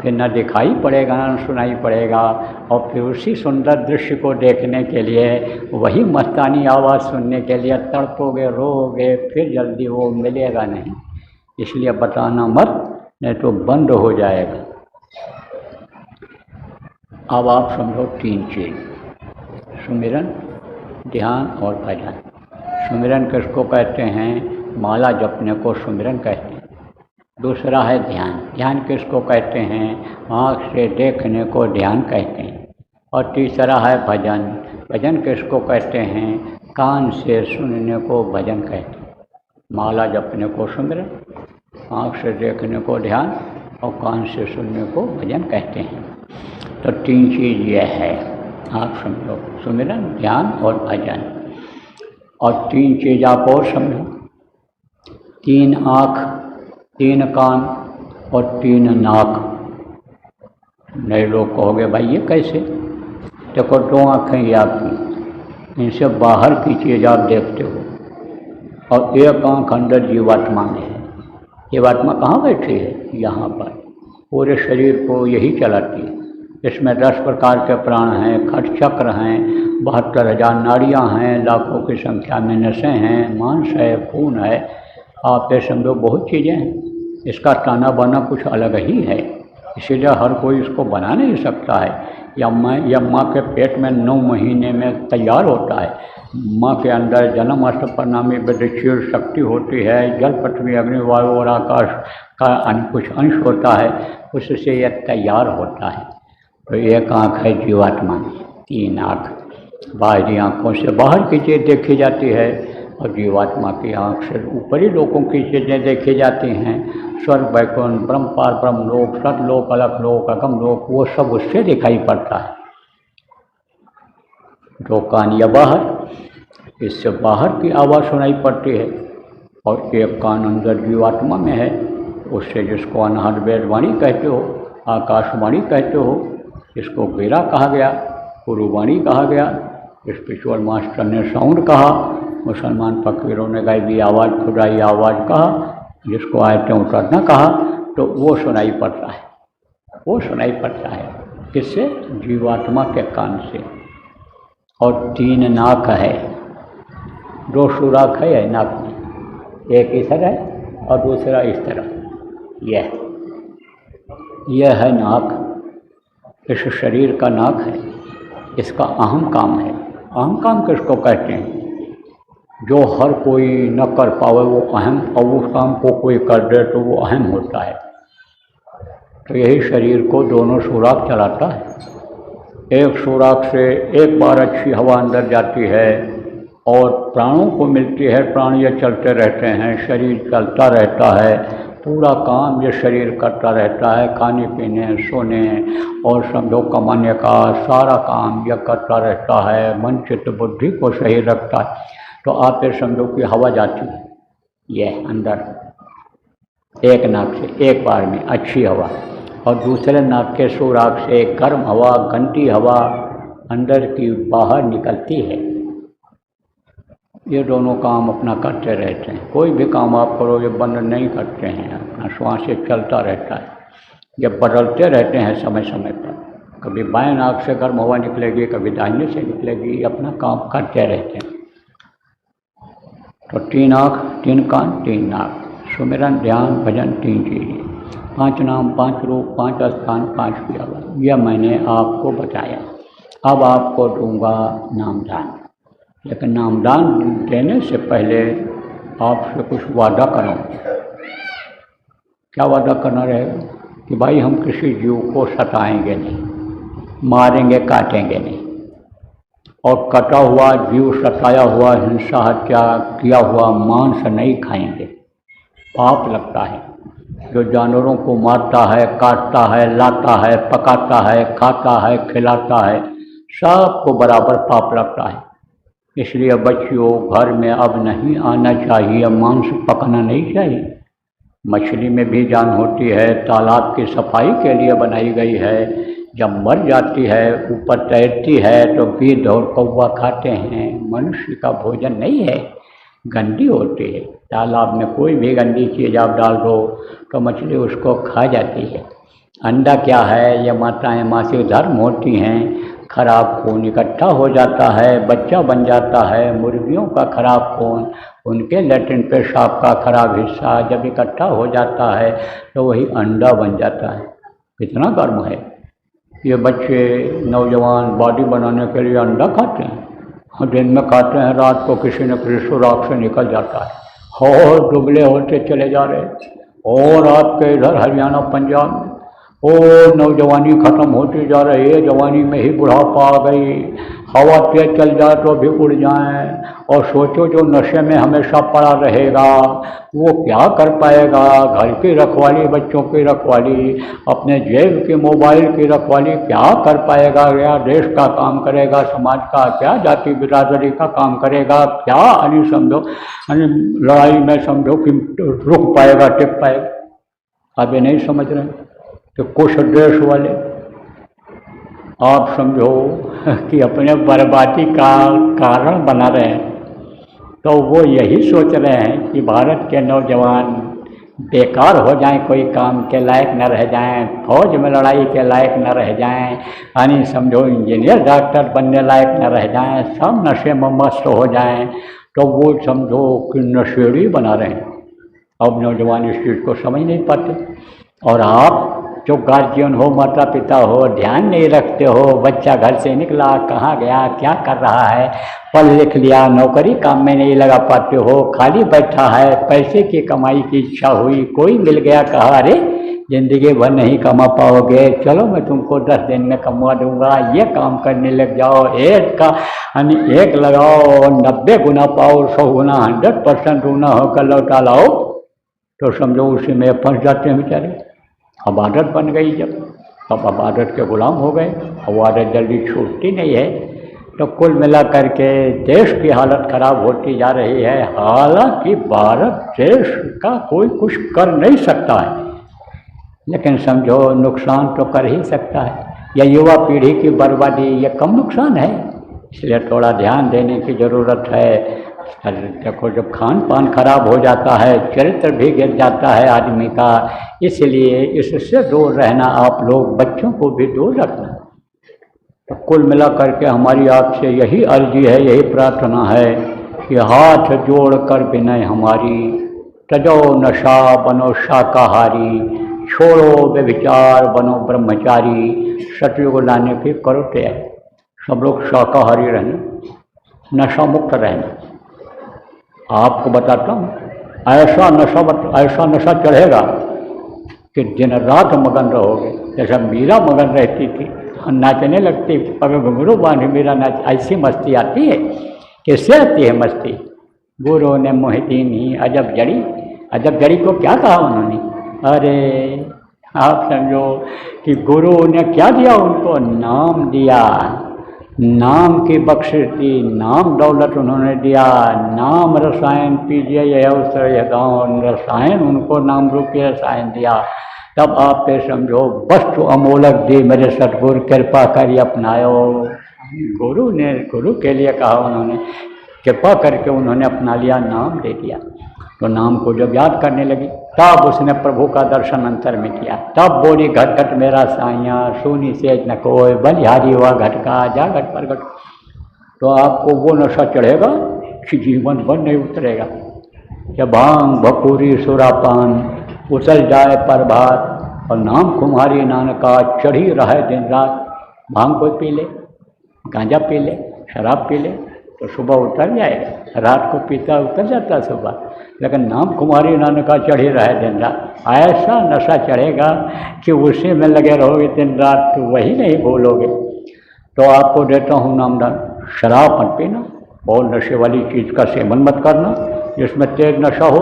फिर न दिखाई पड़ेगा न सुनाई पड़ेगा। और फिर उसी सुंदर दृश्य को देखने के लिए, वही मस्तानी आवाज़ सुनने के लिए तड़पोगे, रोओगे, फिर जल्दी वो मिलेगा नहीं। इसलिए बताना मत, नहीं तो बंद हो जाएगा। अब आप समझो 3 चीज़, सुमिरन, ध्यान और भजन। सुमिरन किसको कहते हैं? माला जपने को सुमिरन कहते हैं। दूसरा है ध्यान। ध्यान किसको कहते हैं? आँख से देखने को ध्यान कहते हैं। और तीसरा है भजन। भजन किसको कहते हैं? कान से सुनने को भजन कहते हैं। माला जपने को सुमिरन, आँख से देखने को ध्यान और कान से सुनने को भजन कहते हैं। तो तीन चीज़ यह है, आप समझो, सुमिरन, ध्यान और भजन। और तीन चीज़ आप और समझो, 3 आँख, 3 कान और 3 नाक। नए लोग कहोगे भाई ये कैसे? देखो 2 आँखें ये आपकी, इनसे बाहर की चीज़ आप देखते हो, और एक आँख अंदर जीवात्मा में है। जीवात्मा कहाँ बैठी है? यहाँ पर। पूरे शरीर को यही चलाती है। इसमें 10 प्रकार के प्राण हैं, खट चक्र हैं, 72,000 नाड़ियाँ हैं, लाखों की संख्या में नसें हैं, मांस है, खून है, आप ये समझो बहुत चीज़ें हैं। इसका ताना बाना कुछ अलग ही है, इसीलिए हर कोई इसको बना नहीं सकता है। या माँ के पेट में 9 महीने में तैयार होता है। माँ के अंदर जन्म अष्टप्रणामी विद्युत शक्ति होती है, जल पृथ्वी अग्नि वायु और आकाश का कुछ अंश होता है, उससे यह तैयार होता है। तो एक आँख है जीवात्मा में, 3 आँख बाहरी आँखों से बाहर की चीज़ देखी जाती है, और जीवात्मा की आँख से ऊपरी लोगों की चीज़ें देखी जाती हैं। स्वर्ग, वैकुंठ, ब्रह्म पार ब्रह्म लोक, सतलोक, अलग लोक, अगम लोक, वो सब उससे दिखाई पड़ता है। जो कान या बाहर, इससे बाहर की आवाज़ सुनाई पड़ती है, और एक कान अंदर जीवात्मा में है, उससे जिसको अनहद वेदवाणी कहते हो, आकाशवाणी कहते हो, इसको वीरा कहा गया, गुरुवाणी कहा गया, स्पिरिचुअल मास्टर ने साउंड कहा, मुसलमान फकीरों ने गायबी आवाज़, खुदाई आवाज़ कहा, जिसको आयतें उतरना कहा। तो वो सुनाई पड़ता है, वो सुनाई पड़ता है किससे? जीवात्मा के कान से। और 3 नाक है, 2 सुराख है नाक में, एक इधर है और दूसरा इस तरफ। यह है नाक, इस शरीर का नाक है, इसका अहम काम है। अहम काम किसको कहते हैं? जो हर कोई न कर पावे वो अहम, और उस काम को कोई कर दे तो वो अहम होता है। तो यही शरीर को दोनों सुराख चलाता है। एक सुराख से एक बार अच्छी हवा अंदर जाती है और प्राणों को मिलती है, प्राण ये चलते रहते हैं, शरीर चलता रहता है, पूरा काम ये शरीर करता रहता है, खाने पीने, सोने और समझो कमाने का सारा काम यह करता रहता है, मन चित्त बुद्धि को सही रखता है। तो आप ये समझो कि हवा जाती है ये अंदर एक नाक से एक बार में अच्छी हवा, और दूसरे नाक के सुराख से गर्म हवा, गंदी हवा अंदर की बाहर निकलती है। ये दोनों काम अपना करते रहते हैं। कोई भी काम आप करो ये बंद नहीं करते हैं, अपना श्वास से चलता रहता है। ये बदलते रहते हैं समय समय पर, कभी बाएं नाक से गर्म हवा निकलेगी, कभी दाहिने से निकलेगी, अपना काम करते रहते हैं। तो 3 आँख, 3 कान, 3 नाक, सुमिरन, ध्यान, भजन, 3 चीज़ें, 5 नाम, 5 रूप, 5 स्थान, 5 क्रिया। यह मैंने आपको बताया। अब आपको दूंगा नामदान, लेकिन नामदान देने से पहले आपसे कुछ वादा कराऊँ। क्या वादा करना रहेगा? कि भाई हम किसी जीव को सताएंगे नहीं, मारेंगे काटेंगे नहीं, और कटा हुआ जीव, सताया हुआ, हिंसा हत्या किया हुआ मांस नहीं खाएंगे। पाप लगता है। जो जानवरों को मारता है, काटता है, लाता है, पकाता है, खाता है, खिलाता है, सबको बराबर पाप लगता है। इसलिए बच्चियों, घर में अब नहीं आना चाहिए, मांस पकना नहीं चाहिए। मछली में भी जान होती है, तालाब की सफाई के लिए बनाई गई है। जब मर जाती है, ऊपर तैरती है तो गिद्ध और कौवा खाते हैं। मनुष्य का भोजन नहीं है, गंदी होती है। तालाब में कोई भी गंदी चीज़ आप डाल दो तो मछली उसको खा जाती है। अंडा क्या है? ये माताएं मासिक धर्म होती हैं, खराब खून इकट्ठा हो जाता है, बच्चा बन जाता है। मुर्गियों का खराब खून, उनके लैट्रिन पेशाब का खराब हिस्सा जब इकट्ठा हो जाता है तो वही अंडा बन जाता है। कितना गर्म है। ये बच्चे नौजवान बॉडी बनाने के लिए अंडा खाते हैं, दिन में खाते हैं, रात को किसी न किसी सुराख से निकल जाता है और दुबले होते चले जा रहे हैं। और आपके इधर हरियाणा पंजाब में ओ नौजवानी खत्म होती जा रही है, जवानी में ही बुढ़ापा आ गई, हवा तेज चल जाए तो भी उड़ जाएं। और सोचो जो नशे में हमेशा पड़ा रहेगा वो क्या कर पाएगा? घर की रखवाली, बच्चों की रखवाली, अपने जेब की मोबाइल की रखवाली क्या कर पाएगा? क्या देश का काम करेगा, समाज का, क्या जाति बिरादरी का काम करेगा, क्या यानी समझो लड़ाई में समझो कि रुक पाएगा, टिक पाएगा? आप ये नहीं समझ रहे कि कुछ देश वाले आप समझो कि अपने बर्बादी का कारण बना रहे हैं, तो वो यही सोच रहे हैं कि भारत के नौजवान बेकार हो जाएं, कोई काम के लायक न रह जाएं, फौज में लड़ाई के लायक न रह जाएं, यानी समझो इंजीनियर डॉक्टर बनने लायक न रह जाएं, सब नशे में मस्त हो जाएं, तो वो समझो कि नशेड़ी बना रहे हैं। अब नौजवान इस चीज़ को समझ नहीं पाते। और आप जो गार्जियन हो, माता पिता हो, ध्यान नहीं रखते हो, बच्चा घर से निकला, कहाँ गया, क्या कर रहा है, पढ़ लिख लिया, नौकरी काम में नहीं लगा पाते हो, खाली बैठा है, पैसे की कमाई की इच्छा हुई, कोई मिल गया, कहा अरे ज़िंदगी भर नहीं कमा पाओगे, चलो मैं तुमको 10 दिन में कमा दूंगा, ये काम करने लग जाओ, एक का यानी एक लगाओ 90 गुना पाओ, 100 गुना 100% गुना होकर लौटा लाओ, तो समझो उसी में फंस जाते हैं बेचारे। अब आदत बन गई, जब अब आदत के गुलाम हो गए, अब वो आदत जल्दी छूटती नहीं है, तो कुल मिला करके देश की हालत खराब होती जा रही है। हालांकि भारत देश का कोई कुछ कर नहीं सकता है, लेकिन समझो नुकसान तो कर ही सकता है। यह युवा पीढ़ी की बर्बादी ये कम नुकसान है, इसलिए थोड़ा ध्यान देने की ज़रूरत है। देखो जब खान पान खराब हो जाता है, चरित्र भी गिर जाता है आदमी का, इसलिए इससे दूर रहना, आप लोग बच्चों को भी दूर रखना। तो कुल मिला करके हमारी आपसे यही अर्जी है, यही प्रार्थना है कि हाथ जोड़ कर विनय हमारी, तजो नशा बनो शाकाहारी, छोड़ो व्यभिचार बनो ब्रह्मचारी, सतयुग लाने की करो तैयारी। सब लोग शाकाहारी रहना, नशा मुक्त रहना। आपको बताता हूँ, ऐसा नशा चढ़ेगा कि दिन रात मगन रहोगे। जैसा मीरा मगन रहती थी, नाचने लगती, पग घुंघरू बांधे मीरा नाच, ऐसी मस्ती आती है। किससे आती है मस्ती? गुरु ने मोहिदीनी अजब जड़ी को क्या कहा उन्होंने? अरे आप समझो कि गुरु ने क्या दिया उनको? नाम दिया, नाम की बख्शिश दी, नाम दौलत उन्होंने दिया, नाम रसायन पीजिए यह अवसर यह गाँव, रसायन उनको नाम रूपी रसायन दिया। तब आप पे समझो वस्तु अमोलक दी, मेरे सतगुरु कृपा करिए अपनायो। गुरु के लिए कहा उन्होंने, कृपा करके उन्होंने अपना लिया, नाम दे दिया। तो नाम को जब याद करने लगी, तब उसने प्रभु का दर्शन अंतर में किया। तब बोली घट घट मेरा साइया, सोनी सेज न कोई, बलिहारी हुआ घट का, जा घट पर घट। तो आपको वो नशा चढ़ेगा कि जीवन भर नहीं उतरेगा। जब भांग भपूरी सुरापान उछल जाए प्रभात, और नाम कुम्हारी नानका चढ़ी रहे दिन रात। भांग कोई पी ले, गांजा पी ले, शराब पी ले तो सुबह उतर जाएगा, रात को पीता उतर जाता सुबह, लेकिन नाम कुमारी नानका चढ़ी रहे दिन रात। ऐसा नशा चढ़ेगा कि उसी में लगे रहोगे दिन रात, तो वही नहीं भूलोगे। तो आपको देता हूँ नामदान, शराब मत पीना और नशे वाली चीज़ का सेवन मत करना जिसमें तेज नशा हो,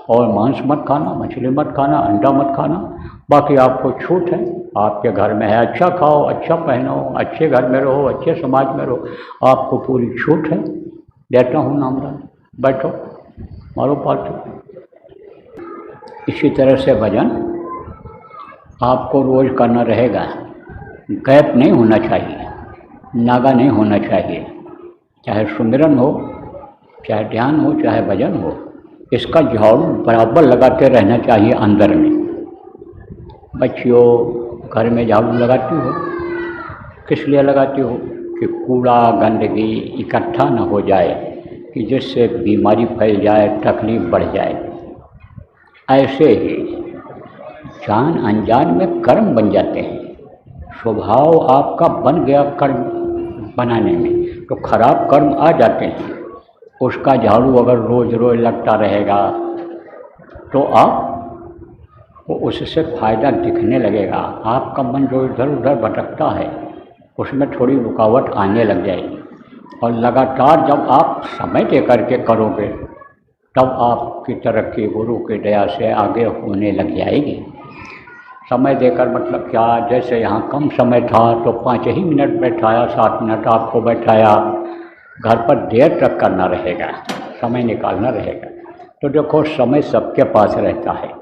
और मांस मत खाना, मछली मत खाना, अंडा मत खाना। बाकी आपको छूट है, आपके घर में है, अच्छा खाओ, अच्छा पहनो, अच्छे घर में रहो, अच्छे समाज में रहो, आपको पूरी छूट है। देता हूँ नामदान, बैठो, मारो पालतू। इसी तरह से भजन आपको रोज़ करना रहेगा, गैप नहीं होना चाहिए, नागा नहीं होना चाहिए। चाहे सुमिरन हो, चाहे ध्यान हो, चाहे भजन हो, इसका झाड़ू बराबर लगाते रहना चाहिए अंदर में। बच्चियों, घर में झाड़ू लगाती हो, किस लिए लगाती हो? कि कूड़ा गंदगी इकट्ठा न हो जाए, कि जिससे बीमारी फैल जाए, तकलीफ बढ़ जाए। ऐसे ही जान अनजान में कर्म बन जाते हैं। स्वभाव आपका बन गया कर्म बनाने में, तो खराब कर्म आ जाते हैं। उसका झाड़ू अगर रोज़ रोज़ लगता रहेगा तो आप तो उससे फ़ायदा दिखने लगेगा। आपका मन जो इधर उधर भटकता है उसमें थोड़ी रुकावट आने लग जाएगी, और लगातार जब आप समय दे करके करोगे तब आपकी तरक्की गुरु की दया से आगे होने लग जाएगी। समय देकर मतलब क्या, जैसे यहाँ कम समय था तो 5 ही मिनट बैठाया, 7 मिनट आपको बैठाया, घर पर देर तक करना रहेगा, समय निकालना रहेगा। तो देखो समय सबके पास रहता है।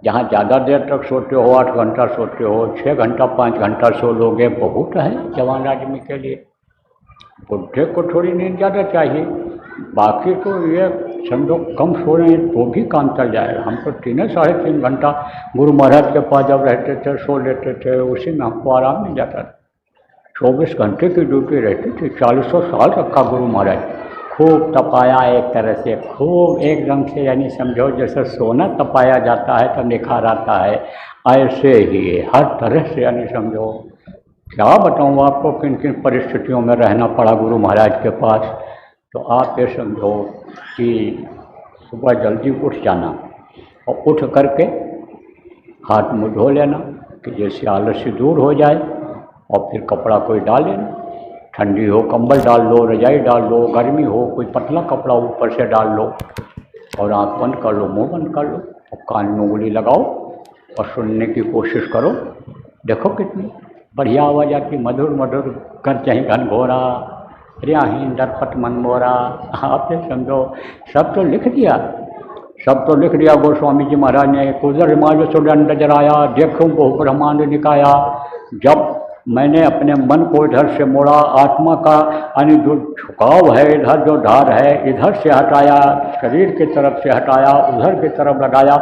जहाँ ज़्यादा देर तक सोते हो, 8 घंटा सोते हो, 6 घंटा 5 घंटा सो लोगे, बहुत है जवान आदमी के लिए। बुढ़े को थोड़ी नींद ज़्यादा चाहिए, बाकी तो ये समझो कम सो रहे हैं तो भी काम चल जाएगा। हम तो 3 साढ़े 3 घंटा गुरु महाराज के पास जब रहते थे सो लेते थे, उसी में हमको आराम मिल जाता था। 24 घंटे की ड्यूटी रहती थी। 40 साल रखा गुरु महाराज, खूब तपाया एक तरह से, खूब एक रंग से, यानी समझो जैसे सोना तपाया जाता है तो निखार आता है, ऐसे ही हर तरह से, यानी समझो क्या बताऊँ आपको किन किन परिस्थितियों में रहना पड़ा गुरु महाराज के पास। तो आप ये समझो कि सुबह जल्दी उठ जाना और उठ करके हाथ मुँह धो लेना कि जैसे आलस्य दूर हो जाए, और फिर कपड़ा कोई डाल लेना, ठंडी हो कंबल डाल लो, रजाई डाल लो, गर्मी हो कोई पतला कपड़ा ऊपर से डाल लो, और आँख बंद कर लो, मुँह बंद कर लो, और कान में उंगली लगाओ और सुनने की कोशिश करो। देखो कितनी बढ़िया आवाज़ आती, मधुर मधुर कर चाहे घनघोरा, रियाहीन दरपट मनमोरा। आप ये समझो सब तो लिख दिया, सब तो लिख दिया गोस्वामी जी महाराज ने। कुदर माल सुडंड जराया, देखूं को ब्रह्मांड निकाया। जब मैंने अपने मन को इधर से मोड़ा, आत्मा का यानी जो झुकाव है इधर, जो धार है इधर से हटाया, शरीर की तरफ से हटाया, उधर की तरफ लगाया,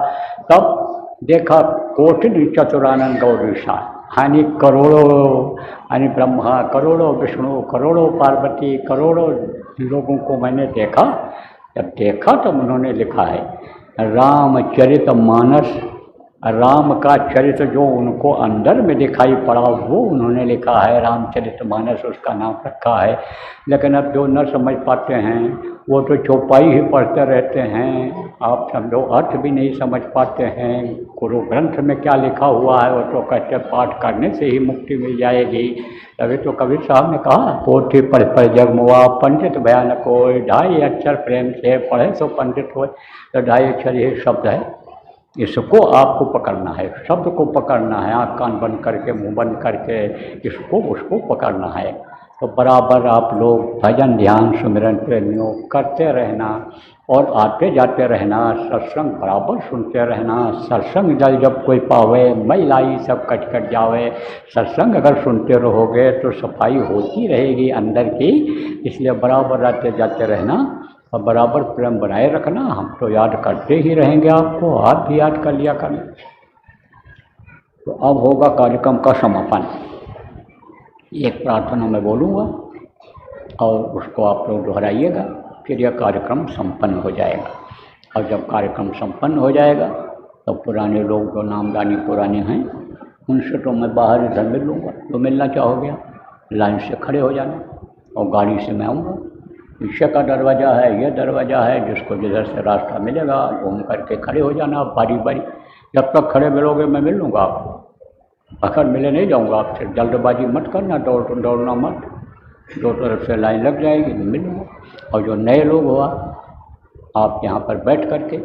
तब देखा कोटि चतुरानंद गौरीशा, यानी करोड़ों, यानी ब्रह्मा, करोड़ों विष्णु, करोड़ों पार्वती, करोड़ों लोगों को मैंने देखा। जब देखा तब उन्होंने लिखा है रामचरित मानस, राम का चरित्र जो उनको अंदर में दिखाई पड़ा वो उन्होंने लिखा है, रामचरित मानस उसका नाम रखा है। लेकिन अब जो न समझ पाते हैं वो तो चौपाई ही पढ़ते रहते हैं, आप समझो अर्थ भी नहीं समझ पाते हैं। गुरु ग्रंथ में क्या लिखा हुआ है वो तो कहते पाठ करने से ही मुक्ति मिल जाएगी। तभी तो कबीर साहब ने कहा, पोथी पढ़ पढ़ जगमुआ पंडित भयान कोई, 2.5 अक्षर प्रेम से पढ़े सो पंडित हो। तो 2.5 अक्षर ये शब्द है, इसको आपको पकड़ना है, शब्द को पकड़ना है, आँख कान बंद करके मुंह बंद करके इसको उसको पकड़ना है। तो बराबर आप लोग भजन ध्यान सुमिरन प्रेमियों करते रहना और आते जाते रहना, सत्संग बराबर सुनते रहना। सत्संग जल जब कोई पावे, मैलाई सब कट कट जावे। सत्संग अगर सुनते रहोगे तो सफाई होती रहेगी अंदर की, इसलिए बराबर आते जाते रहना और बराबर प्रेम बनाए रखना। हम तो याद करते ही रहेंगे आपको, आप भी याद कर लिया करना। तो अब होगा कार्यक्रम का समापन। एक प्रार्थना मैं बोलूँगा और उसको आप लोग दोहराइएगा, फिर यह कार्यक्रम संपन्न हो जाएगा। और जब कार्यक्रम संपन्न हो जाएगा तो पुराने लोग जो नामदानी पुराने हैं उनसे तो मैं बाहर इधर मिल लूँगा। तो मिलना चाहोगे आप लाइन से खड़े हो जाना और गाड़ी से मैं आऊँगा। पीछे का दरवाज़ा है, यह दरवाज़ा है, जिसको जिधर से रास्ता मिलेगा घूम करके खड़े हो जाना बारी बारी। जब तक खड़े मिलोगे मैं मिल लूँगा आपको, अगर मिले नहीं जाऊँगा आपसे। जल्दबाजी मत करना, दौड़ना मत, दो तरफ से लाइन लग जाएगी, मैं मिल लूँगा। और जो नए लोग हो आप यहाँ पर बैठ करके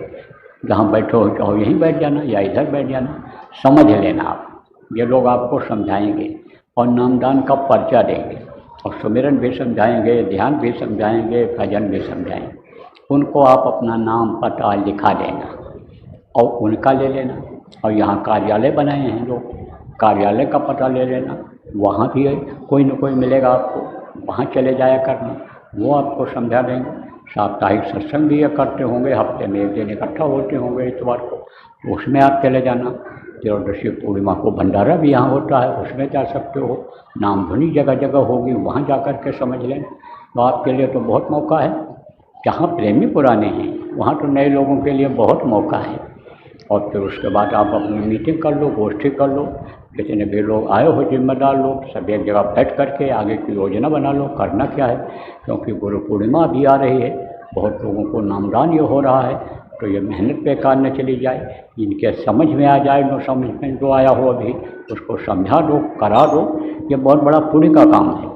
जहाँ बैठो हो चाहो यहीं बैठ जाना या इधर बैठ जाना, समझ लेना आप। ये लोग आपको समझाएंगे और नामदान का पर्चा देंगे और सुमिरन भी समझाएंगे, ध्यान भी समझाएंगे, भजन भी समझाएंगे। उनको आप अपना नाम पता लिखा देना और उनका ले लेना। और यहाँ कार्यालय बनाए हैं लोग, कार्यालय का पता ले लेना, वहाँ भी कोई न कोई मिलेगा आपको, वहाँ चले जाया करना, वो आपको समझा देंगे। साप्ताहिक सत्संग भी ये करते होंगे, हफ्ते में 1 दिन इकट्ठा होते होंगे इतवार को, उसमें आप चले जाना। त्रयोदशी पूर्णिमा को भंडारा भी यहाँ होता है, उसमें जा सकते हो। नाम धुनी जगह जगह होगी, वहाँ जा कर के समझ लें। तो आपके लिए तो बहुत मौका है। जहाँ प्रेमी पुराने हैं वहाँ तो नए लोगों के लिए बहुत मौका है। और फिर उसके बाद आप अपनी मीटिंग कर लो, गोष्ठी कर लो, जितने भी लोग आए हो जिम्मेदार लोग, सब एक जगह बैठ करके आगे की योजना बना लो, करना क्या है। क्योंकि गुरु पूर्णिमा भी आ रही है, बहुत लोगों को नामदान ये हो रहा है, तो ये मेहनत बेकार न चली जाए। इनके समझ में आ जाए, नो समझ में जो आया हो अभी उसको समझा दो, करा दो, ये बहुत बड़ा पुण्य का काम है।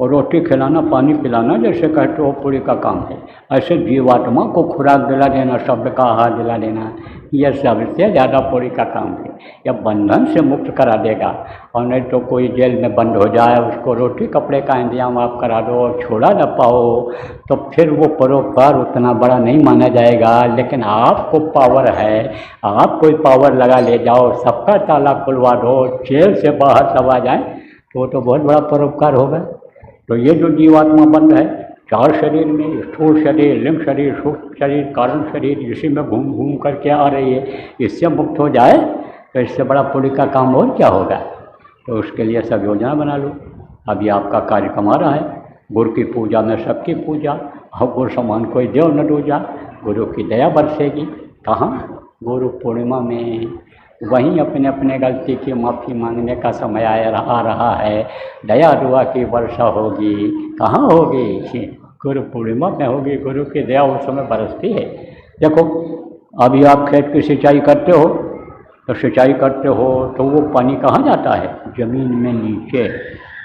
और रोटी खिलाना, पानी पिलाना जैसे कहते हो पुण्य का काम है, ऐसे जीवात्मा को खुराक दिला देना, शब्द का आहार दिला देना, यह सबसे ज़्यादा पुण्य का काम है। यह बंधन से मुक्त करा देगा। और नहीं तो कोई जेल में बंद हो जाए, उसको रोटी कपड़े का इंतजाम आप करा दो और छोड़ा न पाओ, तो फिर वो परोपकार उतना बड़ा नहीं माना जाएगा। लेकिन आपको पावर है, आप कोई पावर लगा ले जाओ, सबका ताला खुलवा दो, जेल से बाहर सब आ जाए, तो बहुत बड़ा परोपकार होगा। तो ये जो जीवात्मा बंद है 4 शरीर में, स्थूल शरीर, लिंग शरीर, सूक्ष्म शरीर, कारण शरीर, इसी में घूम घूम करके आ रही है, इससे मुक्त हो जाए तो इससे बड़ा पुण्य का काम और क्या होगा। तो उसके लिए सब योजना बना लो। अभी आपका कार्यक्रम आ रहा है, गुरु की पूजा में सबकी पूजा, और गुरु समान कोई देव न दूजा, गुरु की दया बरसेगी। कहाँ? गुरु पूर्णिमा में। वहीं अपने अपने गलती की माफ़ी मांगने का समय आ रहा है। दया दुआ की वर्षा होगी। कहाँ होगी? गुरु पूर्णिमा में होगी। गुरु की दया उस समय बरसती है। देखो, अभी आप खेत की सिंचाई करते हो, तो सिंचाई करते हो तो वो पानी कहाँ जाता है? ज़मीन में नीचे।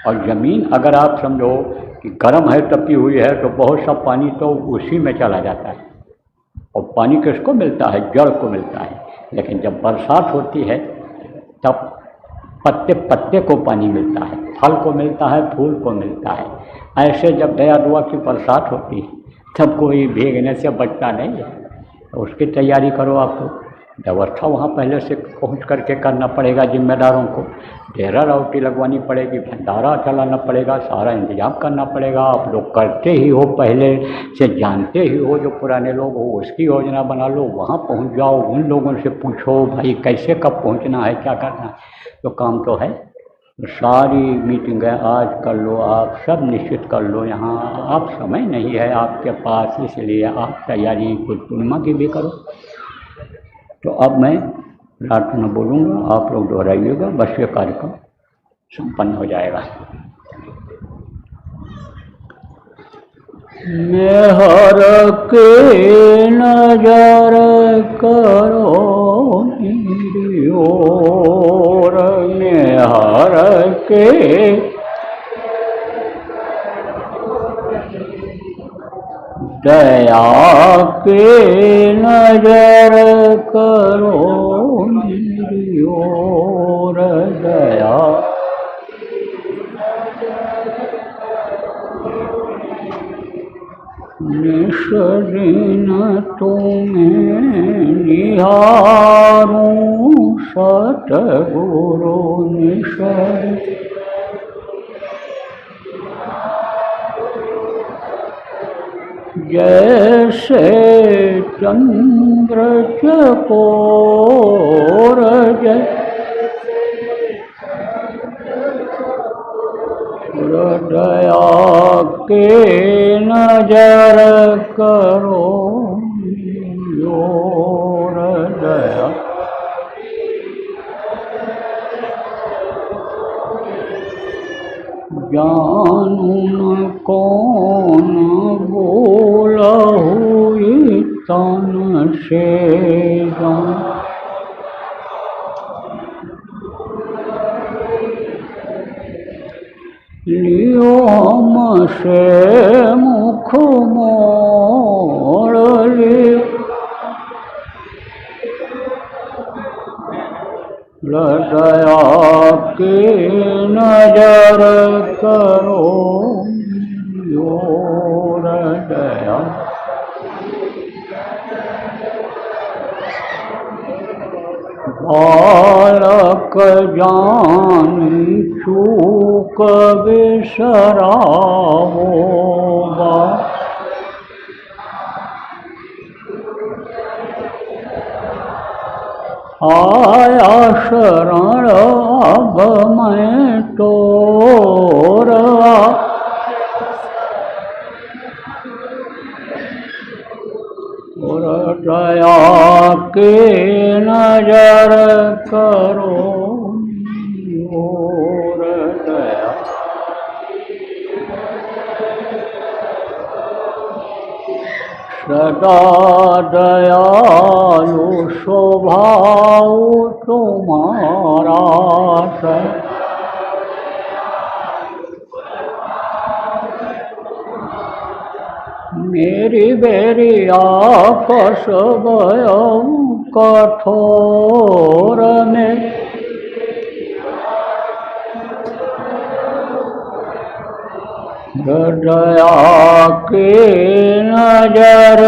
और ज़मीन अगर आप समझो कि गर्म है, तपी हुई है, तो बहुत सा पानी तो उसी में चला जाता है। और पानी किसको मिलता है? जड़ को मिलता है। लेकिन जब बरसात होती है तब पत्ते पत्ते को पानी मिलता है, फल को मिलता है, फूल को मिलता है। ऐसे जब दया दुआ की बरसात होती है तब कोई भीगने से बचता नहीं है। तो उसकी तैयारी करो। आपको व्यवस्था वहाँ पहले से पहुँच करके करना पड़ेगा। जिम्मेदारों को डेरा राउटी लगवानी पड़ेगी, भंडारा चलाना पड़ेगा, सारा इंतजाम करना पड़ेगा। आप लोग करते ही हो, पहले से जानते ही हो, जो पुराने लोग हो उसकी योजना बना लो, वहाँ पहुँच जाओ, उन लोगों से पूछो भाई कैसे कब पहुँचना है, क्या करना है। तो काम तो है। सारी मीटिंगें आज कर लो, आप सब निश्चित कर लो। यहाँ आप समय नहीं है आपके पास, इसलिए आप तैयारी कुछ पूर्णिमा की भी करो। तो अब मैं प्रार्थना बोलूँगा, आप लोग दोहराइएगा, बस ये कार्यक्रम संपन्न हो जाएगा। मेहर के नजर करो मेरी ओर, मेहर के दया के नजर करो मेरी ओर, दया निष्दिन तुम्हें निहारूं सतगुरु निष्दिन। जैसे चंद्र चकोर दया के नजर करो योर, दया जानू न कौन बोला हुई तन से जान, लियो हमसे मुख मोड़ लियो, दया के नजर करो योर, दया बालक जानी चूक बिसरावोगा, आया शरण अब मैं तोरा, और दया के नजर करो और दया सदा दयालु स्वभाव तुम्हारा मेरी बेरी आकाश भयं कठोर में दया के नजर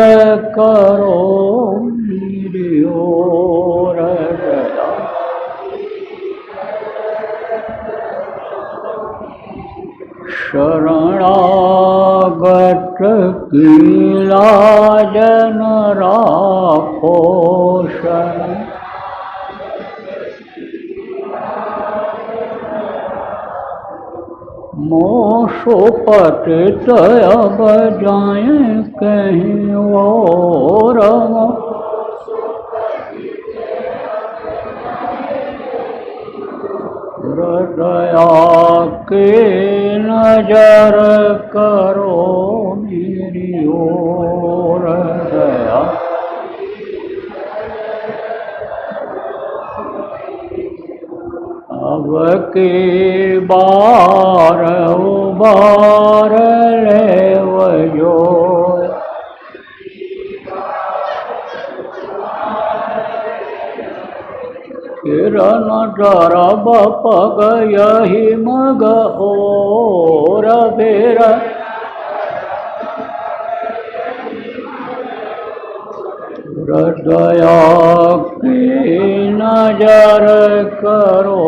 करो मेरी ओर दया शरणागत की लाज न राखो शरण मोसो पतित अब जाए कहीं और दया के नजर करो मेरी ओर दया अब की बार उबार ले वजो किरण डरब पग यही मग और बेर दया की नजर करो